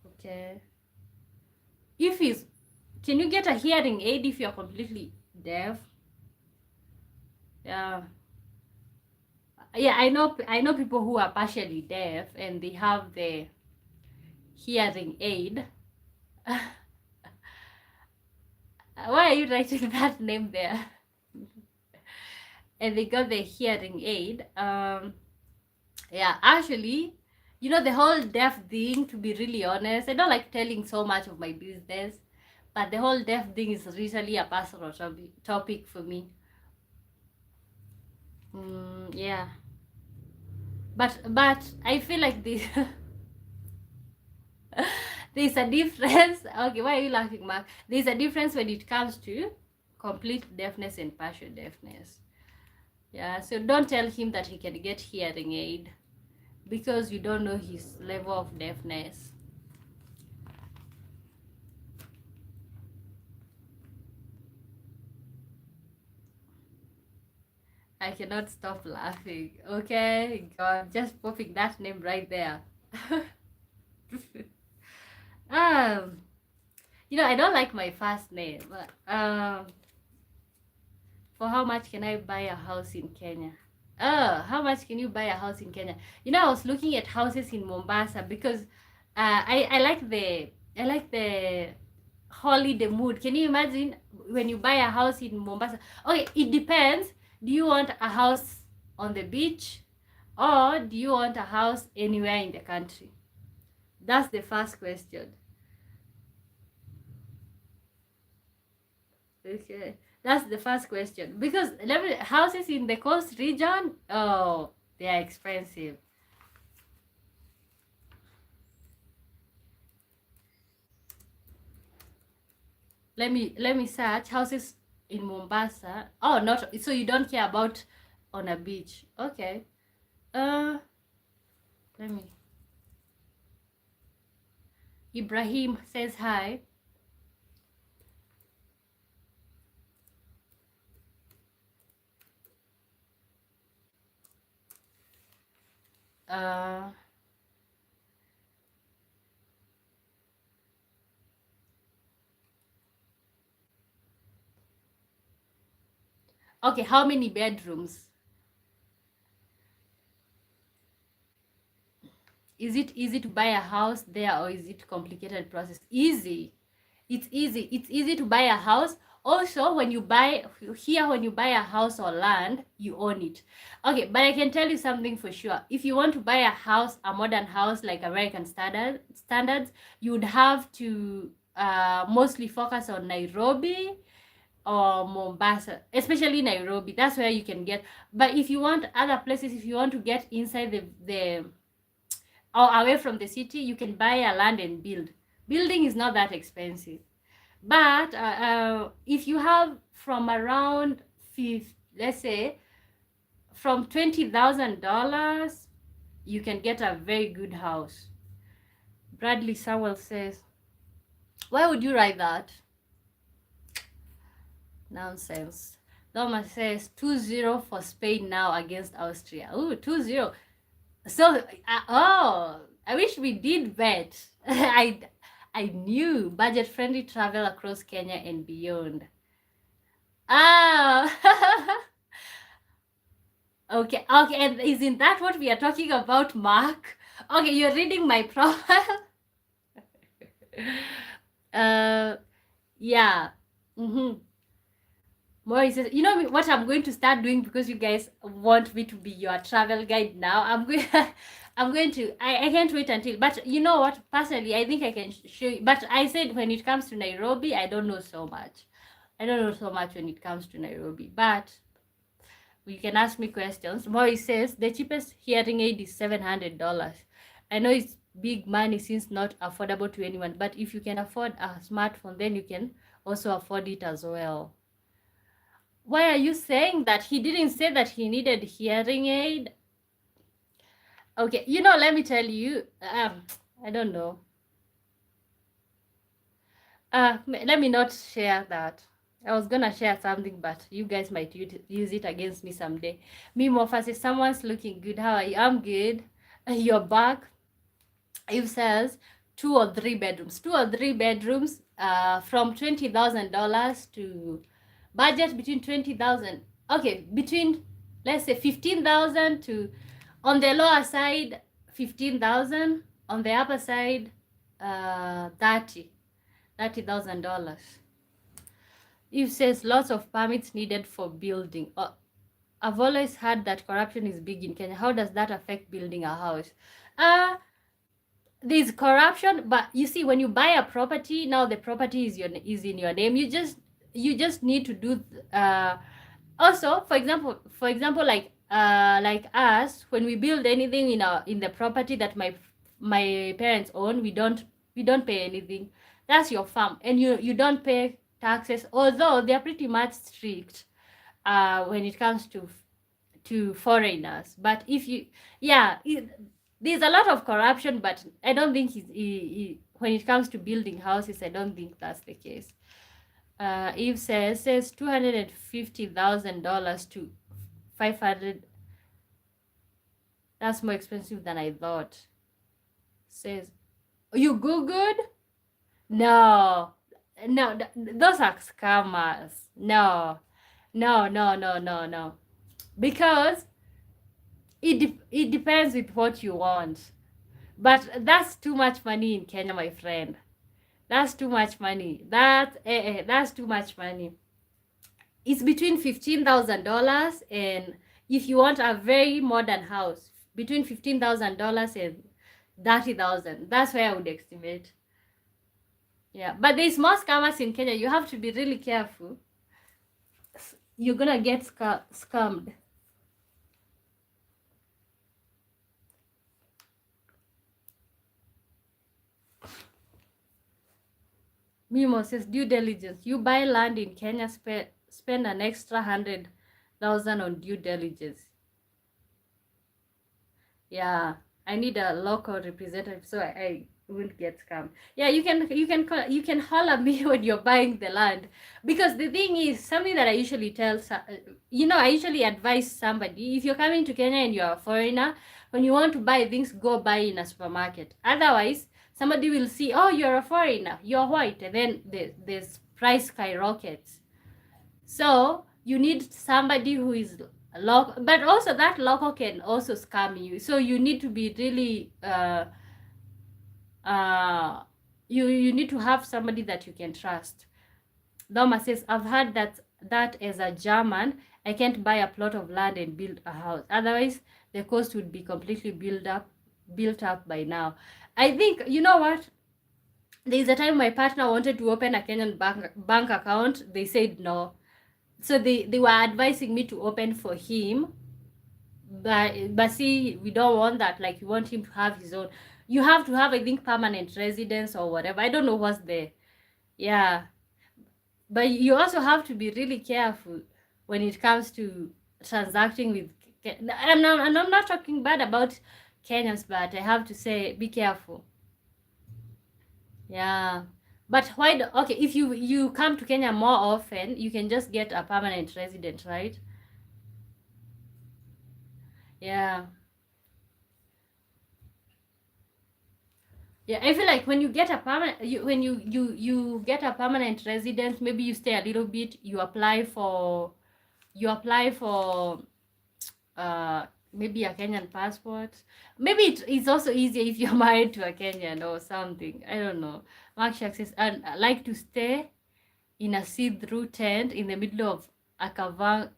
Okay. If he's, can you get a hearing aid if you're completely deaf? Yeah. Yeah, I know people who are partially deaf and they have the hearing aid. Why are you writing that name there? And they got the hearing aid. Yeah, actually, you know, the whole deaf thing, to be really honest, I don't like telling so much of my business, but the whole deaf thing is really a personal topic for me. Yeah, but I feel like this there's a difference. Okay, why are you laughing, Mark? There's a difference when it comes to complete deafness and partial deafness. Yeah, so don't tell him that he can get hearing aid because you don't know his level of deafness. I cannot stop laughing. Okay, God, just popping that name right there. You know, I don't like my first name. For how much can I buy a house in Kenya? How much can you buy a house in Kenya? You know, I was looking at houses in Mombasa because I like the holiday mood. Can you imagine when you buy a house in Mombasa? Okay, it depends. Do you want a house on the beach or do you want a house anywhere in the country? That's the first question. Okay, that's the first question because houses in the coast region, oh, they are expensive. Let me search houses in Mombasa. Oh, not so you don't care about on a beach. Okay. Let me. Ibrahim says hi. Okay, how many bedrooms? Is it easy to buy a house there or is it complicated process? Easy. It's easy. It's easy to buy a house. Also, when you buy a house or land, you own it. Okay, but I can tell you something for sure. If you want to buy a house, a modern house like American standards, you would have to mostly focus on Nairobi or Mombasa, especially Nairobi. That's where you can get. But if you want other places, if you want to get inside the or away from the city, you can buy a land and build. Building is not that expensive. But if you have from around let's say from $20,000, you can get a very good house. Bradley Samuel says, why would you write that? Nonsense. Doma says 2-0 for Spain now against Austria. Ooh, 2-0. So, I wish we did bet. I knew budget-friendly travel across Kenya and beyond. Ah, okay, and isn't that what we are talking about, Mark? Okay, you're reading my profile. Yeah. Mm-hmm. Maurice says, you know what I'm going to start doing because you guys want me to be your travel guide now. I'm going, I'm going to. I can't wait until. But you know what? Personally, I think I can show you. But I said when it comes to Nairobi, I don't know so much. I don't know so much when it comes to Nairobi. But you can ask me questions. Maurice says the cheapest hearing aid is $700. I know it's big money since not affordable to anyone. But if you can afford a smartphone, then you can also afford it as well. Why are you saying that? He didn't say that he needed hearing aid. Okay, let me tell you. I don't know. Let me not share that. I was gonna share something, but you guys might use it against me someday. Me Mofa says someone's looking good. How are you? I'm good. You're back. It says 2 or 3 bedrooms. 2 or 3 bedrooms. From $20,000 to budget between 20,000. Okay, between let's say 15,000 to, on the lower side 15,000, on the upper side $30,000. It says lots of permits needed for building. I've always heard that corruption is big in Kenya. How does that affect building a house? There's corruption, but you see, when you buy a property, now the property is in your name. You just need to do also, for example, like us, when we build anything in the property that my parents own, we don't pay anything. That's your farm, and you don't pay taxes, although they're pretty much strict when it comes to foreigners. But if you, there's a lot of corruption, but I don't think when it comes to building houses, I don't think that's the case. Eve says $250,000 to 500. That's more expensive than I thought. Says, you Googled? No, those are scammers. No, because it depends with what you want. But that's too much money in Kenya, my friend. That's too much money. That's too much money. It's between $15,000 and, if you want a very modern house, between $15,000 and 30,000. That's where I would estimate. Yeah, but there's more scammers in Kenya. You have to be really careful. You're gonna get scammed. Mimo says due diligence. You buy land in Kenya, spend an extra 100,000 on due diligence. Yeah, I need a local representative so I won't get scammed. Yeah, you can holler me when you're buying the land, because the thing is, something that I usually tell, I usually advise somebody, if you're coming to Kenya and you're a foreigner, when you want to buy things, go buy in a supermarket. Otherwise, somebody will see, oh, you're a foreigner, you're white, and then this price skyrockets. So you need somebody who is local, but also that local can also scam you. So you need to be really you need to have somebody that you can trust. Doma says, I've heard that as a German, I can't buy a plot of land and build a house. Otherwise, the cost would be completely built up by now. I think, you know what? There's a time my partner wanted to open a Kenyan bank account. They said no. So they were advising me to open for him. But see, we don't want that. Like, you want him to have his own. You have to have, I think, permanent residence or whatever. I don't know what's there. Yeah. But you also have to be really careful when it comes to transacting with. I'm not talking bad about Kenyans, but I have to say, be careful. Yeah. But why okay, if you come to Kenya more often, you can just get a permanent resident, right? Yeah. Yeah, I feel like when you get a permanent, when you get a permanent residence, maybe you stay a little bit, you apply for maybe a Kenyan passport. Maybe it's also easier if you're married to a Kenyan or something. I don't know. Mark says, I like to stay in a see-through tent in the middle of Akavango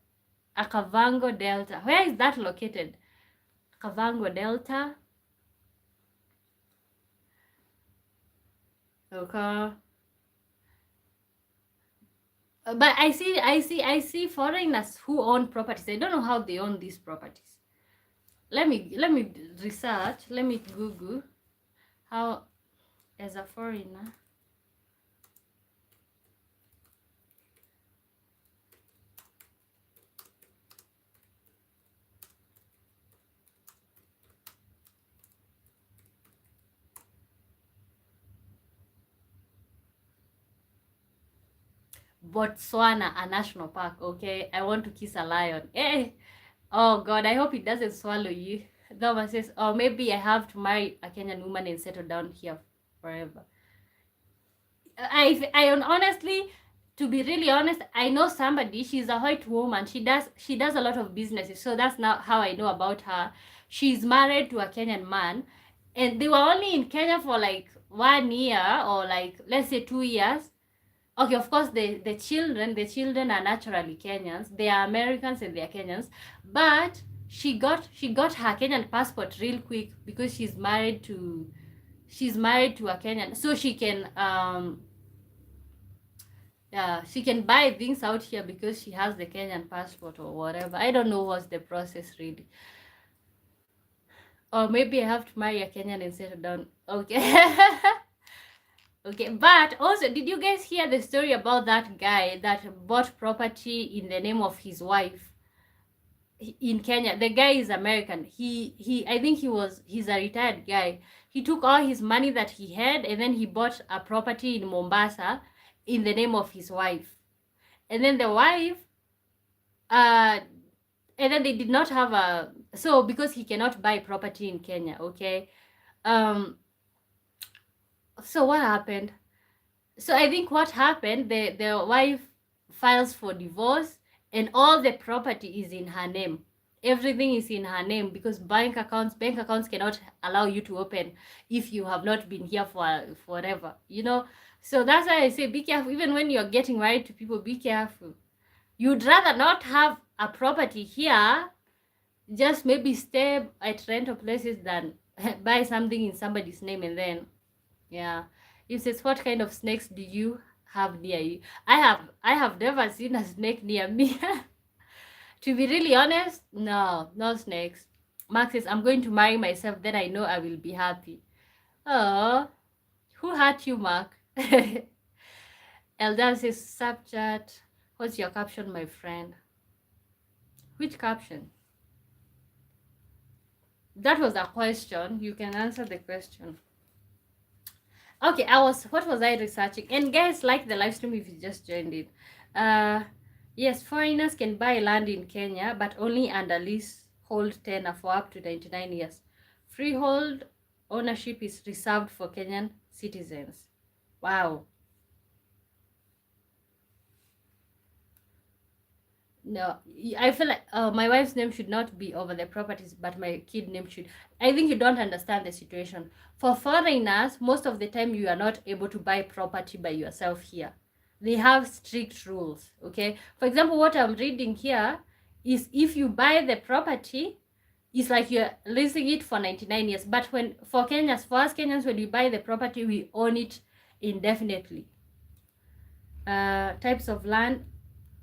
Delta. Where is that located? Akavango Delta. Okay. But I see foreigners who own properties. I don't know how they own these properties. Let me research. Let me Google how as a foreigner. Botswana, a national park. Okay, I want to kiss a lion. Hey, oh God, I hope it doesn't swallow you. Thomas says, oh, maybe I have to marry a Kenyan woman and settle down here forever. I honestly, to be really honest, I know somebody. She's a white woman. She does a lot of businesses. So that's not how I know about her. She's married to a Kenyan man, and they were only in Kenya for like 1 year or like let's say 2 years. Okay, of course the children are naturally Kenyans. They are Americans and they are Kenyans, but she got her Kenyan passport real quick because she's married to a Kenyan, so she can buy things out here because she has the Kenyan passport or whatever. I don't know what's the process really. Or maybe I have to marry a Kenyan and settle down. Okay. Okay, but also, did you guys hear the story about that guy that bought property in the name of his wife in Kenya? The guy is American. I think he's a retired guy. He took all his money that he had and then he bought a property in Mombasa in the name of his wife. And then the wife, uh, and then they did not have so because he cannot buy property in Kenya, okay? So what happened? So I think what happened, the wife files for divorce and all the property is in her name. Everything is in her name because bank accounts cannot allow you to open if you have not been here for forever, So that's why I say be careful. Even when you're getting married to people, be careful. You'd rather not have a property here, just maybe stay at rental places than buy something in somebody's name and then, yeah. It says, what kind of snakes do you have near you? I have never seen a snake near me. To be really honest, no snakes. Mark says, I'm going to marry myself, then I know I will be happy. Oh, who hurt you, Mark? Eldar says, Subchat, what's your caption, my friend? Which caption? That was a question. You can answer the question. Okay, what was I researching? And guys, like the live stream if you just joined it. Yes, foreigners can buy land in Kenya, but only under leasehold tenure for up to 99 years. Freehold ownership is reserved for Kenyan citizens. Wow. No, I feel like my wife's name should not be over the properties, but my kid name should. I think you don't understand the situation. For foreigners, most of the time you are not able to buy property by yourself here. They have strict rules, okay? For example, what I'm reading here is if you buy the property, it's like you're leasing it for 99 years. But for us Kenyans, when we buy the property, we own it indefinitely. Types of land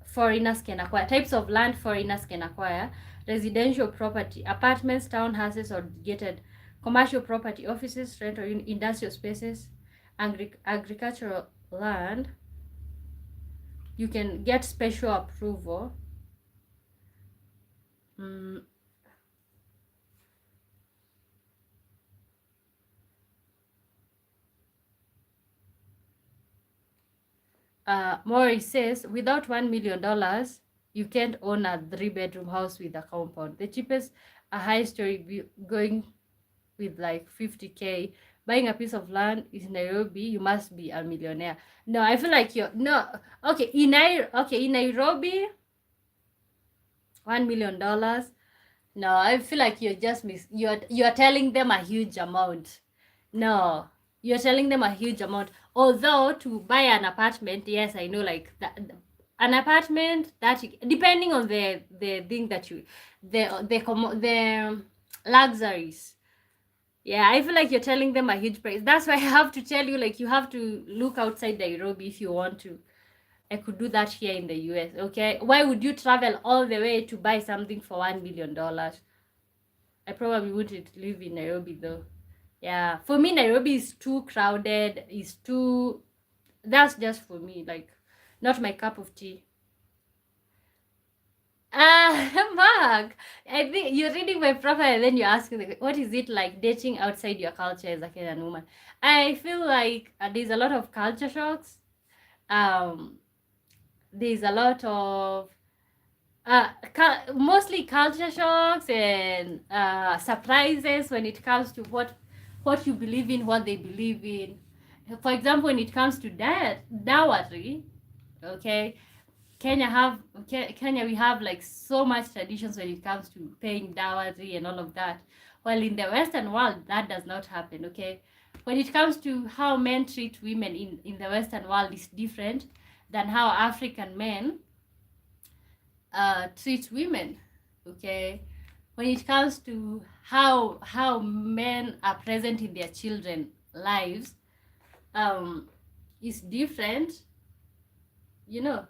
foreigners can acquire. Types of land foreigners can acquire: residential property, apartments, townhouses, or gated; commercial property, offices, rent or industrial spaces; agricultural land, you can get special approval. Maury says, without $1 million, you can't own a 3-bedroom house with a compound. The cheapest, a high story going with like 50K. Buying a piece of land in Nairobi, you must be a millionaire. No, I feel like you're no. Okay, in Nairobi, $1 million. No, I feel like you're just you're telling them a huge amount. No, you're telling them a huge amount. Although to buy an apartment, yes, I know, like that, an apartment that depending on the thing that you the luxuries. Yeah, I feel like you're telling them a huge price. That's why I have to tell you, like, you have to look outside Nairobi if you want to. I could do that here in the US, okay? Why would you travel all the way to buy something for $1 million? I probably wouldn't live in Nairobi though. Yeah, for me, Nairobi is too crowded. Is too. That's just for me, like, not my cup of tea. Mark, I think you're reading my profile and then you're asking, what is it like dating outside your culture as a Kenyan woman? I feel like there's a lot of culture shocks. Um, there's a lot of mostly culture shocks and surprises when it comes to what you believe in, what they believe in. For example, when it comes to dowry, okay, Kenya, we have like so much traditions when it comes to paying dowry and all of that. While in the Western world, that does not happen, okay? When it comes to how men treat women in the Western world is different than how African men treat women, okay? When it comes to how men are present in their children lives, is different, you know.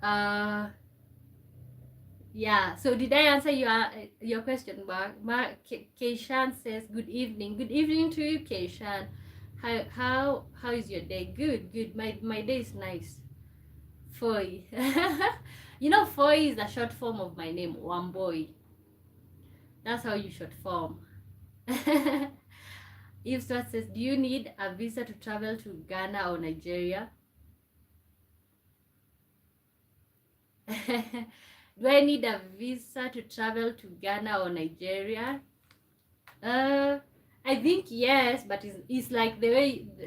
uh yeah, so did I answer your question, Mark? Keishan says good evening. Good evening to you, Keishan. How is your day? Good. My day is nice. Foy. You know, Foy is a short form of my name, Wamboy. That's how you short form. If Swat says, do you need a visa to travel to Ghana or Nigeria? Do I need a visa to travel to Ghana or Nigeria? I think yes, but it's like the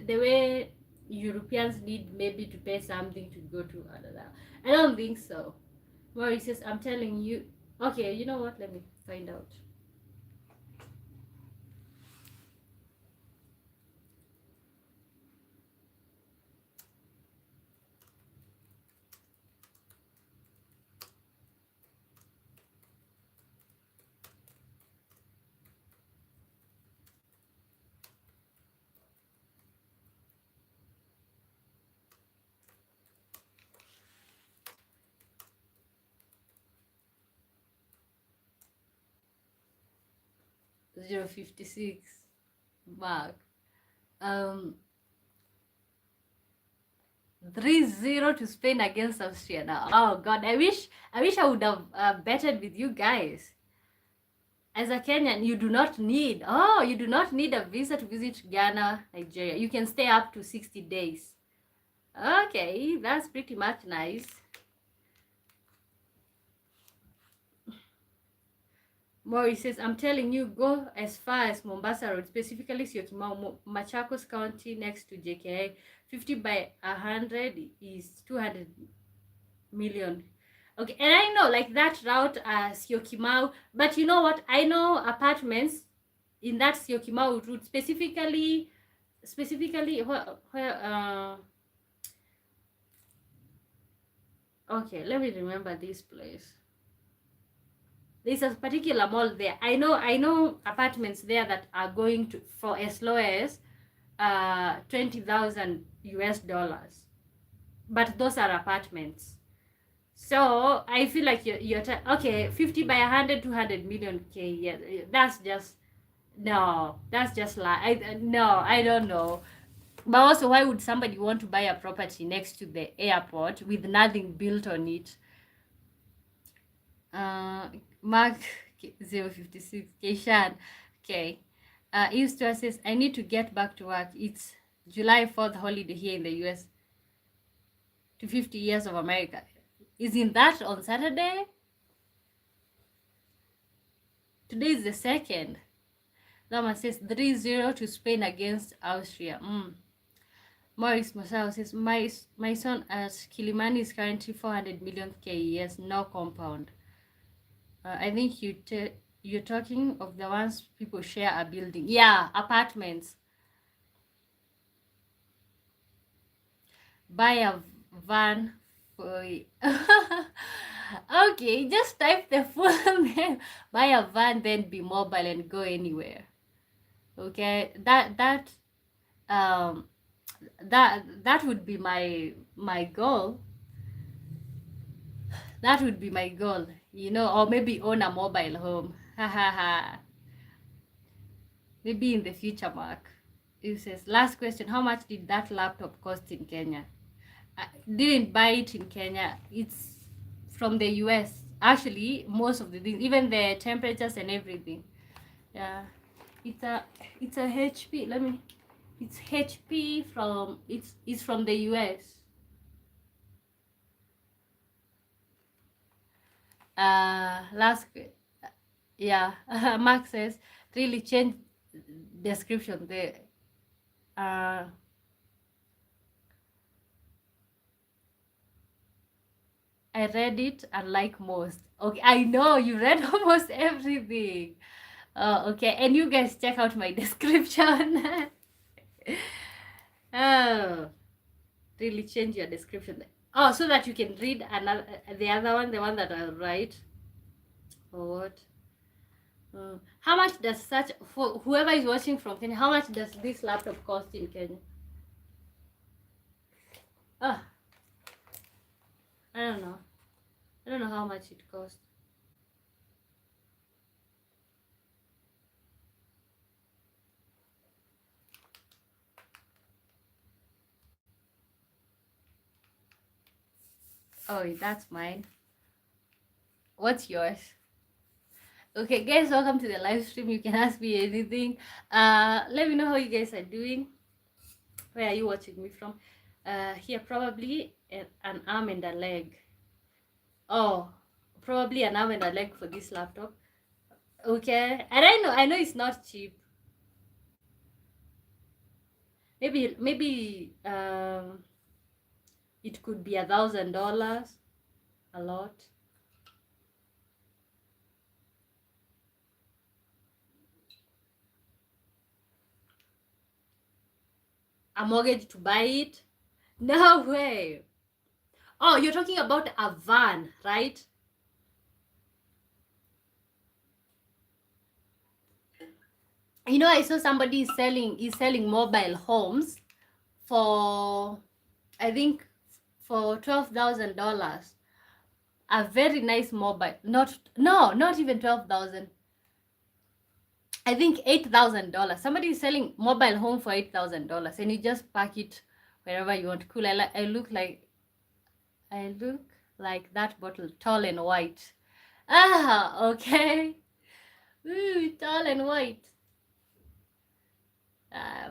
way Europeans need maybe to pay something to go to another. I don't think so. Maurice says, I'm telling you. Okay, you know what? Let me find out. 056 Mark. 3-0 to Spain against Austria now. Oh god, I wish I would have betted with you guys. As a Kenyan, you do not need a visa to visit Ghana, Nigeria. You can stay up to 60 days. Okay, that's pretty much nice. Maurice says, I'm telling you, go as far as Mombasa Road, specifically Syokimau, Machakos County, next to JKI. 50 by 100 is 200 million. Okay, and I know like that route, Syokimau, but you know what? I know apartments in that Syokimau route, specifically where okay, let me remember this place. There's a particular mall there. I know apartments there that are going to for as low as 20,000 US dollars, but those are apartments. So I feel like you're okay. 50 by 100, 200 million K. Yeah, that's just no. That's just like I don't know. But also, why would somebody want to buy a property next to the airport with nothing built on it? Mark 056 Keshan. Okay. Easter says, I need to get back to work. It's July 4th holiday here in the US. To 50 years of America. Isn't that on Saturday? Today is the 2nd. Lama says 3-0 to Spain against Austria. Maurice Masao says, my son at Kilimani is currently 400 million KES, no compound. I think you're talking of the ones people share a building. Yeah, apartments. Buy a van for okay, just type the full name. Buy a van, then be mobile and go anywhere. Okay, that would be my goal. That would be my goal, you know, or maybe own a mobile home. Ha ha ha. Maybe in the future, Mark. It says, last question, how much did that laptop cost in Kenya? I didn't buy it in Kenya. It's from the US. Actually, most of the things, even the temperatures and everything. Yeah. It's a HP. It's HP from it's from the US. Last, yeah. Mark says, really change description there. I read it unlike most. Okay, I know you read almost everything. Okay, and you guys check out my description. Oh, really change your description. Oh, so that you can read another, the other one, the one that I'll write. Or what? How much does such, for whoever is watching from Kenya, how much does this laptop cost in Kenya? Oh, I don't know. I don't know how much it costs. Oh, that's mine. What's yours? Okay, guys, welcome to the live stream. You can ask me anything. Let me know how you guys are doing. Where are you watching me from? Here, probably an arm and a leg. Oh, probably an arm and a leg for this laptop. Okay, and I know it's not cheap. Maybe it could be $1,000. A lot. A mortgage to buy it? No way. Oh, you're talking about a van, right? You know, I saw somebody is selling mobile homes for, I think, for $12,000. A very nice mobile, not even 12,000. I think $8,000. Somebody is selling mobile home for $8,000, and you just pack it wherever you want. Cool. I look like that bottle, tall and white. Ah, okay. Ooh, tall and white.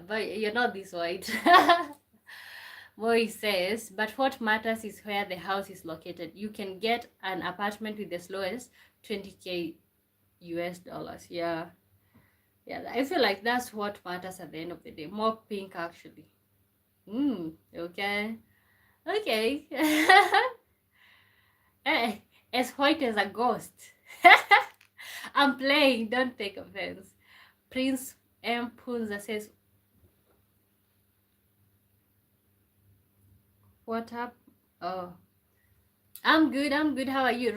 But you're not this white. Moy says, but what matters is where the house is located. You can get an apartment with as low as $20K US. Yeah. Yeah, I feel like that's what matters at the end of the day. More pink, actually. Okay. Okay. Hey, as white as a ghost. I'm playing, don't take offense. Prince M. Punza says, what up? Oh, I'm good. How are you?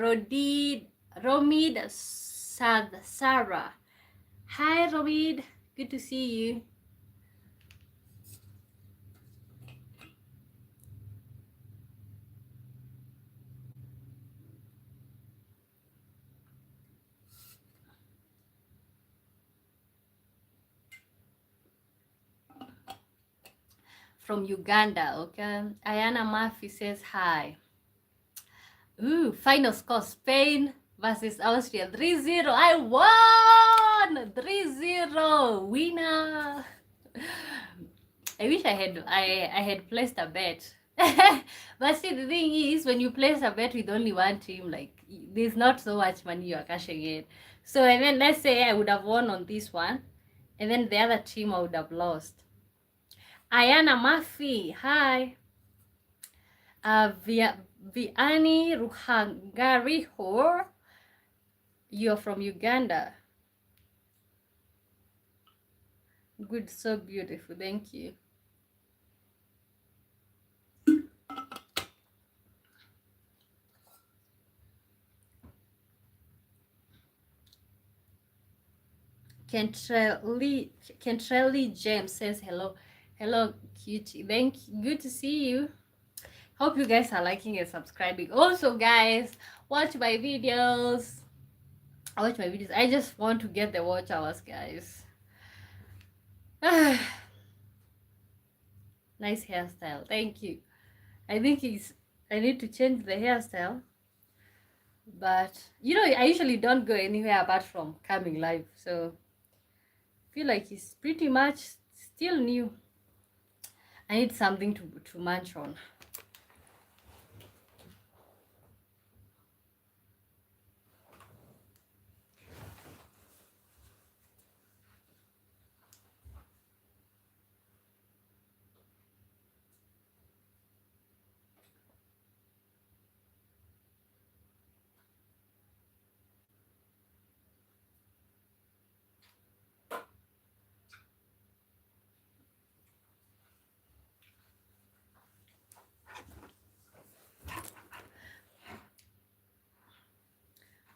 Romid Sarah. Hi, Romid. Good to see you. From Uganda, okay? Ayana Murphy says hi. Ooh, final score, Spain versus Austria, 3-0. I won! won 3-0 winner. I wish I had placed a bet. But see, the thing is, when you place a bet with only one team, like there's not so much money you are cashing in. So and then let's say I would have won on this one, and then the other team I would have lost. Ayana Murphy, hi. Viani Ruhangariho, you're from Uganda. Good, so beautiful, thank you. Kentrelli James says hello. Hello, cutie. Thank you. Good to see you. Hope you guys are liking and subscribing. Also, guys, watch my videos. I just want to get the watch hours, guys. Nice hairstyle. Thank you. I think I need to change the hairstyle. But you know, I usually don't go anywhere apart from coming live, so I feel like it's pretty much still new. I need something to munch on.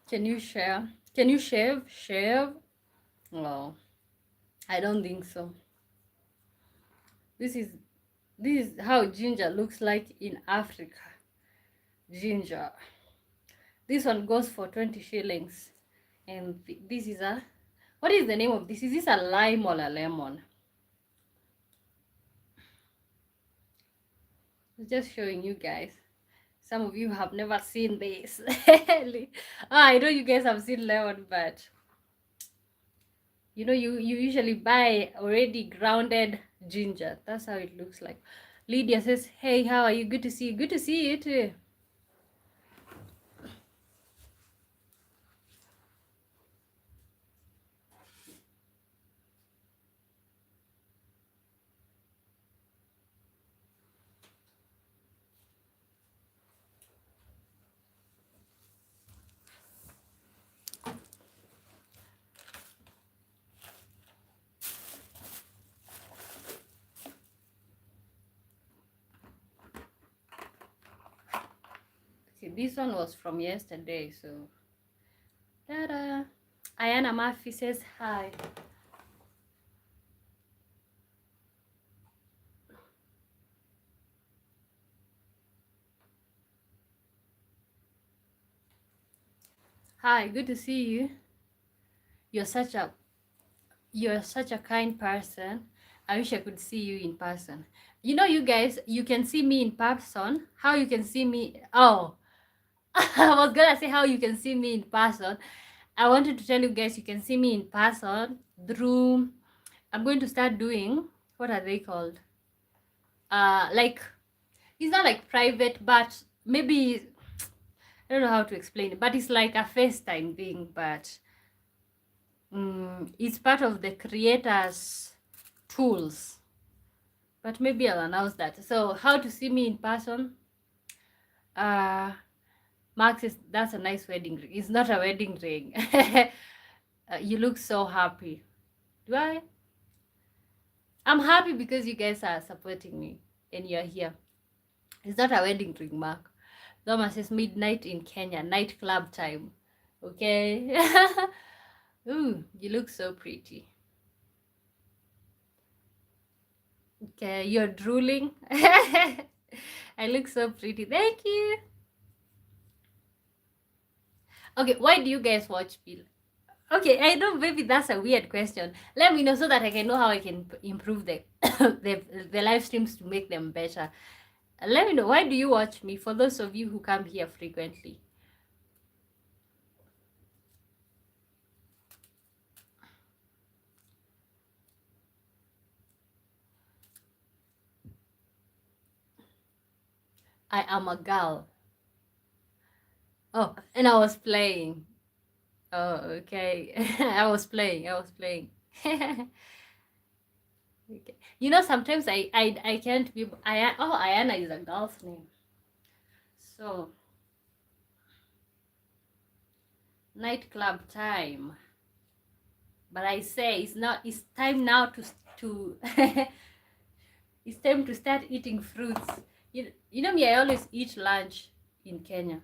Can you share? Can you shave? Shave? Well, I don't think so. This is how ginger looks like in Africa. Ginger. This one goes for 20 shillings. And this is a, what is the name of this? Is this a lime or a lemon? Just showing you guys. Some of you have never seen this. I know you guys have seen lemon, but you know, you usually buy already grounded ginger. That's how it looks like. Lydia says, hey, how are you? Good to see you. Good to see you too. Okay, this one was from yesterday, so ta-da. Ayana Murphy says hi. Hi, good to see you. You're such a kind person. I wish I could see you in person. You know, you guys, you can see me in person. How you can see me? Oh, I was gonna say how you can see me in person. I wanted to tell you guys you can see me in person through, I'm going to start doing, what are they called? Like, it's not like private, but maybe, I don't know how to explain it, but it's like a FaceTime thing, but it's part of the creators tools, but maybe I'll announce that. So how to see me in person? Max says that's a nice wedding ring. It's not a wedding ring. You look so happy. Do I? I'm happy because you guys are supporting me and you're here. It's not a wedding ring, Mark. Thomas says midnight in Kenya, nightclub time. Okay. Ooh, you look so pretty. Okay, you're drooling. I look so pretty. Thank you. Okay, why do you guys watch Bill? Okay, I know maybe that's a weird question. Let me know so that I can know how I can improve the the live streams to make them better. Let me know, why do you watch me, for those of you who come here frequently? I am a girl. Oh, and I was playing. Oh, okay. I was playing. Okay. You know, sometimes I can't be. Ayana is a girl's name. So nightclub time. But I say it's not. It's time now to. It's time to start eating fruits. You know me. I always eat lunch in Kenya.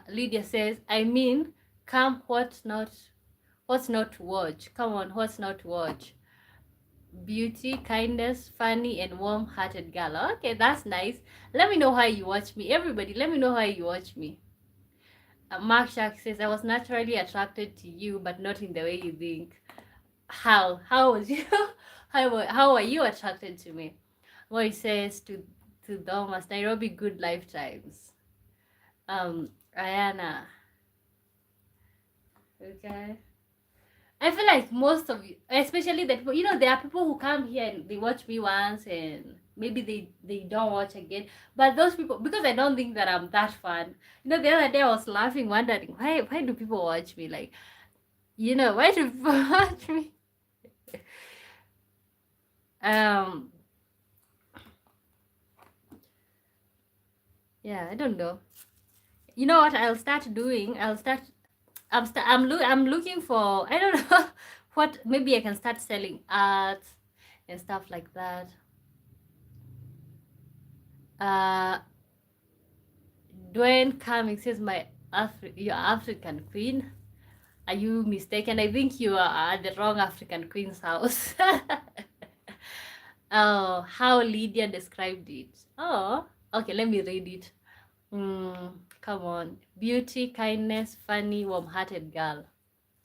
Lydia says, I mean, come, what's not to watch? Come on, what's not to watch? Beauty, kindness, funny, and warm-hearted girl. Okay, that's nice. Let me know how you watch me. Everybody, let me know how you watch me. Mark Shark says, I was naturally attracted to you, but not in the way you think. How was you? How are you attracted to me? Well, he says to Thomas, Nairobi, good lifetimes. Ayana. Okay. I feel like most of you, especially the people, you know, there are people who come here and they watch me once and maybe they don't watch again. But those people, because I don't think that I'm that fun. You know, the other day I was laughing, wondering why do people watch me? Like, you know, why do people watch me? Um, yeah, I don't know. You know what? I'll start doing. I'm looking for. I don't know what. Maybe I can start selling art and stuff like that. Uh, Dwayne Cumming says, "You're African queen. Are you mistaken? I think you are at the wrong African queen's house." Oh, how Lydia described it. Oh, okay. Let me read it. Come on, beauty, kindness, funny, warm-hearted girl.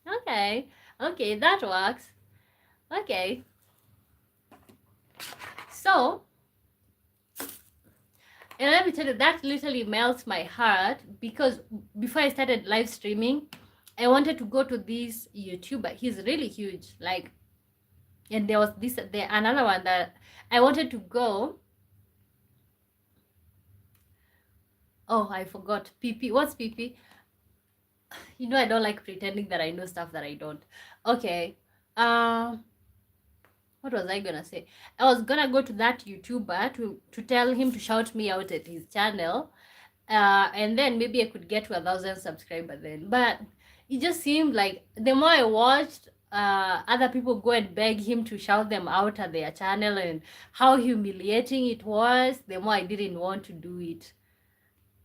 Okay, okay, that works. Okay, so and let me tell you, that literally melts my heart because before I started live streaming, I wanted to go to this YouTuber. He's really huge. Like, and there was another one that I wanted to go. Oh, I forgot. PP. What's PP? You know, I don't like pretending that I know stuff that I don't. Okay. What was I gonna say? I was gonna go to that YouTuber to tell him to shout me out at his channel. And then maybe I could get to 1,000 subscribers then. But it just seemed like the more I watched other people go and beg him to shout them out at their channel and how humiliating it was, the more I didn't want to do it.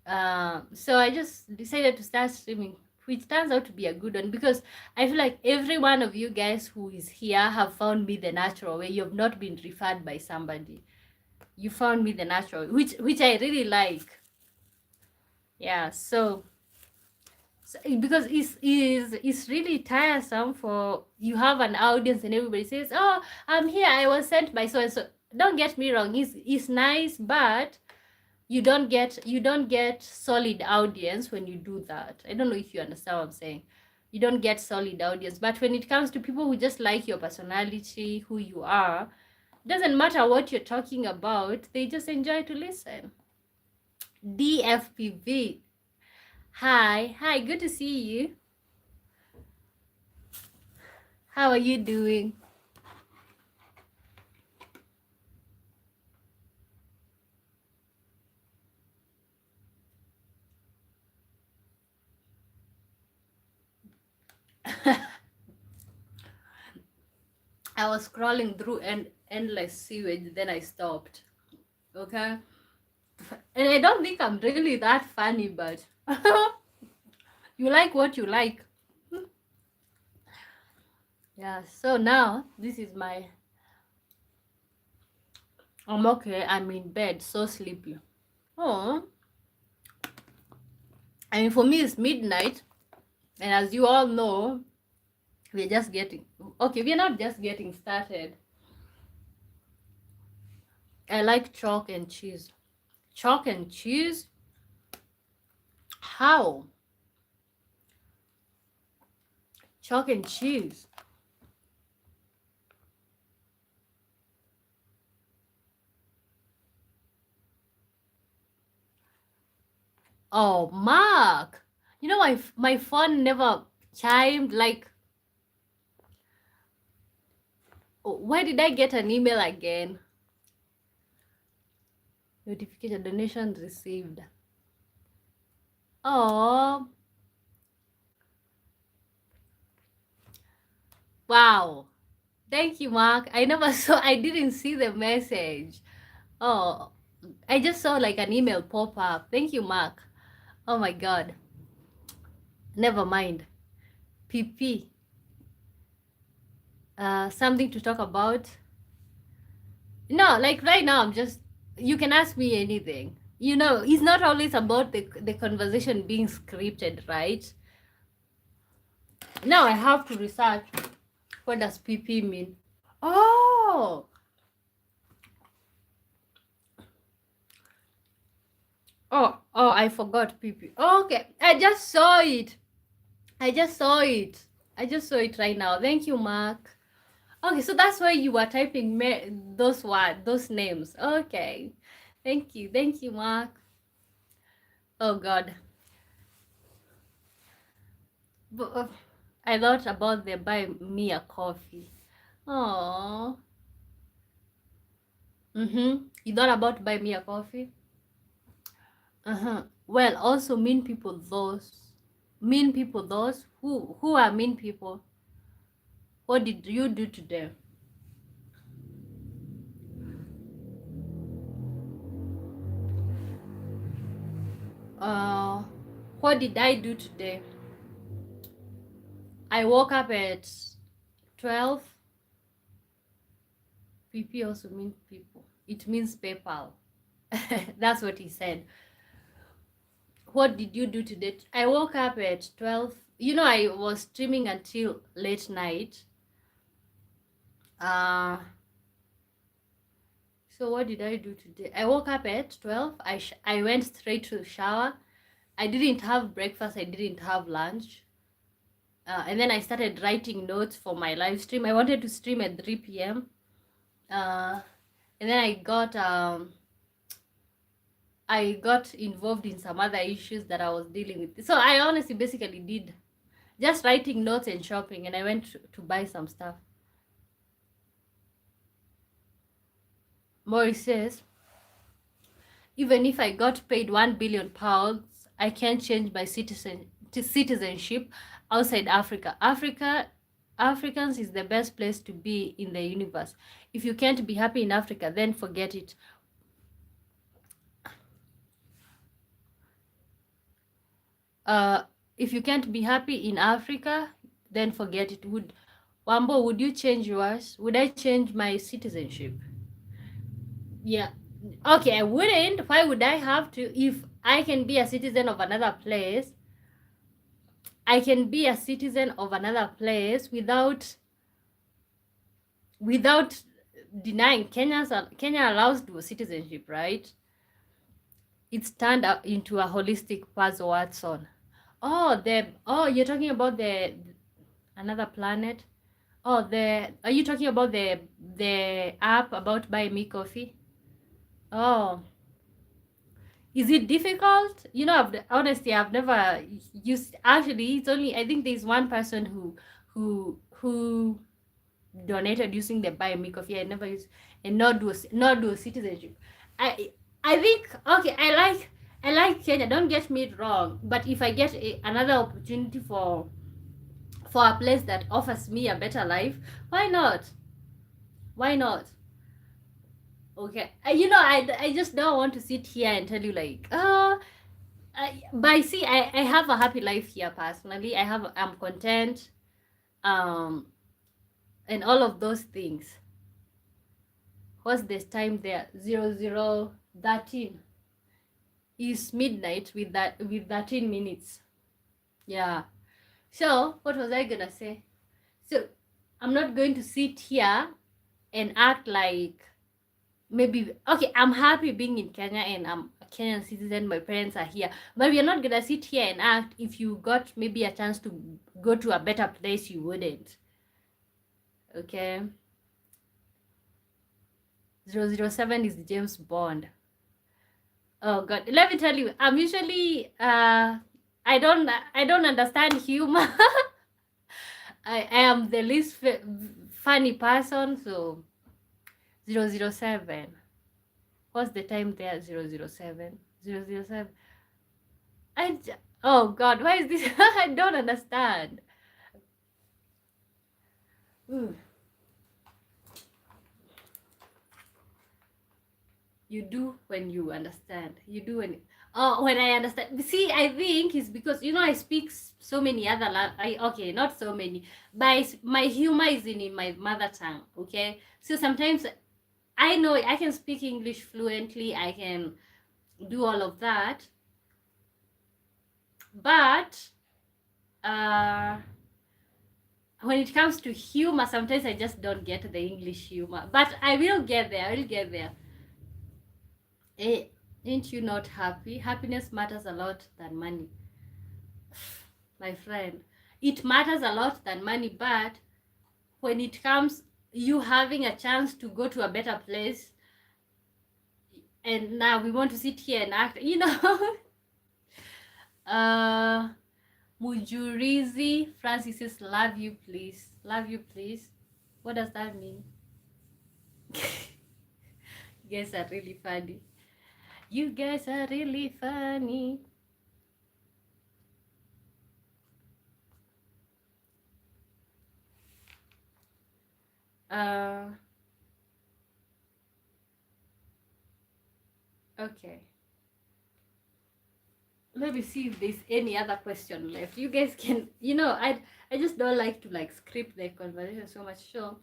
So I just decided to start streaming, which turns out to be a good one because I feel like every one of you guys who is here have found me the natural way. You have not been referred by somebody. You found me the natural, which I really like. Yeah, so because it's really tiresome for you have an audience and everybody says, oh, I'm here, I was sent by so and so. Don't get me wrong, it's nice, but you don't get solid audience when you do that. I don't know if you understand what I'm saying. You don't get solid audience, but when it comes to people who just like your personality, who you are, doesn't matter what you're talking about, they just enjoy to listen. DFPV. Hi, good to see you. How are you doing? I was scrolling through endless sewage, then I stopped. Okay? And I don't think I'm really that funny, but you like what you like. Yeah, so now this is my. I'm okay. I'm in bed, so sleepy. Oh, I mean, for me, it's midnight, and as you all know, we're just getting. Okay, we're not just getting started. I like chalk and cheese. Chalk and cheese? How? Chalk and cheese. Oh, Mark. You know, my phone never chimed. Like, why did I get an email again? Notification donation received. Oh, wow. Thank you, Mark. I never saw, I didn't see the message. Oh, I just saw like an email pop up. Thank you, Mark. Oh my God. Never mind. PP. Something to talk about? No, like right now, you can ask me anything. You know, it's not always about the conversation being scripted, right? Now I have to research what does PP mean. Oh, I forgot PP. Okay, I just saw it. I just saw it. I just saw it right now. Thank you, Mark. Okay, so that's why you were typing those words, those names. Okay. Thank you. Thank you, Mark. Oh, God. I thought about the buy me a coffee. Oh. You thought about buy me a coffee? Well, also mean people those who are mean people. What did you do to them? Uh, what did I do today? I woke up at 12. PP also means people. It means PayPal. That's what he said. What did you do today? I woke up at 12. You know, I was streaming until late night. So what did I do today? I woke up at 12. I went straight to the shower. I didn't have breakfast. I didn't have lunch. And then I started writing notes for my live stream. I wanted to stream at 3 p.m. And then I got involved in some other issues that I was dealing with. So I honestly basically did just writing notes and shopping, and I went to buy some stuff. Morris says, even if I got paid £1 billion, I can't change my citizenship outside Africa. Africans is the best place to be in the universe. If you can't be happy in Africa, then forget it. If you can't be happy in Africa, then forget it. Wambo, would you change yours? Would I change my citizenship? Yeah. Okay, I wouldn't. Why would I have to? If I can be a citizen of another place, I can be a citizen of another place without denying. Kenya allows dual citizenship, right? It's turned up into a holistic puzzle, Watson. You're talking about the another planet. Are you talking about the app about buy me coffee? Oh, is it difficult? You know, honestly, I've never used. Actually, it's only, I think there's one person who donated using the buy me coffee. I never use, and not do citizenship. I think, okay. I like Kenya. Don't get me wrong, but if I get another opportunity for a place that offers me a better life, why not? Why not? Okay, you know, I just don't want to sit here and tell you like, but see, I have a happy life here personally. I'm content, and all of those things. What's this time there? 0013 is midnight with 13 minutes. Yeah. So what was I gonna say? So I'm not going to sit here and act like maybe, okay, I'm happy being in Kenya and I'm a Kenyan citizen, my parents are here, but we're not gonna sit here and act if you got maybe a chance to go to a better place, you wouldn't. Okay. 007 is James Bond. Oh God, let me tell you, I'm usually I don't understand humor. I am the least funny person. So 007. What's the time there? 007. 007. Oh God, why is this? I don't understand. Ooh. You do when you understand. You do when I understand. See, I think it's because I speak so many other okay, not so many, but my humor is in my mother tongue. Okay, so sometimes I know I can speak English fluently. I can do all of that, but when it comes to humor, sometimes I just don't get the English humor. But I will get there. I will get there. Ain't you not happy? Happiness matters a lot than money. My friend, it matters a lot than money, but when it comes you having a chance to go to a better place, and now we want to sit here and act, Mujurizi Francis says, love you please. Love you please. What does that mean? You guys are really funny. You guys are really funny. Okay. Let me see if there's any other question left. You guys can, I just don't like to script the conversation so much. So,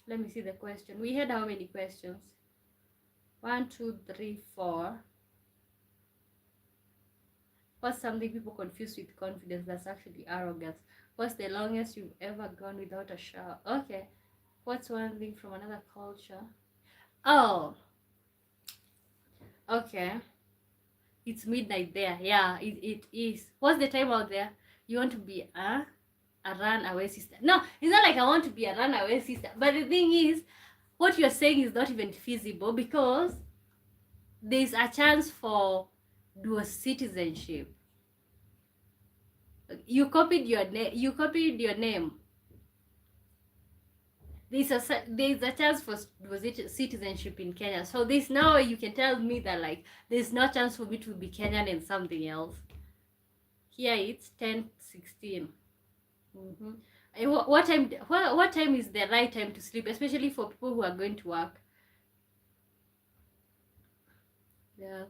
let me see the question. We had how many questions? 1, 2, 3, 4. What's something people confuse with confidence that's actually arrogance? What's the longest you've ever gone without a shower? Okay. What's one thing from another culture? Oh, okay. It's midnight there. Yeah, it is. What's the time out there? You want to be a runaway sister? No, it's not like I want to be a runaway sister. But the thing is, what you're saying is not even feasible because there's a chance for dual citizenship. You copied your name. You copied your name. There's a chance for citizenship in Kenya. So there's no way you can tell me that there's no chance for me to be Kenyan and something else. Here it's 10:16. What time? What time is the right time to sleep, especially for people who are going to work? Yeah.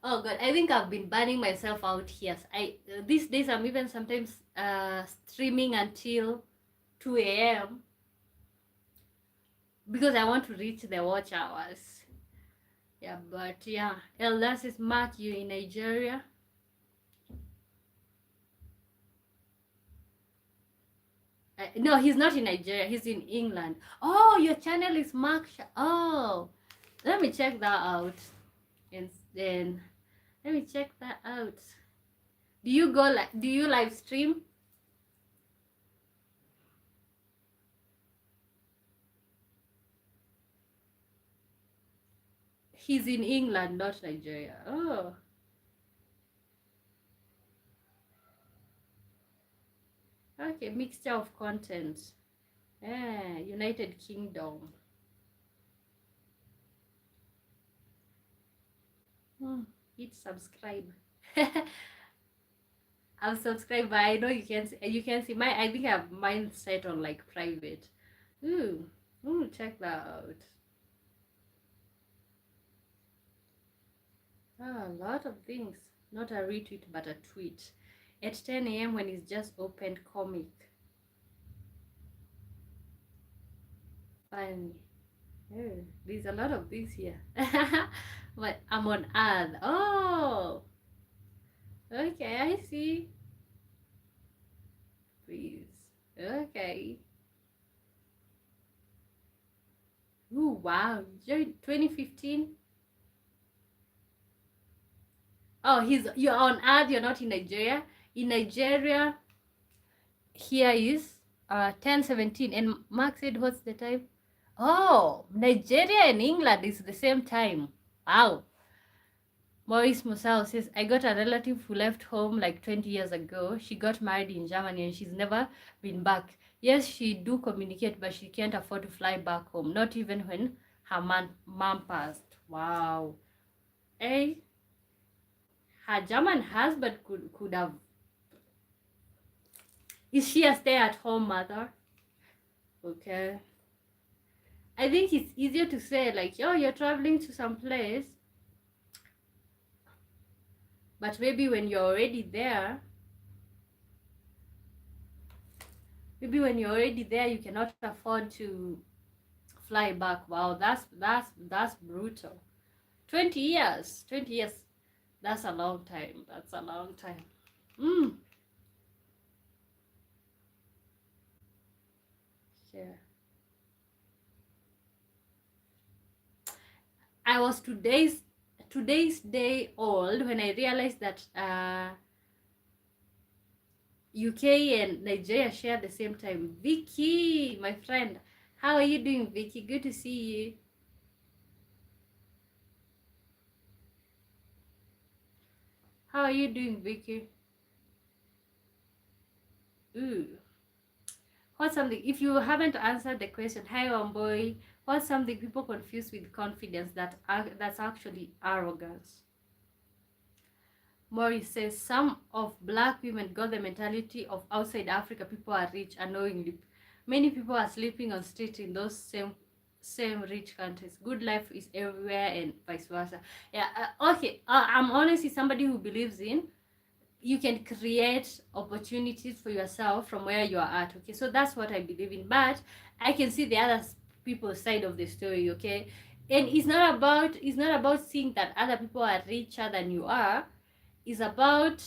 Oh God, I think I've been burning myself out here. These days I'm even sometimes streaming until 2 a.m. because I want to reach the watch hours. Yeah, but yeah, Elders is Mark, you in Nigeria? No, he's not in Nigeria. He's in England. Oh, your channel is Mark. Oh, let me check that out. And then let me check that out. Do you live stream? He's in England, not Nigeria. Oh. Okay, mixture of content. Yeah, United Kingdom. Hit subscribe. I'm subscribed, but I know you can see my. I think I have mine set on private. Ooh, check that out. A lot of things. Not a retweet, but a tweet. At 10 a.m. when it's just opened comic. Funny. Oh, there's a lot of things here. But I'm on ad. Oh, okay, I see. Please. Okay. Ooh, wow. 2015. Oh, you're on ad. You're not in Nigeria. In Nigeria, here is 10:17. And Mark said, what's the time? Oh, Nigeria and England is the same time. Wow. Maurice Musao says, I got a relative who left home like 20 years ago. She got married in Germany and she's never been back. Yes, she do communicate, but she can't afford to fly back home, not even when her mom passed. Wow. Hey, her German husband could have. Is she a stay-at-home mother? Okay. I think it's easier to say like, oh, you're traveling to some place, but maybe when you're already there, you cannot afford to fly back. Wow, that's brutal. 20 years. 20 years. That's a long time. That's a long time. Yeah. I was today's day old when I realized that UK and Nigeria share the same time. Vicky, my friend, how are you doing, Vicky? Good to see you. How are you doing, Vicky? Ooh. What's something, if you haven't answered the question, hi Wamboy, what's something people confuse with confidence that's actually arrogance? Morris says some of black women got the mentality of outside Africa people are rich unknowingly. Many people are sleeping on street in those same rich countries. Good life is everywhere and vice versa. Yeah. Okay. I'm honestly somebody who believes in you can create opportunities for yourself from where you are at. Okay, so that's what I believe in, but I can see the other people's side of the story. Okay, and it's not about seeing that other people are richer than you are. It's about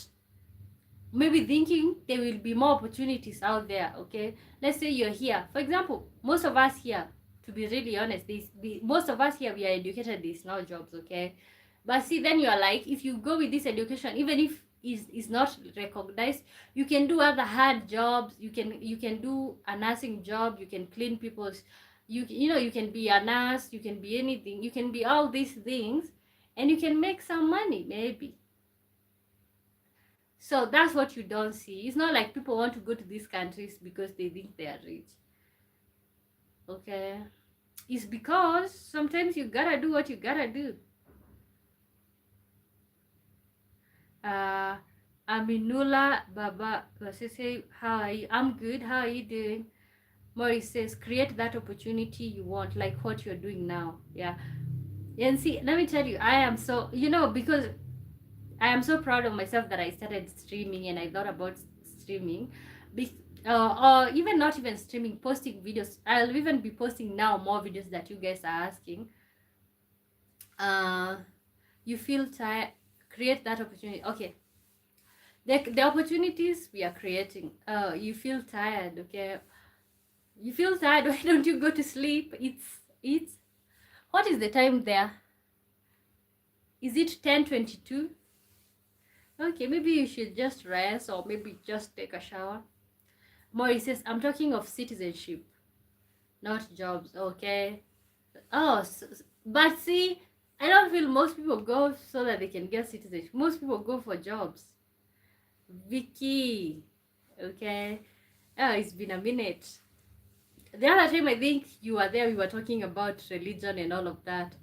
maybe thinking there will be more opportunities out there. Okay, let's say you're here, for example, most of us here, to be really honest, most of us here, we are educated, there's no jobs. Okay, but see, then you are like, if you go with this education, even if is not recognized, you can do other hard jobs. You can do a nursing job, you can clean people's, you can be a nurse, you can be anything, you can be all these things, and you can make some money maybe. So that's what you don't see. It's not like people want to go to these countries because they think they are rich. Okay, it's because sometimes you gotta do what you gotta do. Aminula Baba say, how are you? I'm good. How are you doing? Maurice says, create that opportunity you want, like what you're doing now. Yeah. And see, let me tell you, I am so, because I am so proud of myself that I started streaming and I thought about streaming. Or even not even streaming, posting videos. I'll even be posting now more videos that you guys are asking. You feel tired, create that opportunity. Okay, the opportunities we are creating. You feel tired. Okay, you feel tired. Why don't you go to sleep? It's what is the time there? Is it 10:22? Okay, maybe you should just rest or maybe just take a shower. Maurice says, I'm talking of citizenship, not jobs. Okay. Oh, but see, I don't feel most people go so that they can get citizenship. Most people go for jobs. Vicky, okay. Oh, it's been a minute. The other time I think you were there, we were talking about religion and all of that.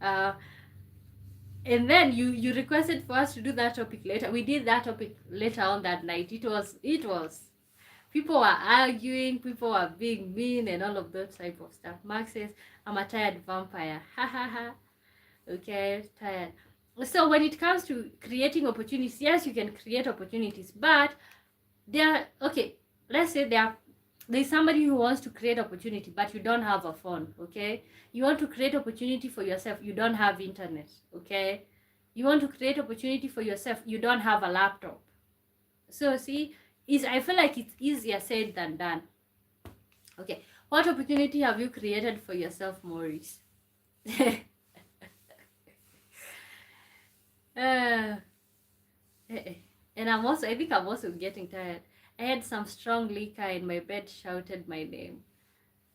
And then you requested for us to do that topic later. We did that topic later on that night. It was people were arguing, people were being mean and all of that type of stuff. Mark says, I'm a tired vampire. Ha ha ha. Okay, tired. So when it comes to creating opportunities, yes, you can create opportunities, but okay, let's say there's somebody who wants to create opportunity, but you don't have a phone. Okay, you want to create opportunity for yourself, you don't have internet. Okay, you want to create opportunity for yourself, you don't have a laptop. So see, I feel like it's easier said than done. Okay, what opportunity have you created for yourself, Maurice? uh, and I think I'm also getting tired. I had some strong liquor in my bed, shouted my name.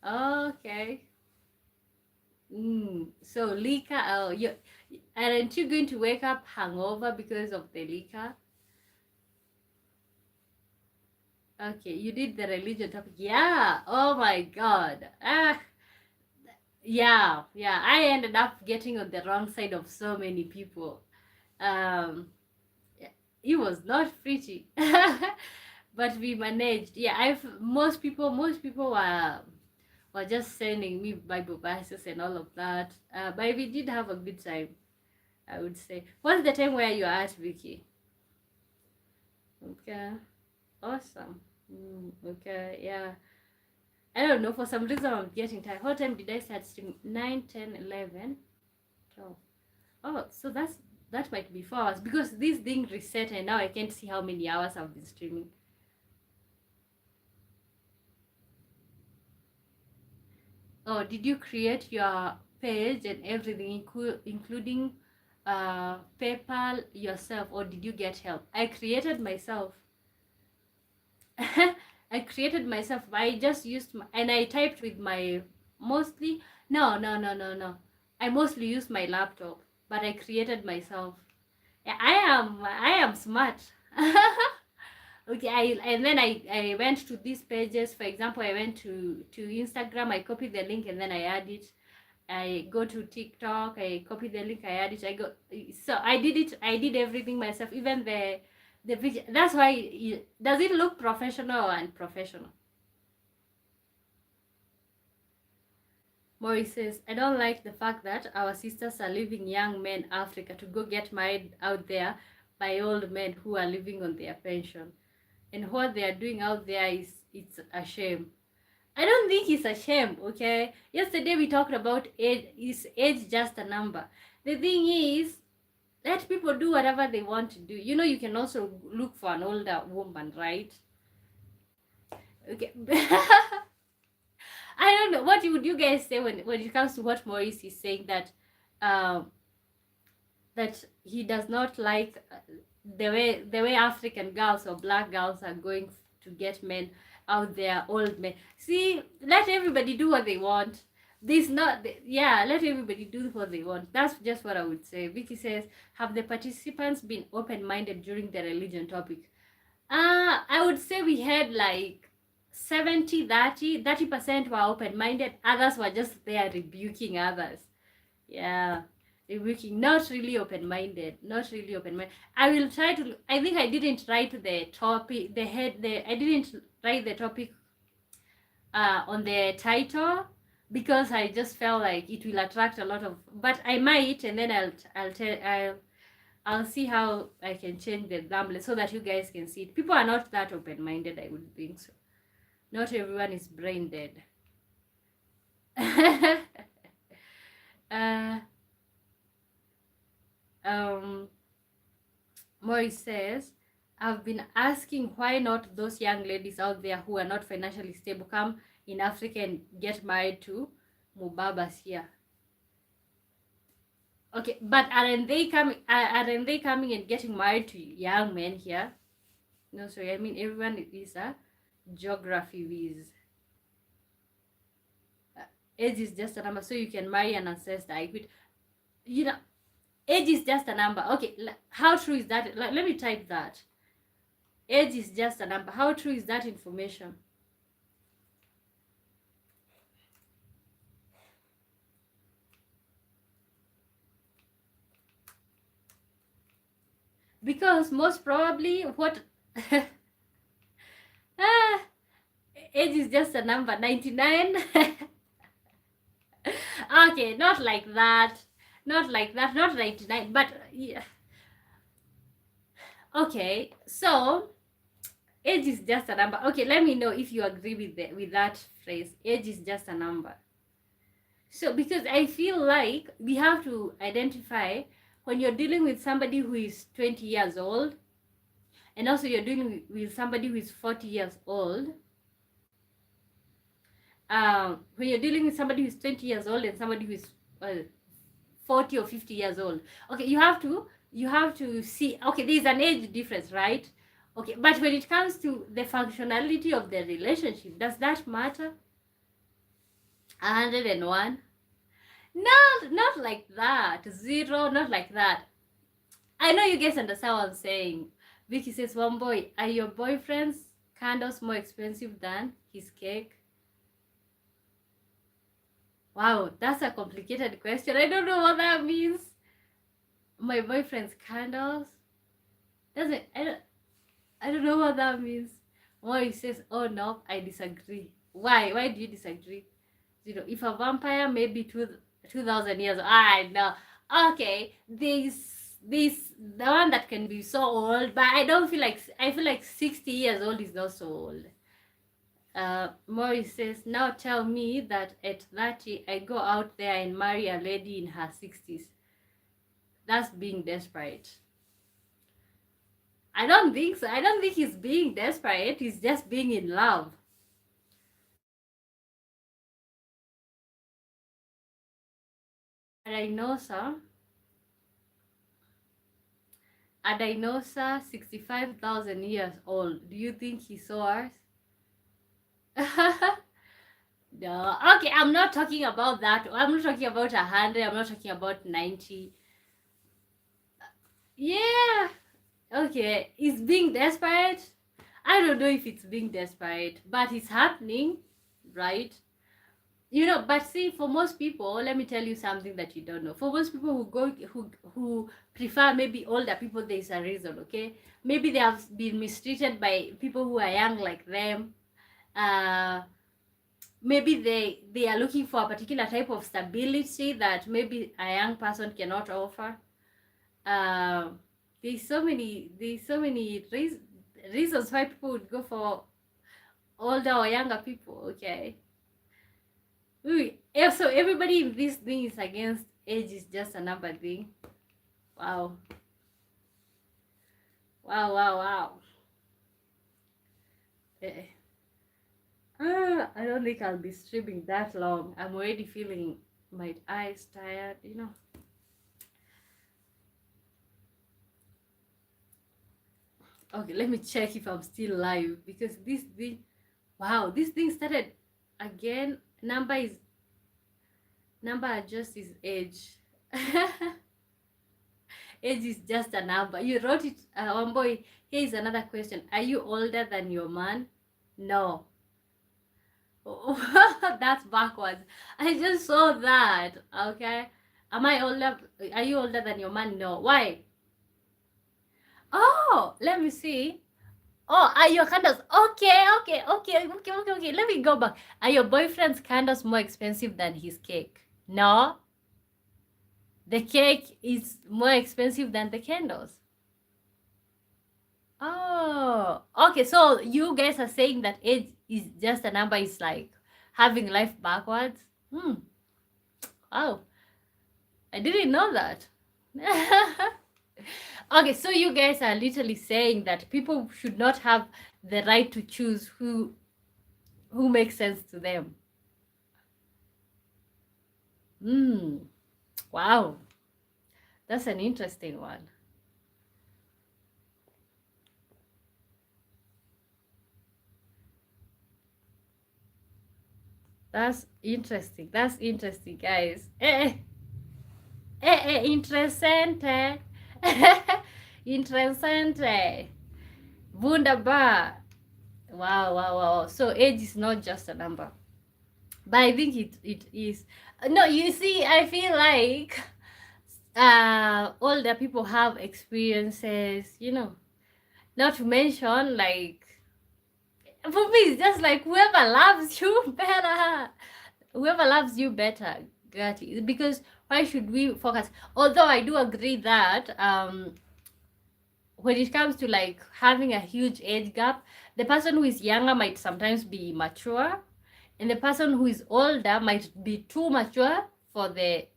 Okay. So liquor, aren't you going to wake up hangover because of the liquor? Okay, you did the religion topic. Yeah. Oh my God. Yeah. I ended up getting on the wrong side of so many people. Um, it was not pretty, but we managed. Yeah, most people were just sending me Bible verses and all of that. But we did have a good time, I would say. What's the time where you are at, Vicky? Okay, awesome. Okay, yeah. I don't know, for some reason I'm getting tired. What time did I start streaming? 9, 10, 11, 12. Oh, so that might be 4 hours because this thing reset and now I can't see how many hours I've been streaming. Oh, did you create your page and everything, including PayPal yourself, or did you get help? I created myself. I created myself. I just used and I typed with my mostly. No. I mostly used my laptop, but I created myself. Yeah, I am smart. Okay, and then I went to these pages. For example, I went to Instagram. I copied the link and then I add it. I go to TikTok. I copy the link. I add it. So I did it. I did everything myself. Even the video. That's why does it look professional and professional? Maurice says, I don't like the fact that our sisters are leaving young men Africa to go get married out there by old men who are living on their pension. And what they are doing out there it's a shame. I don't think it's a shame, okay? Yesterday we talked about age. Is age just a number? The thing is, let people do whatever they want to do. You can also look for an older woman, right? Okay. I don't know. What would you guys say when it comes to what Maurice is saying, um, that he does not like the way African girls or black girls are going to get men out there, old men. See, let everybody do what they want. This not yeah, let everybody do what they want. That's just what I would say. Vicky says, have the participants been open-minded during the religion topic? I would say we had like 30% were open-minded, others were just there rebuking others. Yeah, rebuking, not really open-minded, I will try to, I think I didn't write the topic, I didn't write the topic on the title because I just felt like it will attract a lot of, but I might, and then I'll see how I can change the thumbnail so that you guys can see it. People are not that open-minded, I would think so. Not everyone is brain dead. uh, Maurice says, I've been asking why not those young ladies out there who are not financially stable come in Africa and get married to Mubabas here. Okay, but aren't they coming and getting married to young men here? No, sorry, I mean everyone is a geography whiz. Age is just a number, so you can marry an ancestor. I quit. Age is just a number. Okay, how true is that? Let me type that. Age is just a number. How true is that information? Because most probably what age is just a number. 99. Okay, not like that, not 99, but yeah. Okay, so age is just a number. Okay, let me know if you agree with that phrase. Age is just a number. So because I feel like we have to identify when you're dealing with somebody who is 20 years old and also you're dealing with somebody who is 40 years old. When you're dealing with somebody who's 20 years old and somebody who's 40 or 50 years old, okay, you have to see, okay, there's an age difference, right? Okay, but when it comes to the functionality of the relationship, does that matter? 101. Not like that. Zero, not like that. I know you guys understand what I'm saying. Vicky says, one boy, are your boyfriend's candles more expensive than his cake? Wow, that's a complicated question. I don't know what that means. My boyfriend's candles? Doesn't I don't know what that means. Mori says, oh no, I disagree. Why? Why do you disagree? If a vampire maybe 2,000 years, I know. Okay, this the one that can be so old, but I feel like 60 years old is not so old. Morris says, now tell me that at 30 I go out there and marry a lady in her 60s. That's being desperate. I don't think so. I don't think he's being desperate. He's just being in love. A dinosaur 65,000 years old. Do you think he saw us? No. Okay, I'm not talking about that. I'm not talking about 100. I'm not talking about 90. Yeah. Okay. It's being desperate. I don't know if it's being desperate, but it's happening, right? But see, for most people, let me tell you something that you don't know. For most people who prefer maybe older people, there's a reason. Okay, maybe they have been mistreated by people who are young like them. Maybe they are looking for a particular type of stability that maybe a young person cannot offer. There's so many reasons why people would go for older or younger people. Okay. So everybody in this thing is against age is just a number thing. Wow. Wow, wow, wow. Eh. I don't think I'll be streaming that long. I'm already feeling my eyes tired. Okay, let me check if I'm still live because this thing started again. Number adjust is age. Age is just a number. You wrote it, one boy. Here is another question. Are you older than your man? No. That's backwards. I just saw that. Okay. Am I older? Are you older than your man? No. Why? Oh, let me see. Oh, are your candles okay? Let me go back. Are your boyfriend's candles more expensive than his cake? No. The cake is more expensive than the candles. Oh, okay. So you guys are saying that age is just a number. It's like having life backwards. Oh, I didn't know that. Okay, so you guys are literally saying that people should not have the right to choose who makes sense to them. Wow, that's an interesting one. That's interesting. That's interesting, guys. Interessante. Interessante. Wunderbar. Wow. So age is not just a number. But I think it is. No, you see, I feel like older people have experiences. Not to mention, like, for me, it's just like whoever loves you better. Whoever loves you better. Got it. Because why should we focus? Although I do agree that when it comes to like having a huge age gap, the person who is younger might sometimes be mature, and the person who is older might be too mature for the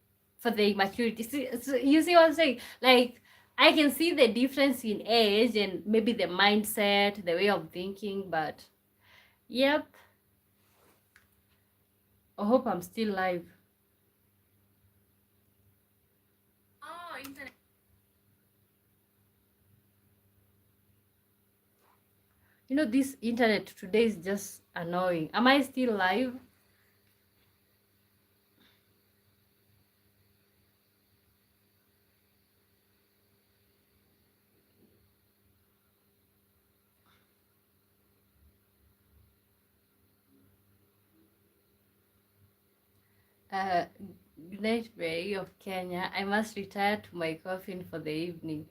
maturity. So you see what I'm saying? Like, I can see the difference in age and maybe the mindset, the way of thinking, but yep. I hope I'm still live. Oh, internet. This internet today is just annoying. Am I still live? Uh, Good night, Mary of Kenya. I must retire to my coffin for the evening.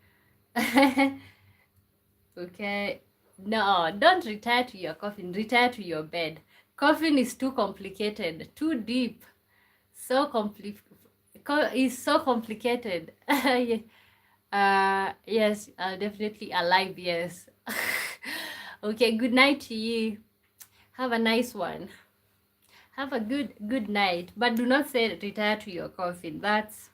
Okay. No, don't retire to your coffin. Retire to your bed. Coffin is too complicated, too deep. So is so complicated. Yes, definitely alive. Yes. Okay. Good night to you. Have a nice one. Have a good night. But do not say retire to your coffin. That's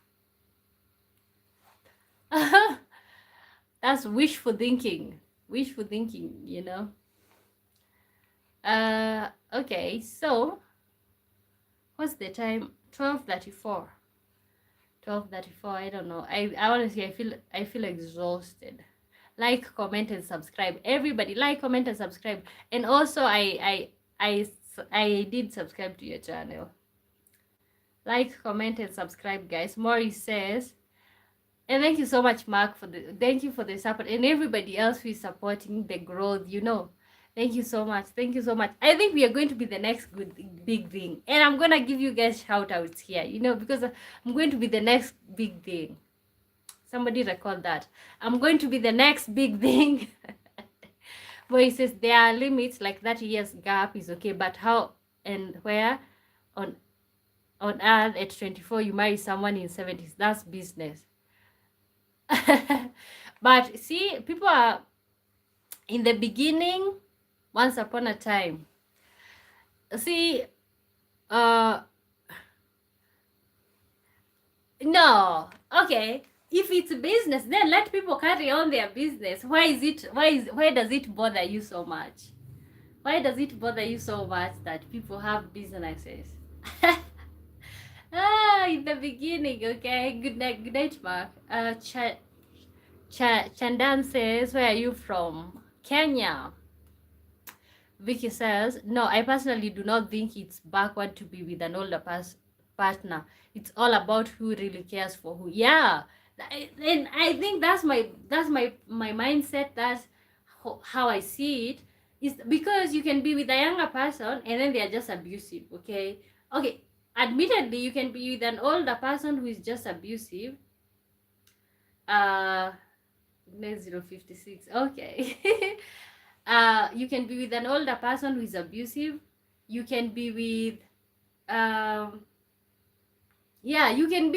wishful thinking. Wishful thinking. Okay. So what's the time? 12:34. 12:34. I don't know. I honestly I feel exhausted. Like, comment, and subscribe. Everybody, like, comment, and subscribe. And also, I did subscribe to your channel. Like, comment, and subscribe, guys. Maurice says, and thank you so much, Mark, thank you for the support, and everybody else who is supporting the growth. Thank you so much. Thank you so much. I think we are going to be the next big thing, and I'm gonna give you guys shout outs here. Because I'm going to be the next big thing. Somebody record that. I'm going to be the next big thing. But he says there are limits, like 30 years gap is okay, but how and where on earth at 24 you marry someone in 70s? That's business. But see, people are in the beginning, once upon a time. See, no, okay. If it's business, then let people carry on their business. Why does it bother you so much? Why does it bother you so much that people have businesses? In the beginning, okay. Good night, Mark. Chandan says, where are you from? Kenya. Vicky says, no, I personally do not think it's backward to be with an older partner. It's all about who really cares for who. Yeah, and I think that's my mindset. That's how I see it. Is because you can be with a younger person and then they are just abusive. Okay. Admittedly, you can be with an older person who is just abusive. 056. Okay. You can be with an older person who is abusive. You can be with you can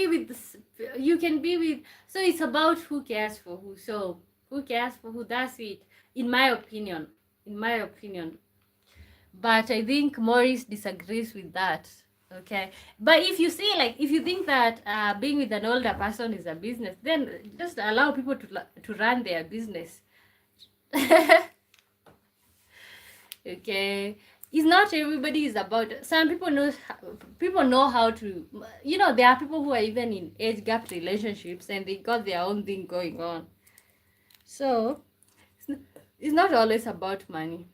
be with so it's about who cares for who. So who cares for who, that's it, in my opinion. But I think Maurice disagrees with that. Okay, but if you think that being with an older person is a business, then just allow people to run their business. Okay, it's not everybody is about. Some people know how to. There are people who are even in age gap relationships and they got their own thing going on. So it's not always about money.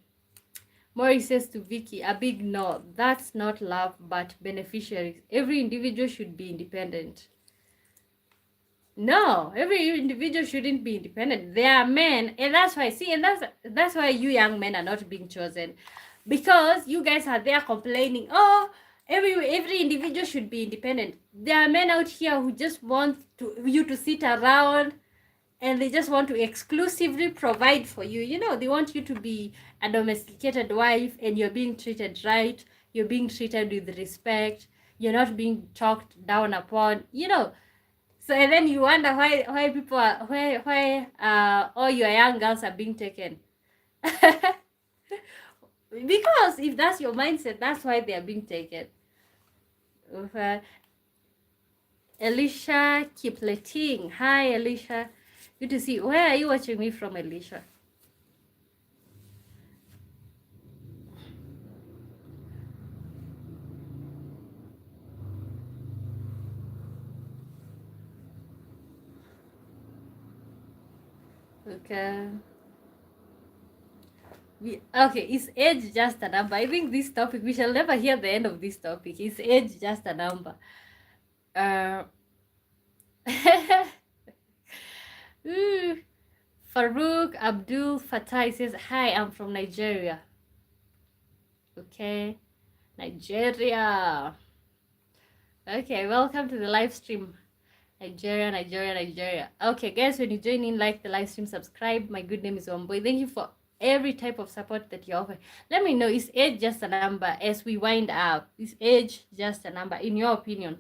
Maury says to Vicky, a big no. That's not love, but beneficiaries. Every individual should be independent. No, every individual shouldn't be independent. They are men, and that's why. See, and that's why you young men are not being chosen, because you guys are there complaining. Oh, every individual should be independent. There are men out here who just want you to sit around, and they just want to exclusively provide for you. They want you to be a domesticated wife, and you're being treated right. You're being treated with respect. You're not being talked down upon. So and then you wonder why people are why all your young girls are being taken. Because if that's your mindset, that's why they are being taken. Alicia Kipleting. Hi, Alicia. Good to see you. Where are you watching me from, Alicia? Okay. Okay, is age just a number? I think this topic, we shall never hear the end of this topic. Is age just a number? Farouk Abdul Fatai says, hi, I'm from Nigeria. Okay, Nigeria. Okay, welcome to the live stream. Nigeria, Nigeria, Nigeria. Okay, guys, when you join in, like the live stream, subscribe. My good name is Omboy. Thank you for every type of support that you offer. Let me know, is age just a number as we wind up? Is age just a number, in your opinion?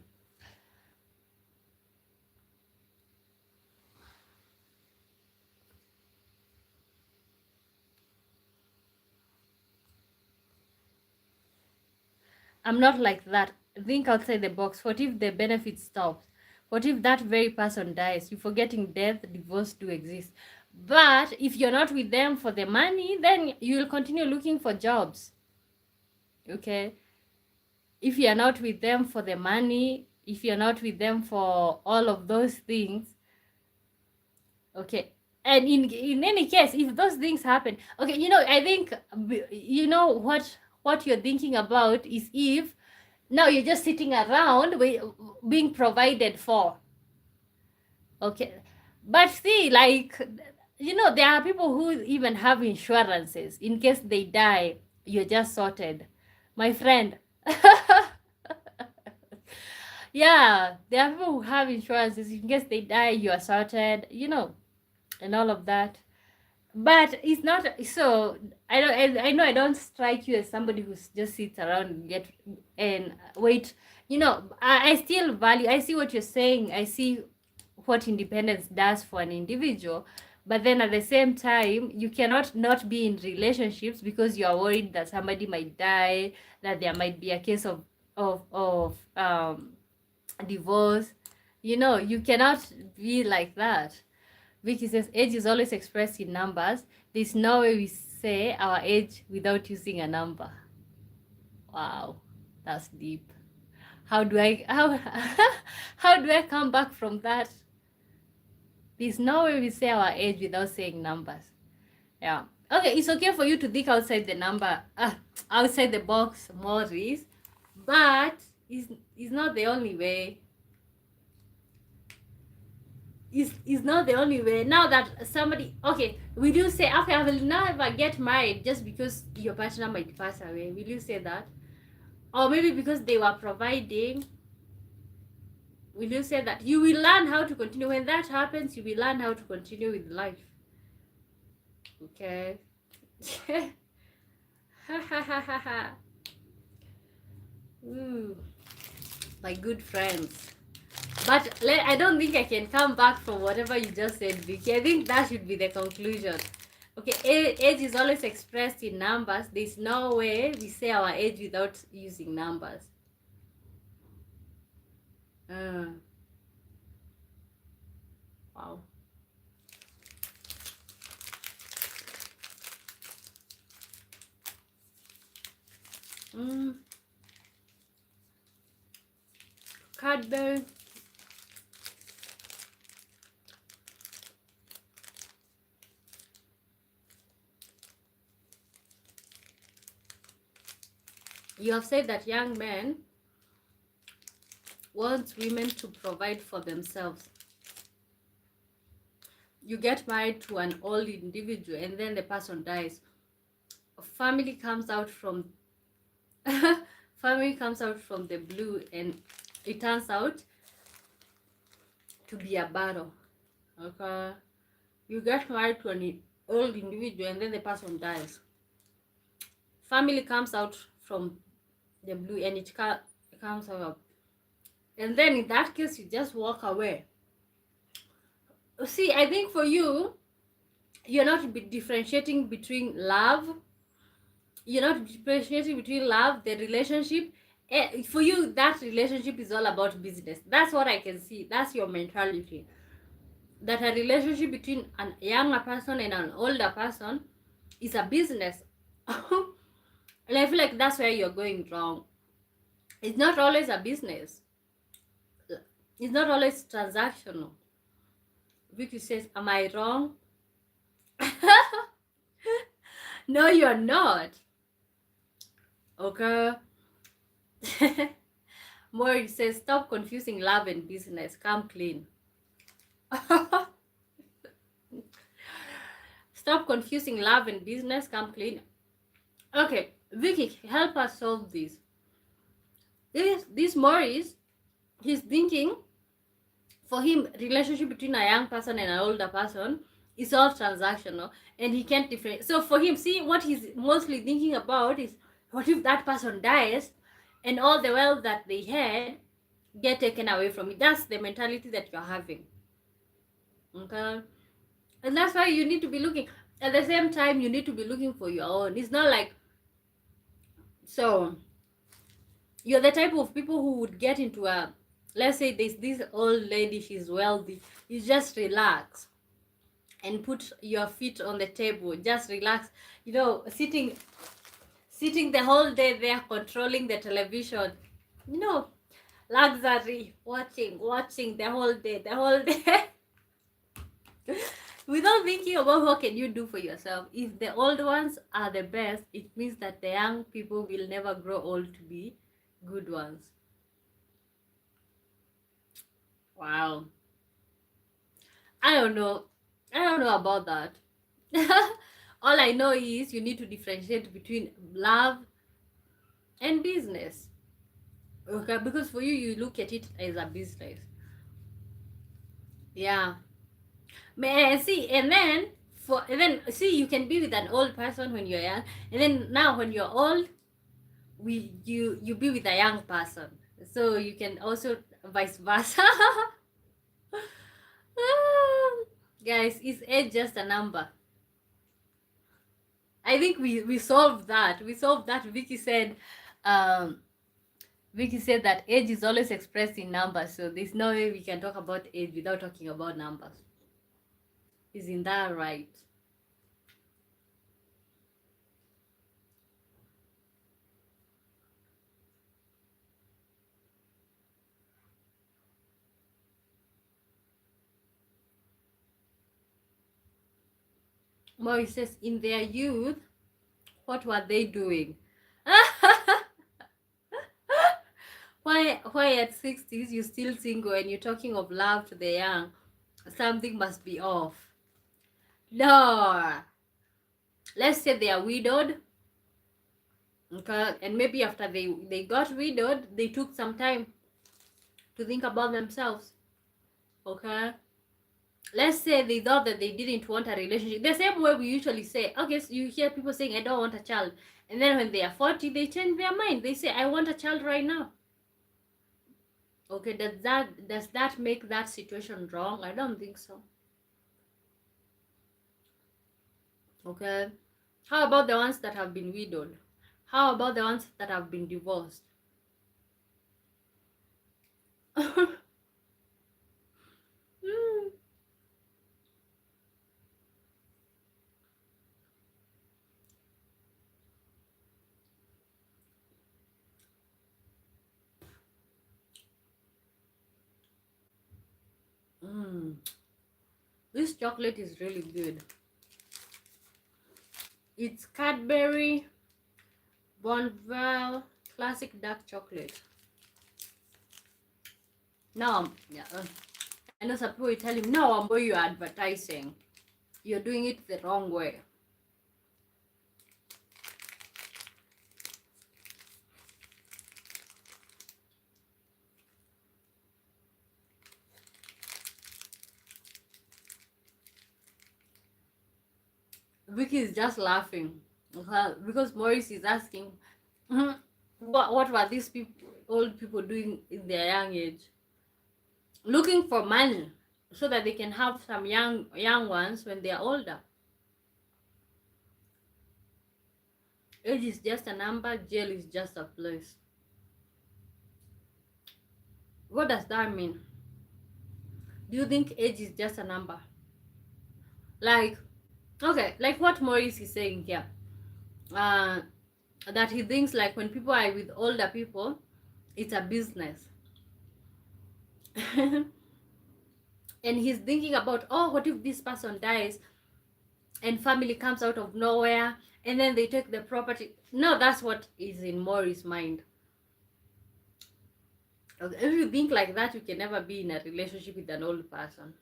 I'm not like that. Think outside the box. What if the benefit stops? What if that very person dies? You're forgetting death, divorce do exist. But if you're not with them for the money, then you will continue looking for jobs. Okay? If you're not with them for the money, if you're not with them for all of those things, okay. And in any case, if those things happen, okay, I think what you're thinking about is if now you're just sitting around being provided for. Okay. But see, like, there are people who even have insurances in case they die. You're just sorted, my friend. Yeah, there are people who have insurances in case they die. You are sorted, and all of that. But it's not so. I know I don't strike you as somebody who just sits around and wait. I still value. I see what you're saying. I see what independence does for an individual. But then at the same time, you cannot not be in relationships because you are worried that somebody might die, that there might be a case of divorce. You cannot be like that. Vicky says age is always expressed in numbers. There's no way we say our age without using a number. Wow, that's deep. How do I how do I come back from that? There's no way we say our age without saying numbers. Yeah. Okay, it's okay for you to think outside the number, outside the box, Maurice, but it's not the only way. Is not the only way. Now that somebody, okay, will you say, okay, I will never get married just because your partner might pass away? Will you say that? Or maybe because they were providing? Will you say that? You will learn how to continue. When that happens, you will learn how to continue with life. Okay. Ha ha ha ha ha. Ooh, my good friends. But I don't think I can come back from whatever you just said, Vicky. I think that should be the conclusion. Okay, age is always expressed in numbers. There's no way we say our age without using numbers. Wow. Cadbury. You have said that young men want women to provide for themselves. You get married to an old individual and then the person dies. Family comes out from family comes out from the blue and it turns out to be a battle. Okay. You get married to an old individual and then the person dies. Family comes out from the blue and it comes out. And then in that case, you just walk away. See, I think for you, you're not differentiating between love. You're not differentiating between love, the relationship. For you, that relationship is all about business. That's what I can see. That's your mentality. That a relationship between a younger person and an older person is a business. And I feel like that's where you're going wrong. It's not always a business. It's not always transactional. Vicky says, am I wrong? No, you're not. Okay. Maury says, stop confusing love and business. Come clean. Stop confusing love and business. Come clean. Okay, Vicky, help us solve this. This Maurice he's thinking, for him, relationship between a young person and an older person is all transactional, and he can't differentiate. So for him, see, what he's mostly thinking about is, what if that person dies and all the wealth that they had get taken away from me? That's the mentality that you're having. Okay, and that's why you need to be looking. At the same time, you need to be looking for your own. It's not like, so you're the type of people who would get into a, let's say there's this old lady, she's wealthy, you just relax and put your feet on the table, just relax, sitting the whole day there, controlling the television, you know luxury, watching the whole day without thinking about what can you do for yourself. If the old ones are the best, it means that the young people will never grow old to be good ones. Wow. I don't know about that. All I know is you need to differentiate between love and business. Okay, because for you, you look at it as a business. Yeah. Man, see, and then see, you can be with an old person when you're young, and then now when you're old, you be with a young person. So you can also vice versa. Guys, is age just a number? I think we solved that. We solved that. Um, Vicky said that age is always expressed in numbers, so there's no way we can talk about age without talking about numbers. Isn't that right? Maury says, in their youth, what were they doing? Why at 60s you still single and you're talking of love to the young? Something must be off. No. Let's say they are widowed. Okay, and maybe after they got widowed, they took some time to think about themselves. Okay, let's say they thought that they didn't want a relationship. The same way we usually say, okay, so you hear people saying, I don't want a child. And then when they are 40, they change their mind. They say, I want a child right now. Okay, does that make that situation wrong? I don't think so. Okay. How about the ones that have been widowed? How about the ones that have been divorced? Mm. Mm. This chocolate is really good. It's Cadbury Bonval Classic Dark Chocolate. Now, yeah, I know some people will tell him, no, Ambo, you're advertising. You're doing it the wrong way. Vicky is just laughing because Maurice is asking, what were these old people doing in their young age? Looking for money so that they can have some young ones when they are older. Age is just a number, jail is just a place. What does that mean? Do you think age is just a number? Like, okay, like what Maurice is saying here. That he thinks like when people are with older people, it's a business. And he's thinking about, oh, what if this person dies and family comes out of nowhere and then they take the property? No, that's what is in Maurice's mind. If you think like that, you can never be in a relationship with an old person.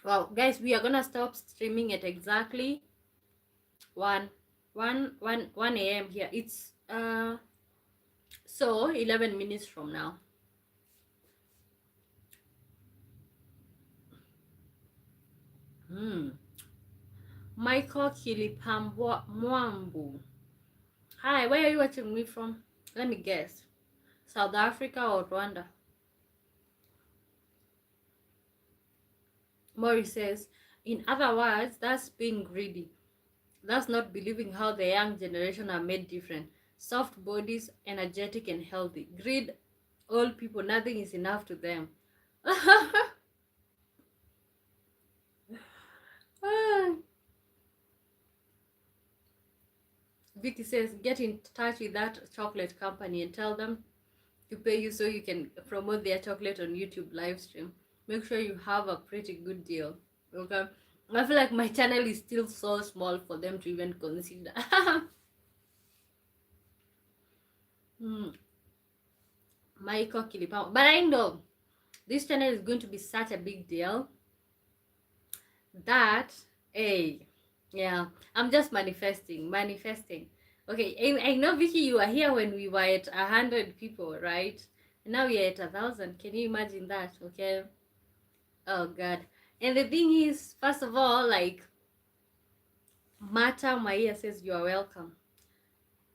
Wow, guys, we are gonna stop streaming at exactly 1 1 a.m. here. It's so 11 minutes from now. Michael Kilipambwa Mwambu. Hi, where are you watching me from? Let me guess. South Africa or Rwanda? Maury says, in other words, that's being greedy. That's not believing how the young generation are made different. Soft bodies, energetic and healthy. Greed, old people, nothing is enough to them. Vicky says, get in touch with that chocolate company and tell them to pay you so you can promote their chocolate on YouTube live stream. Make sure you have a pretty good deal. Okay. I feel like my channel is still so small for them to even consider. Michael Kilipao. But I know this channel is going to be such a big deal that, hey, yeah, I'm just manifesting. Okay, I know, Vicky, you were here when we were at 100 people, right? Now we are at 1,000. Can you imagine that? Okay. Oh God. And the thing is, first of all, like, Mata Maia says you are welcome.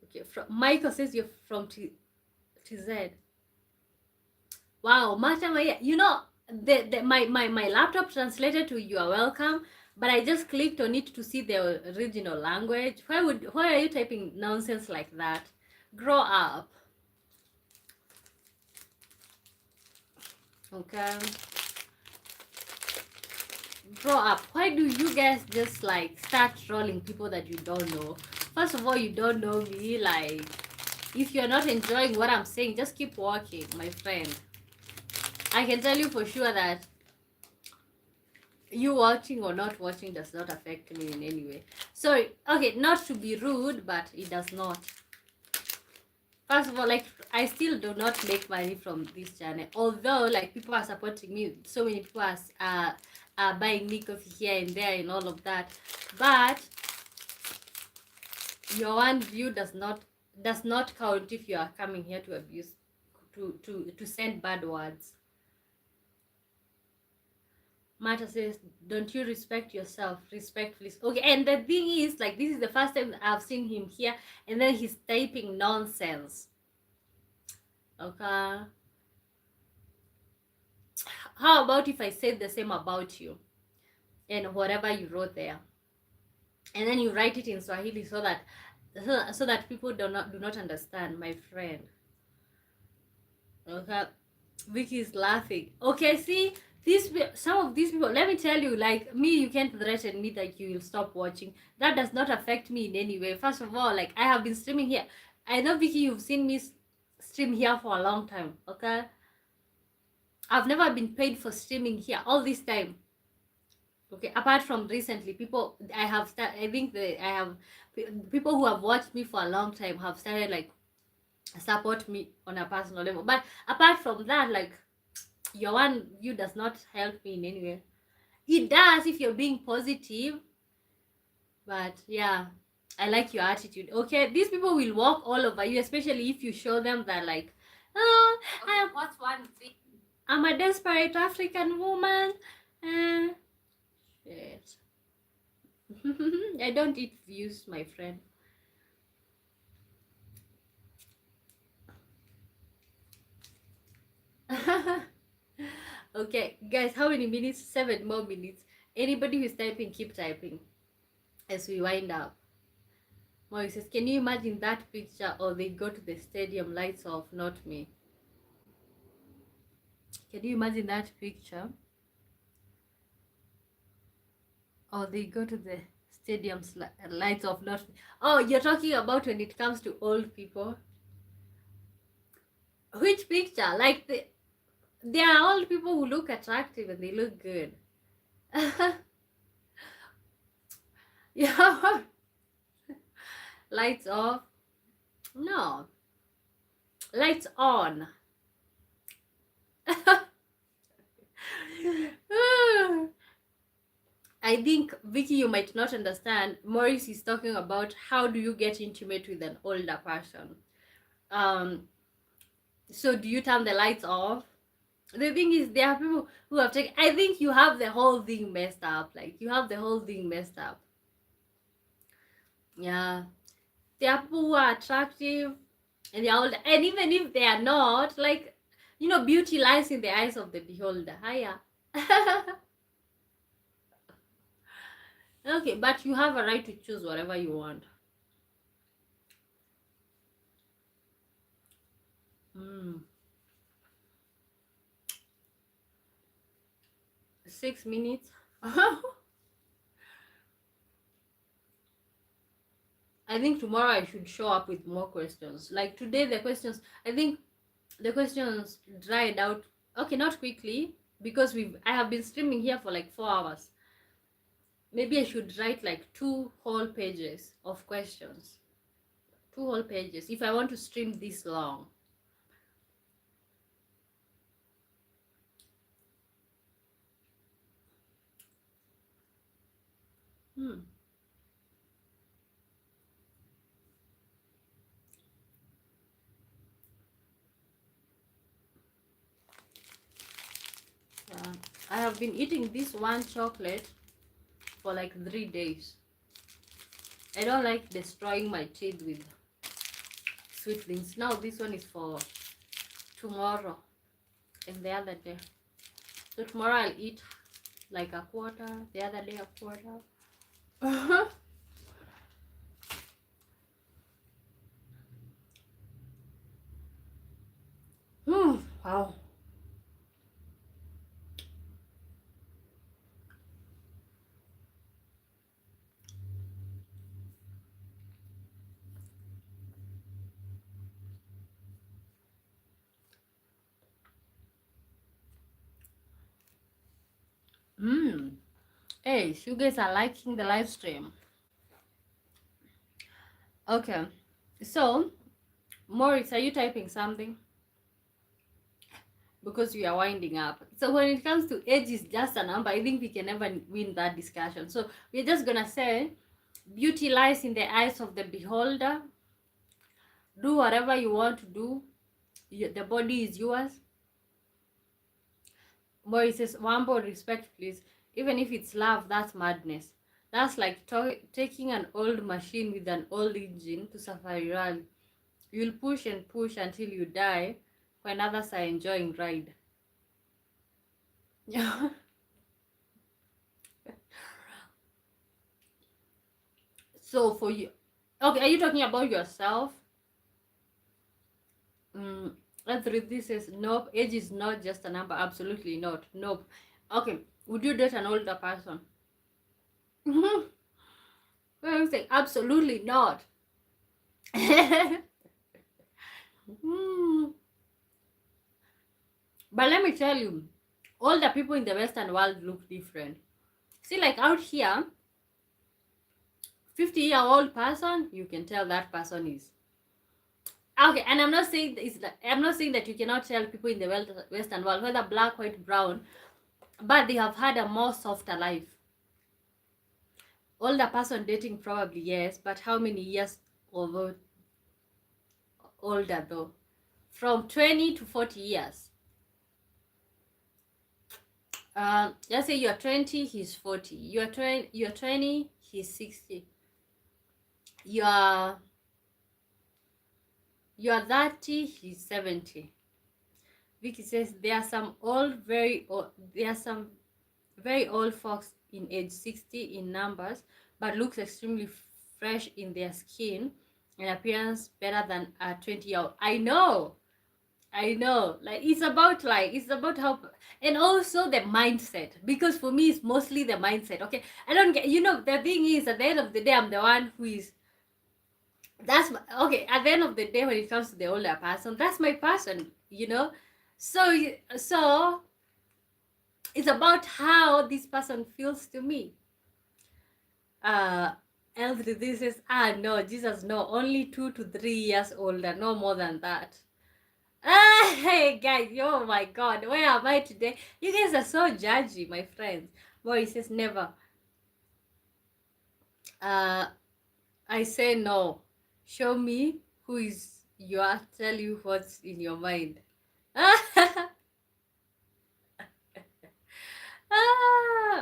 Okay. Michael says you're from TZ. Wow, Mata Maia. You know, my laptop translated to you are welcome, but I just clicked on it to see the original language. Why are you typing nonsense like that? Grow up. Okay. Grow up. Why do you guys just like start trolling people that you don't know? First of all, you don't know me. Like, if you're not enjoying what I'm saying, just keep walking, my friend. I can tell you for sure that you watching or not watching does not affect me in any way. So, okay, not to be rude, but it does not. First of all, like, I still do not make money from this channel, although like people are supporting me. So many people are buying me coffee here and there and all of that, but your one view does not count if you are coming here to abuse, to send bad words. Mata says, don't you respect yourself? Respect, please. Okay, and the thing is, like, this is the first time I've seen him here, and then he's typing nonsense. Okay. How about if I said the same about you and whatever you wrote there, and then you write it in Swahili so that people do not understand, my friend. Okay. Vicky is laughing. Okay, see, some of these people, let me tell you, like me, you can't threaten me that you will stop watching. That does not affect me in any way. First of all, like, I have been streaming here. I know, Vicky, you've seen me stream here for a long time. Okay, I've never been paid for streaming here all this time. Okay, apart from recently, I think that I have people who have watched me for a long time have started like support me on a personal level. But apart from that, like, your one view does not help me in any way. It does if you're being positive, but yeah, I like your attitude. Okay, these people will walk all over you, especially if you show them that, like, oh, okay, what's one thing? I'm a desperate African woman. Shit. I don't eat views, my friend. Okay, guys, how many minutes? 7 more minutes. Anybody who's typing, keep typing as we wind up. Mo says, can you imagine that picture? Or they go to the stadium, lights off, not me. Can you imagine that picture? Or they go to the stadiums, lights off, not me. Oh, you're talking about when it comes to old people? Which picture? Like, there are old people who look attractive and they look good. Yeah. Lights off? No. Lights on. I think, Vicky, you might not understand. Maurice is talking about how do you get intimate with an older person. So do you turn the lights off? The thing is, there are people who have taken. I think you have the whole thing messed up. Like, you have the whole thing messed up. Yeah, there are people who are attractive, and they're older, and even if they are not, like, beauty lies in the eyes of the beholder. Hiya. Okay, but you have a right to choose whatever you want. 6 minutes. I think tomorrow I should show up with more questions. Like today, the questions, I think the questions dried out. Okay, not quickly, because I have been streaming here for like 4 hours. Maybe I should write like 2 whole pages of questions. 2 whole pages if I want to stream this long. I have been eating this one chocolate for like 3 days. I don't like destroying my teeth with sweet things. Now this one is for tomorrow and the other day. So tomorrow I'll eat like a quarter, the other day a quarter. Wow. Hey, you guys are liking the live stream. Okay. So, Maurice, are you typing something? Because we are winding up. So when it comes to age is just a number, I think we can never win that discussion. So we're just gonna say beauty lies in the eyes of the beholder. Do whatever you want to do. The body is yours. Maurice says, Wambo, respect, please. Even if it's love, that's madness. That's like taking an old machine with an old engine to safari rally. You'll push and push until you die when others are enjoying ride. Yeah. So for you, okay, are you talking about yourself? Let's read this. Says nope, age is not just a number. Absolutely not. Nope. Okay, would you date an older person? I say absolutely not. But let me tell you, older people in the Western world look different. See, like out here, 50-year-old person, you can tell that person is okay. And I'm not saying that you cannot tell people in the Western world, whether black, white, brown, but they have had a more softer life. Older person dating, probably yes, but how many years older though? From 20 to 40 years. Let's say you're 20, he's 40. You're 20, he's 60. You're 30, he's 70. Vicky says there are some very old folks in age 60 in numbers, but looks extremely fresh in their skin and appearance better than a 20-year-old. I know. Like it's about how, and also the mindset, because for me it's mostly the mindset. Okay, I don't get, the thing is, at the end of the day, I'm the one who is, okay, at the end of the day, when it comes to the older person, that's my person, so it's about how this person feels to me. Elder, this is no, Jesus, no, only 2 to 3 years older, no more than that. Hey guys, oh my god, where am I today? You guys are so judgy, my friends. Boy, he says never. I say no. Show me who is you are. Tell you what's in your mind.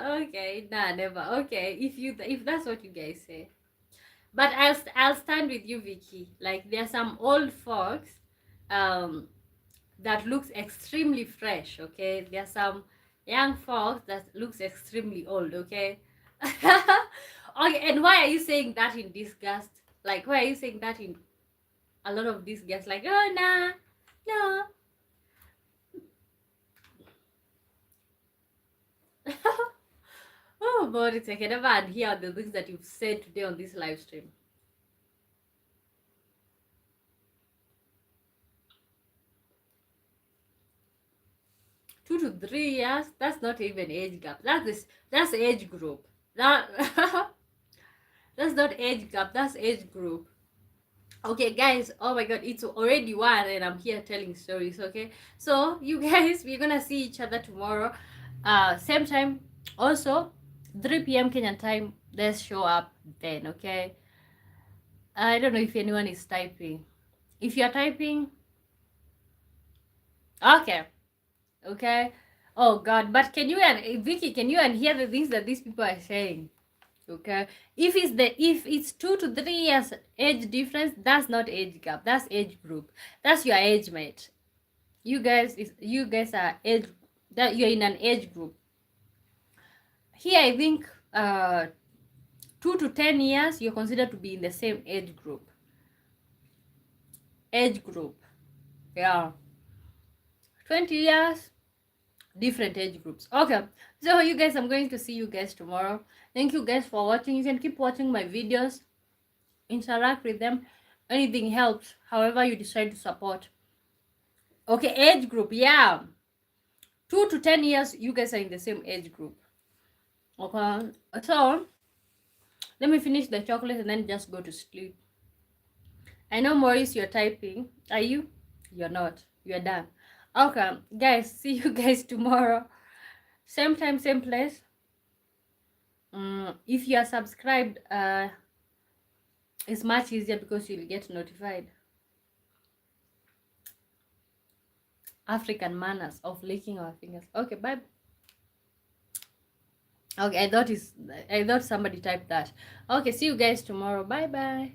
Okay, nah, never. Okay, if that's what you guys say, but I'll stand with you, Vicky. Like there are some old folks, um, that looks extremely fresh. Okay, there are some young folks that looks extremely old. Okay. Okay, and why are you saying that in disgust? Like, why are you saying that in a lot of disgust? Like, oh nah, no. Oh, but it's like I never had hear the things that you've said today on this live stream. 2 to 3 years, that's not even age gap. That's age group. That that's not age gap, that's age group. Okay, guys, oh my god, it's already 1 and I'm here telling stories. Okay, so you guys, we're gonna see each other tomorrow, same time. Also 3 p.m. Kenyan time. Let's show up then. Okay, I don't know if anyone is typing. If you're typing, okay. Okay. Oh God, but can you and Vicky, can you and hear the things that these people are saying? Okay. If it's 2 to 3 years age difference, that's not age gap. That's age group. That's your age mate. You guys are age, that you're in an age group. Here I think 2 to 10 years you're considered to be in the same age group. Age group. Yeah. 20 years different age groups. Okay, so you guys, I'm going to see you guys tomorrow. Thank you guys for watching. You can keep watching my videos, interact with them. Anything helps, however you decide to support. Okay, age group, yeah, 2 to 10 years, you guys are in the same age group. Okay, so let me finish the chocolate and then just go to sleep. I know, Maurice, you're typing. Are you? You're not. You're done. Okay, guys, see you guys tomorrow, same time, same place. If you are subscribed, it's much easier because you'll get notified. African manners of licking our fingers. Okay, bye. Okay, I thought somebody typed that. Okay, see you guys tomorrow. Bye bye.